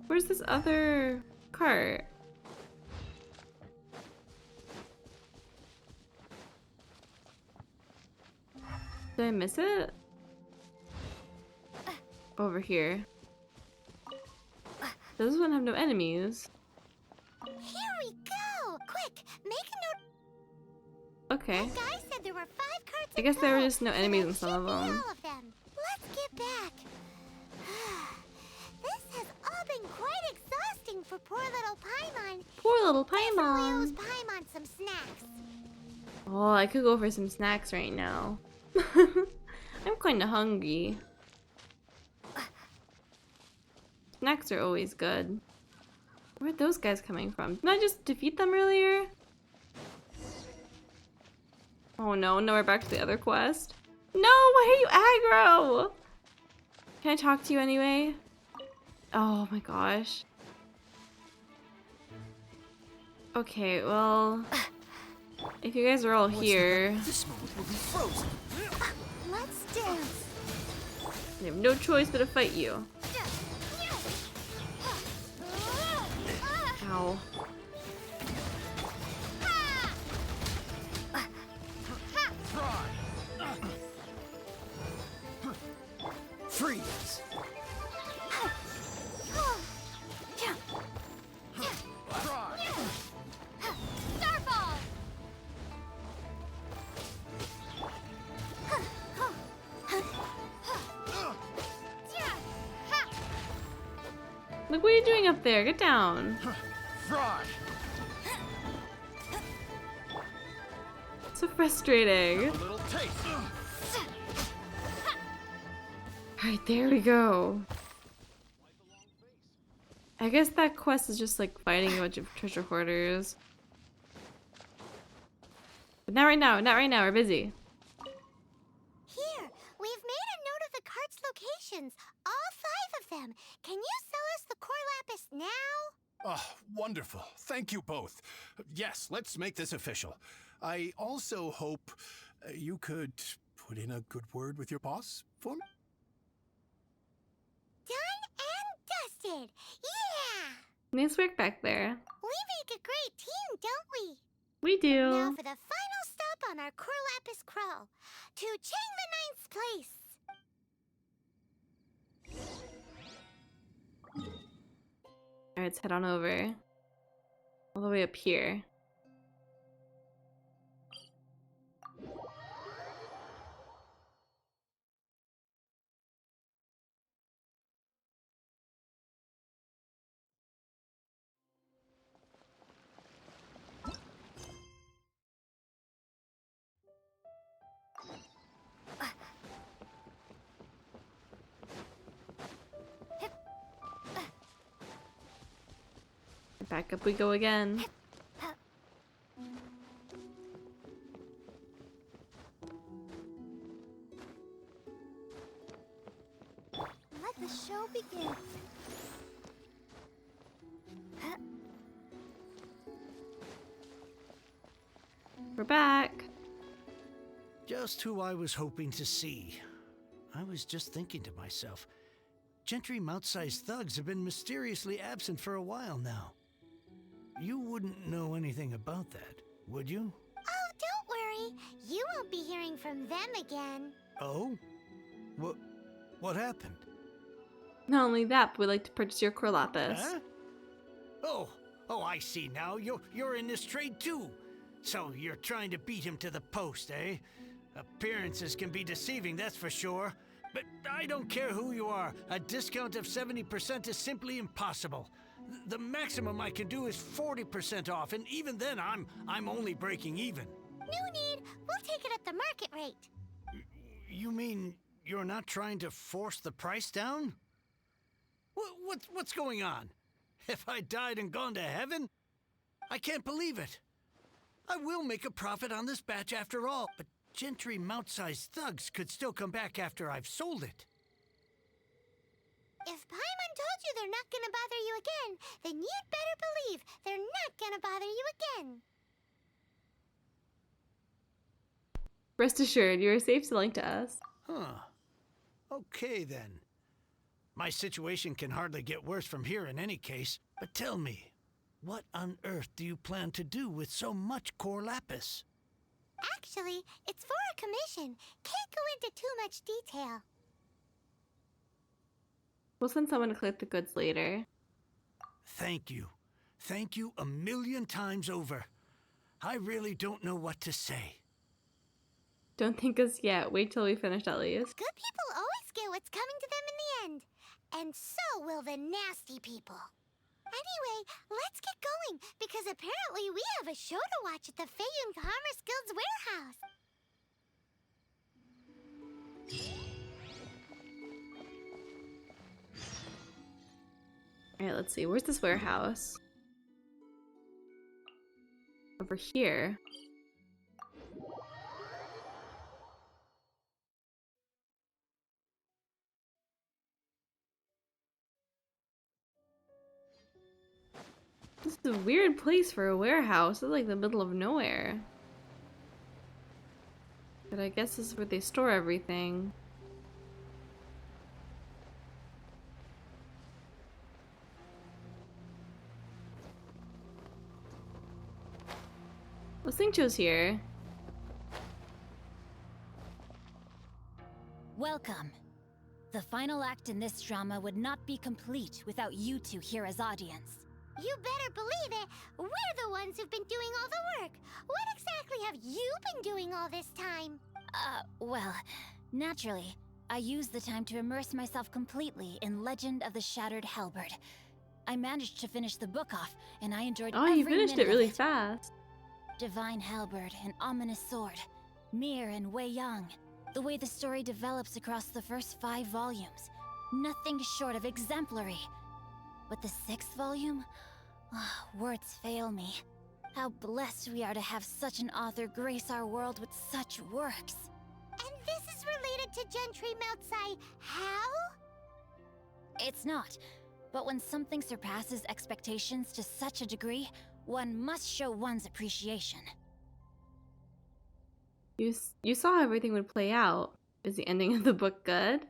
Where's this other cart? Did I miss it? Over here. Does this one have no enemies? Here we go! Quick, make a note. Okay. That guy said there were 5 carts. I guess there were just no enemies in some of them. All of them. Let's get back. This has all been quite exhausting for poor little Paimon. Poor little Definitely Paimon. owes Paimon some snacks. Oh, I could go for some snacks right now. I'm kinda hungry. Snacks are always good. Where'd those guys coming from? Didn't I just defeat them earlier? Oh no, no, we're back to the other quest. No, why are you aggro? Can I talk to you anyway? Oh my gosh. Okay, well... If you guys are all here... This moment will be frozen. Let's dance. I have no choice but to fight you. Ow. Freeze! Starfall! Look what are you doing up there? Get down. Fry! So frustrating. A little taste. Alright, there we go. I guess that quest is just like fighting a bunch of treasure hoarders. But not right now, not right now, we're busy. Here, we've made a note of the cart's locations. All 5 of them. Can you sell us the core lapis now? Oh, wonderful. Thank you both. Yes, let's make this official. I also hope you could put in a good word with your boss for me. Done and dusted. Yeah! Nice work back there. We make a great team, don't we? We do. Now for the final stop on our core lapis crawl. To Chang the Ninth's place. Alright, let's head on over. All the way up here. Back up we go again. Let the show begin. We're back. Just who I was hoping to see. I was just thinking to myself, Gentry Mount-sized thugs have been mysteriously absent for a while now. You wouldn't know anything about that, would you? Oh, don't worry. You won't be hearing from them again. Oh? What happened? Not only that, but we'd like to purchase your core lapis. Huh? Oh, I see now. You're in this trade too. So you're trying to beat him to the post, eh? Appearances can be deceiving, that's for sure. But I don't care who you are. A discount of 70% is simply impossible. The maximum I can do is 40% off, and even then I'm only breaking even. No need. We'll take it at the market rate. You mean you're not trying to force the price down? What's going on? Have I died and gone to heaven? I can't believe it. I will make a profit on this batch after all, but Gentry Mount-sized thugs could still come back after I've sold it. If Paimon told you they're not gonna bother you again, then you'd better believe they're not gonna bother you again. Rest assured, you are safe selling to us. Huh. Okay then. My situation can hardly get worse from here in any case, but tell me, what on earth do you plan to do with so much core lapis? Actually, it's for a commission. Can't go into too much detail. We'll send someone to collect the goods later. Thank you. Thank you a million times over. I really don't know what to say. Don't thank us yet. Wait till we finish at least. Good people always get what's coming to them in the end. And so will the nasty people. Anyway, let's get going, because apparently we have a show to watch at the Feiyun Commerce Guild's warehouse. Alright, let's see. Where's this warehouse? Over here. This is a weird place for a warehouse. It's like the middle of nowhere. But I guess this is where they store everything. Well, Xingqiu's here. Welcome. The final act in this drama would not be complete without you two here as audience. You better believe it. We're the ones who've been doing all the work. What exactly have you been doing all this time? Well, naturally, I used the time to immerse myself completely in Legend of the Shattered Halberd. I managed to finish the book off, and I enjoyed every you finished minute it really of it. fast. Divine Halberd, an ominous sword, Mir and Wei Yang. The way the story develops across the first 5 volumes, nothing short of exemplary. But the 6th volume? Words fail me. How blessed we are to have such an author grace our world with such works. And this is related to Gentry Meltsai. How? It's not. But when something surpasses expectations to such a degree, one must show one's appreciation. You saw how everything would play out. Is the ending of the book good?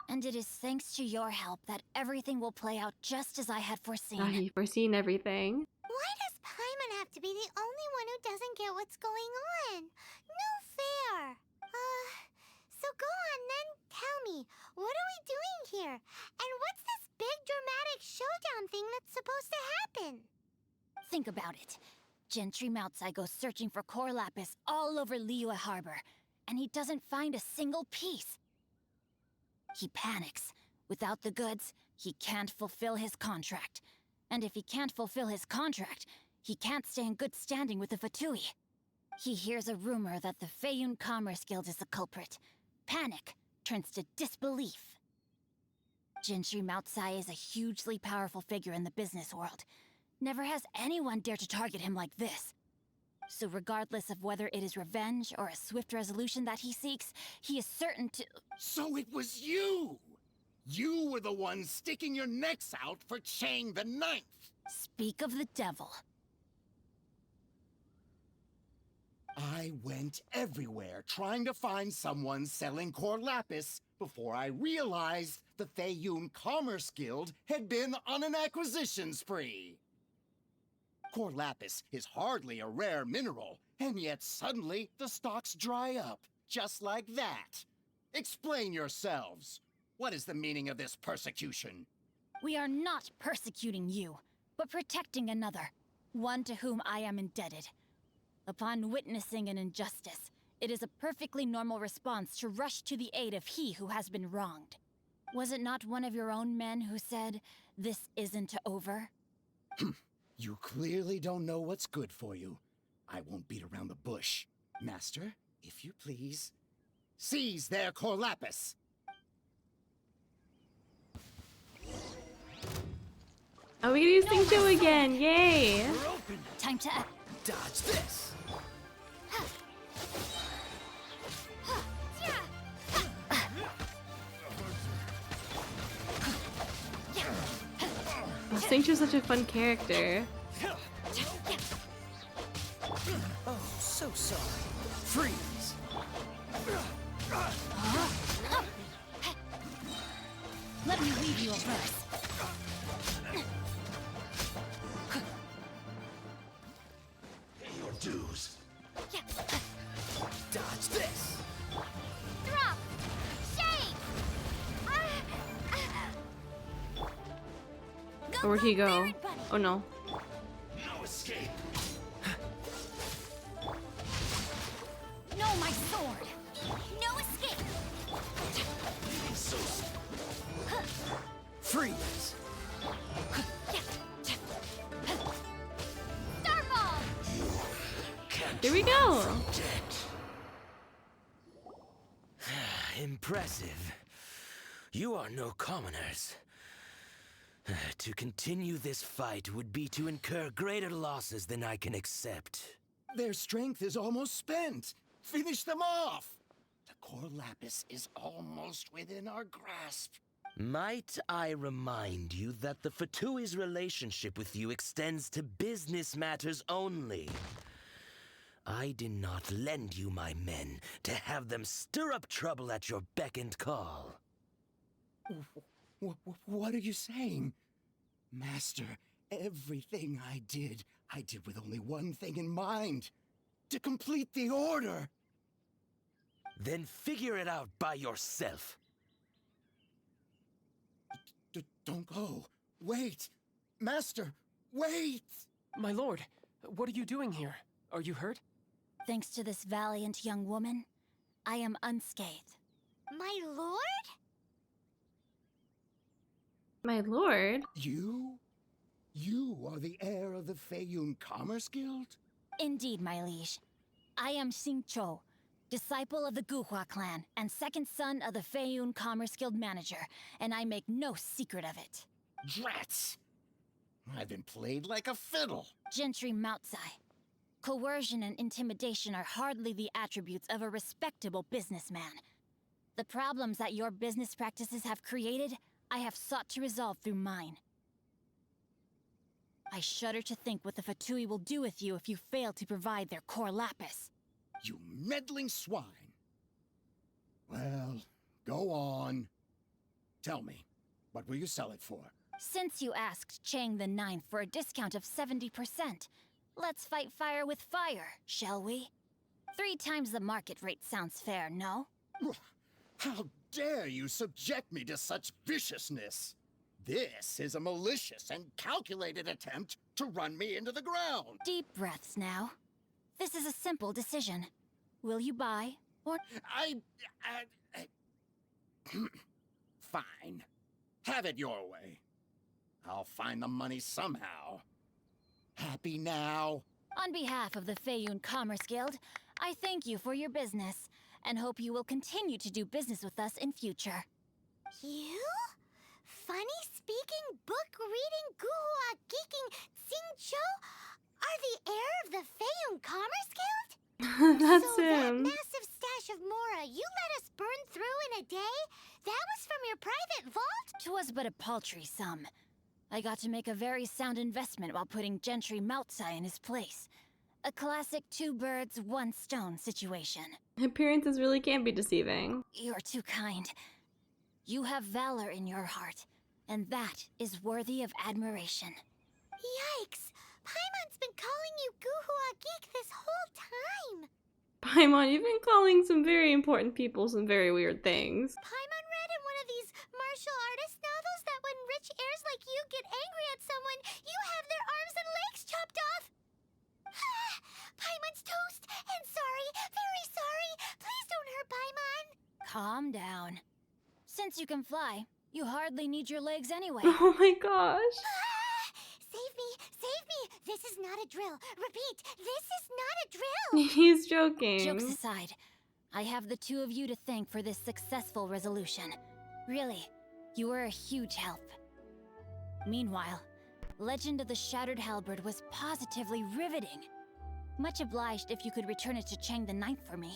And it is thanks to your help that everything will play out just as I had foreseen. You've foreseen everything. Why does Paimon have to be the only one who doesn't get what's going on? No fair. So go on then, tell me, what are we doing here? And what's this big dramatic showdown thing that's supposed to happen? Think about it. Gentry Meltsai goes searching for core lapis all over Liyue Harbor, and he doesn't find a single piece. He panics. Without the goods, he can't fulfill his contract. And if he can't fulfill his contract, he can't stay in good standing with the Fatui. He hears a rumor that the Feiyun Commerce Guild is the culprit. Panic turns to disbelief. Gentry Meltsai is a hugely powerful figure in the business world. Never has anyone dared to target him like this. So regardless of whether it is revenge or a swift resolution that he seeks, he is certain to— So it was you! You were the one sticking your necks out for Chang the Ninth! Speak of the devil. I went everywhere trying to find someone selling core lapis before I realized the Feiyun Commerce Guild had been on an acquisition spree. Core lapis is hardly a rare mineral, and yet suddenly the stocks dry up, just like that. Explain yourselves. What is the meaning of this persecution? We are not persecuting you, but protecting another, one to whom I am indebted. Upon witnessing an injustice, it is a perfectly normal response to rush to the aid of he who has been wronged. Was it not one of your own men who said, "This isn't over"? You clearly don't know what's good for you. I won't beat around the bush. Master, if you please, seize their core lapis. Oh, we get to use Sing Show again! Yay! Time to dodge this. Sing Show's such a fun character. Oh, so sorry. Freeze! Let me read you a verse. Pay your dues. Dodge this. Drop! Shake! Where'd he go? Oh no. No escape. No, my sword! No escape! Freeze! Starball! Here we go! Impressive. You are no commoners. To continue this fight would be to incur greater losses than I can accept. Their strength is almost spent. Finish them off. The core lapis is almost within our grasp. Might I remind you that the Fatui's relationship with you extends to business matters only? I did not lend you my men to have them stir up trouble at your beck and call. What are you saying? Master, everything I did with only one thing in mind. To complete the order. Then figure it out by yourself. Don't go. Wait. Master, wait! My lord, what are you doing here? Are you hurt? Thanks to this valiant young woman, I am unscathed. My lord? My lord? You? You are the heir of the Feiyun Commerce Guild? Indeed, my liege. I am Xingqiu, disciple of the Guhua clan and second son of the Feiyun Commerce Guild manager, and I make no secret of it. Drats! I've been played like a fiddle. Gentry Moutsai. Coercion and intimidation are hardly the attributes of a respectable businessman. The problems that your business practices have created, I have sought to resolve through mine. I shudder to think what the Fatui will do with you if you fail to provide their core lapis. You meddling swine. Well, go on. Tell me, what will you sell it for? Since you asked Chang the Ninth for a discount of 70%, let's fight fire with fire, shall we? 3 times the market rate sounds fair, no? How dare you subject me to such viciousness? This is a malicious and calculated attempt to run me into the ground. Deep breaths now. This is a simple decision. Will you buy, or... Fine. Have it your way. I'll find the money somehow. Happy now? On behalf of the Feiyun Commerce Guild, I thank you for your business, and hope you will continue to do business with us in future. You? Funny-speaking, book-reading, guhua geeking Xingqiu are the heir of the Feiyun Commerce Guild? That's so him. that massive stash of Mora you let us burn through in a day? That was from your private vault? 'Twas but a paltry sum. I got to make a very sound investment while putting Gentry Moutsai in his place. A classic 2 birds, 1 stone situation. Appearances really can be deceiving. You're too kind. You have valor in your heart, and that is worthy of admiration. Yikes! Paimon's been calling you Guhua Geek this whole time! Paimon, you've been calling some very important people some very weird things. Paimon read in one of these martial artist novels that when rich heirs like you get angry at someone, you have their arms and legs chopped off! Paimon's toast! And sorry, very sorry! Please don't hurt Paimon! Calm down. Since you can fly, you hardly need your legs anyway. Oh my gosh. Save me! Save me! This is not a drill! Repeat, this is not a drill! He's joking. Jokes aside, I have the 2 of you to thank for this successful resolution. Really, you were a huge help. Meanwhile, Legend of the Shattered Halberd was positively riveting. Much obliged if you could return it to Chang the Ninth for me.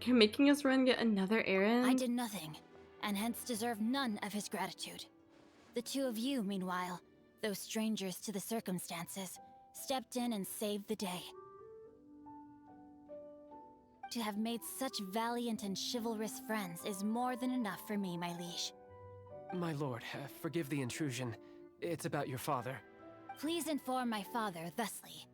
You're making us run yet another errand? I did nothing, and hence deserve none of his gratitude. The 2 of you, meanwhile, though strangers to the circumstances, stepped in and saved the day. To have made such valiant and chivalrous friends is more than enough for me, my liege. My lord, forgive the intrusion. It's about your father. Please inform my father thusly.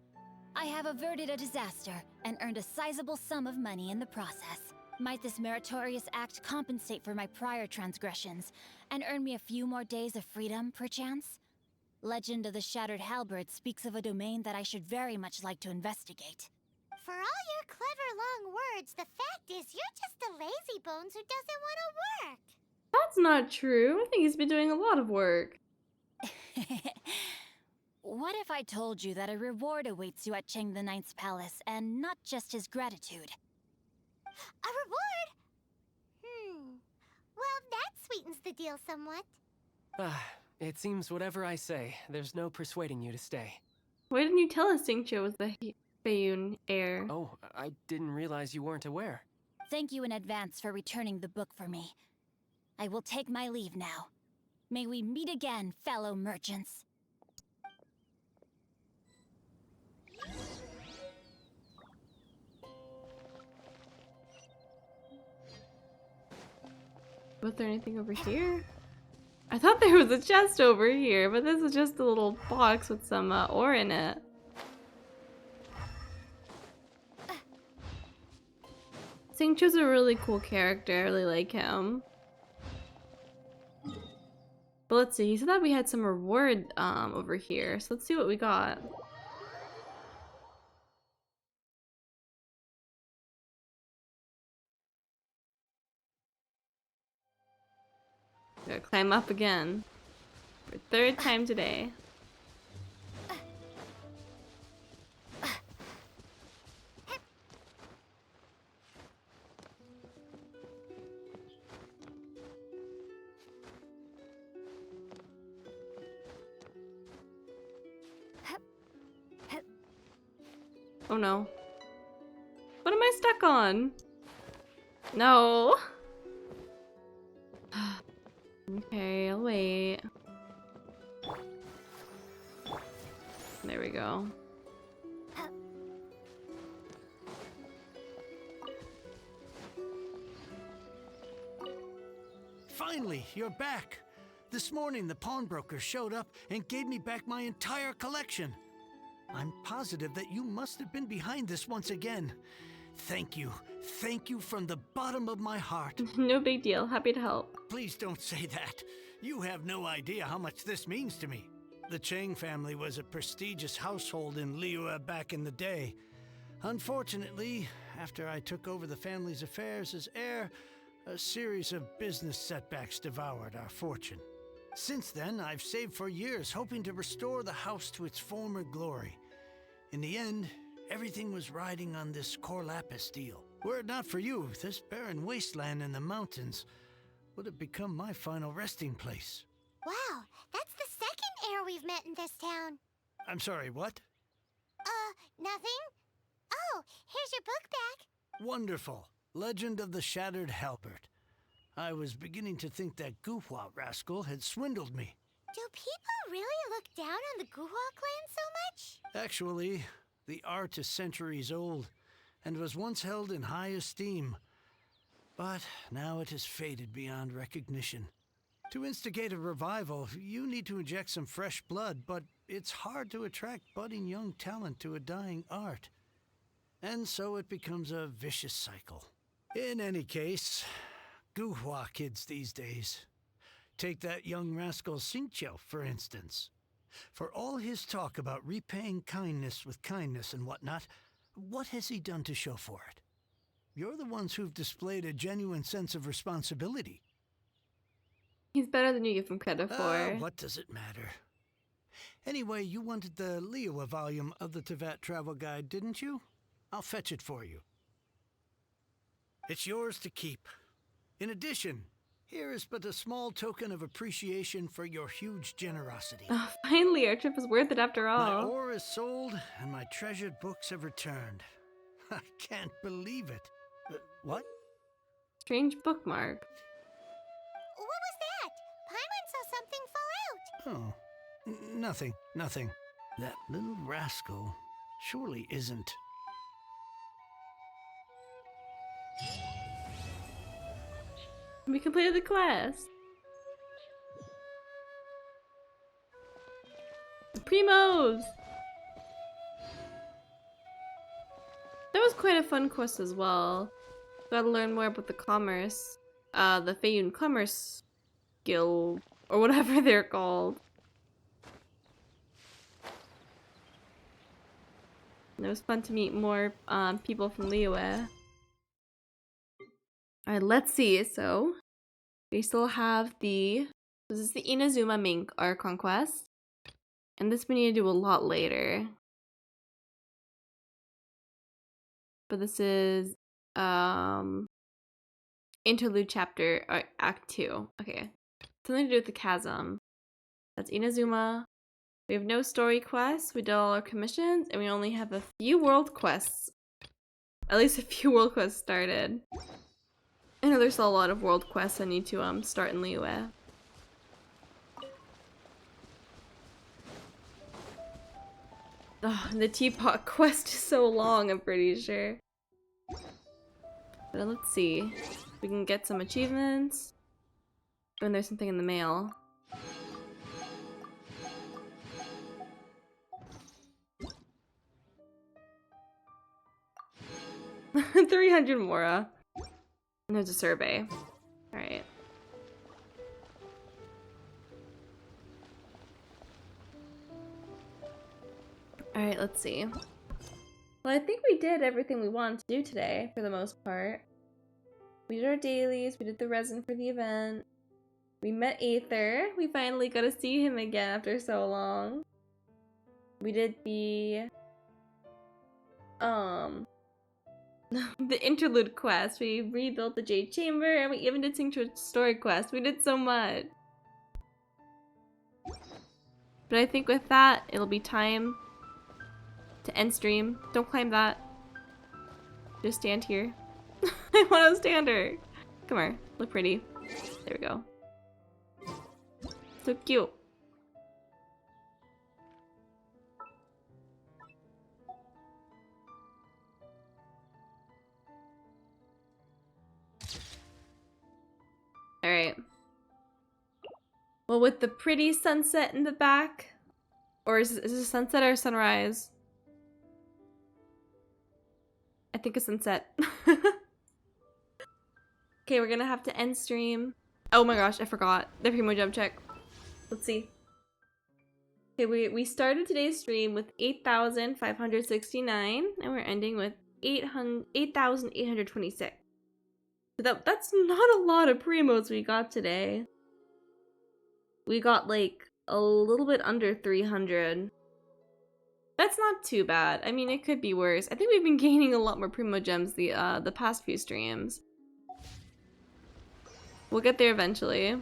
I have averted a disaster and earned a sizable sum of money in the process. Might this meritorious act compensate for my prior transgressions and earn me a few more days of freedom, perchance? Legend of the Shattered Halberd speaks of a domain that I should very much like to investigate. For all your clever long words, the fact is you're just a lazy bones who doesn't want to work. That's not true. I think he's been doing a lot of work. What if I told you that a reward awaits you at Chang the Ninth's palace, and not just his gratitude? A reward? Well, that sweetens the deal somewhat. It seems whatever I say, there's no persuading you to stay. Why didn't you tell us Xingqiu was the Feiyun heir? Oh, I didn't realize you weren't aware. Thank you in advance for returning the book for me. I will take my leave now. May we meet again, fellow merchants. Was there anything over here? I thought there was a chest over here, but this is just a little box with some ore in it. Singcho's a really cool character. I really like him. But let's see, he said that we had some reward over here. So let's see what we got. Gotta climb up again. For third time today. Oh no. What am I stuck on? No. Okay, I'll wait. There we go. Finally, you're back. This morning, the pawnbroker showed up and gave me back my entire collection. I'm positive that you must have been behind this once again. Thank you. Thank you from the bottom of my heart. No big deal. Happy to help. Please don't say that. You have no idea how much this means to me. The Chang family was a prestigious household in Liyue back in the day. Unfortunately, after I took over the family's affairs as heir, a series of business setbacks devoured our fortune. Since then, I've saved for years, hoping to restore the house to its former glory. In the end, everything was riding on this Corlapis deal. Were it not for you, this barren wasteland in the mountains would have become my final resting place. Wow, that's the second heir we've met in this town. I'm sorry, what? Nothing? Oh, here's your book back. Wonderful. Legend of the Shattered Halberd. I was beginning to think that Guhua rascal had swindled me. Do people really look down on the Guhua clan so much? Actually, the art is centuries old and was once held in high esteem. But now it has faded beyond recognition. To instigate a revival, you need to inject some fresh blood, but it's hard to attract budding young talent to a dying art. And so it becomes a vicious cycle. In any case, Guhua kids these days. Take that young rascal Xingqiu, for instance. For all his talk about repaying kindness with kindness and whatnot, what has he done to show for it? You're the ones who've displayed a genuine sense of responsibility. He's better than you give him credit for. What does it matter? Anyway, you wanted the Liyue volume of the Teyvat travel guide, didn't you? I'll fetch it for you. It's yours to keep. In addition, here is but a small token of appreciation for your huge generosity. Oh, finally, our trip is worth it after all. My ore is sold, and my treasured books have returned. I can't believe it. What? Strange bookmark. What was that? Paimon saw something fall out. Oh, nothing. That little rascal surely isn't. We completed the quest. The Primos! That was quite a fun quest as well. Got to learn more about the commerce. The Feiyun Commerce Guild, or whatever they're called. And it was fun to meet more people from Liyue. Alright, let's see. So, we still have this is the Inazuma Mink Archon quest. And this we need to do a lot later. But this is, Interlude Chapter, or Act 2. Okay. Something to do with the chasm. That's Inazuma. We have no story quests, we did all our commissions, and we only have a few world quests. At least a few world quests started. I know there's a lot of world quests I need to start in Liyue. Oh, the teapot quest is so long, I'm pretty sure. But let's see. We can get some achievements. Oh, and there's something in the mail. $300 Mora. And there's a survey. Alright. Alright, let's see. Well, I think we did everything we wanted to do today, for the most part. We did our dailies, we did the resin for the event. We met Aether. We finally got to see him again after so long. We did the the interlude quest. We rebuilt the Jade Chamber, and we even did Tincture's story quest. We did so much. But I think with that, it'll be time to end stream. Don't climb that. Just stand here. I want to stand her. Come here. Look pretty. There we go. So cute. Alright. Well, with the pretty sunset in the back, or is it sunset or sunrise? I think a sunset. Okay, we're gonna have to end stream. Oh my gosh, I forgot. The primo jump check. Let's see. Okay, we started today's stream with 8,569, and we're ending with 8,826. So that's not a lot of primos we got today. We got like a little bit under 300. That's not too bad. I mean, it could be worse. I think we've been gaining a lot more primo gems the past few streams. We'll get there eventually.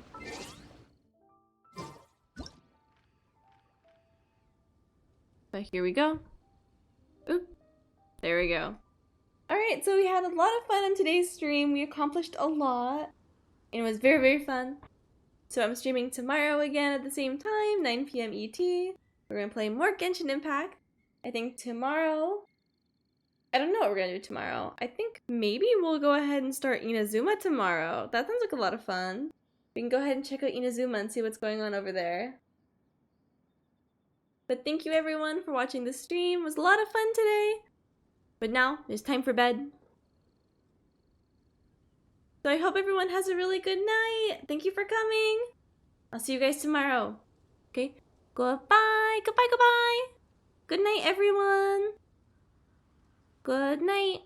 But here we go. Oop. There we go. Alright, so we had a lot of fun on today's stream. We accomplished a lot. And it was very, very fun. So I'm streaming tomorrow again at the same time, 9 PM ET. We're going to play more Genshin Impact. I think tomorrow... I don't know what we're going to do tomorrow. I think maybe we'll go ahead and start Inazuma tomorrow. That sounds like a lot of fun. We can go ahead and check out Inazuma and see what's going on over there. But thank you everyone for watching the stream. It was a lot of fun today. But now, it's time for bed. So I hope everyone has a really good night. Thank you for coming. I'll see you guys tomorrow. Okay? Goodbye. Goodbye, goodbye. Good night, everyone. Good night.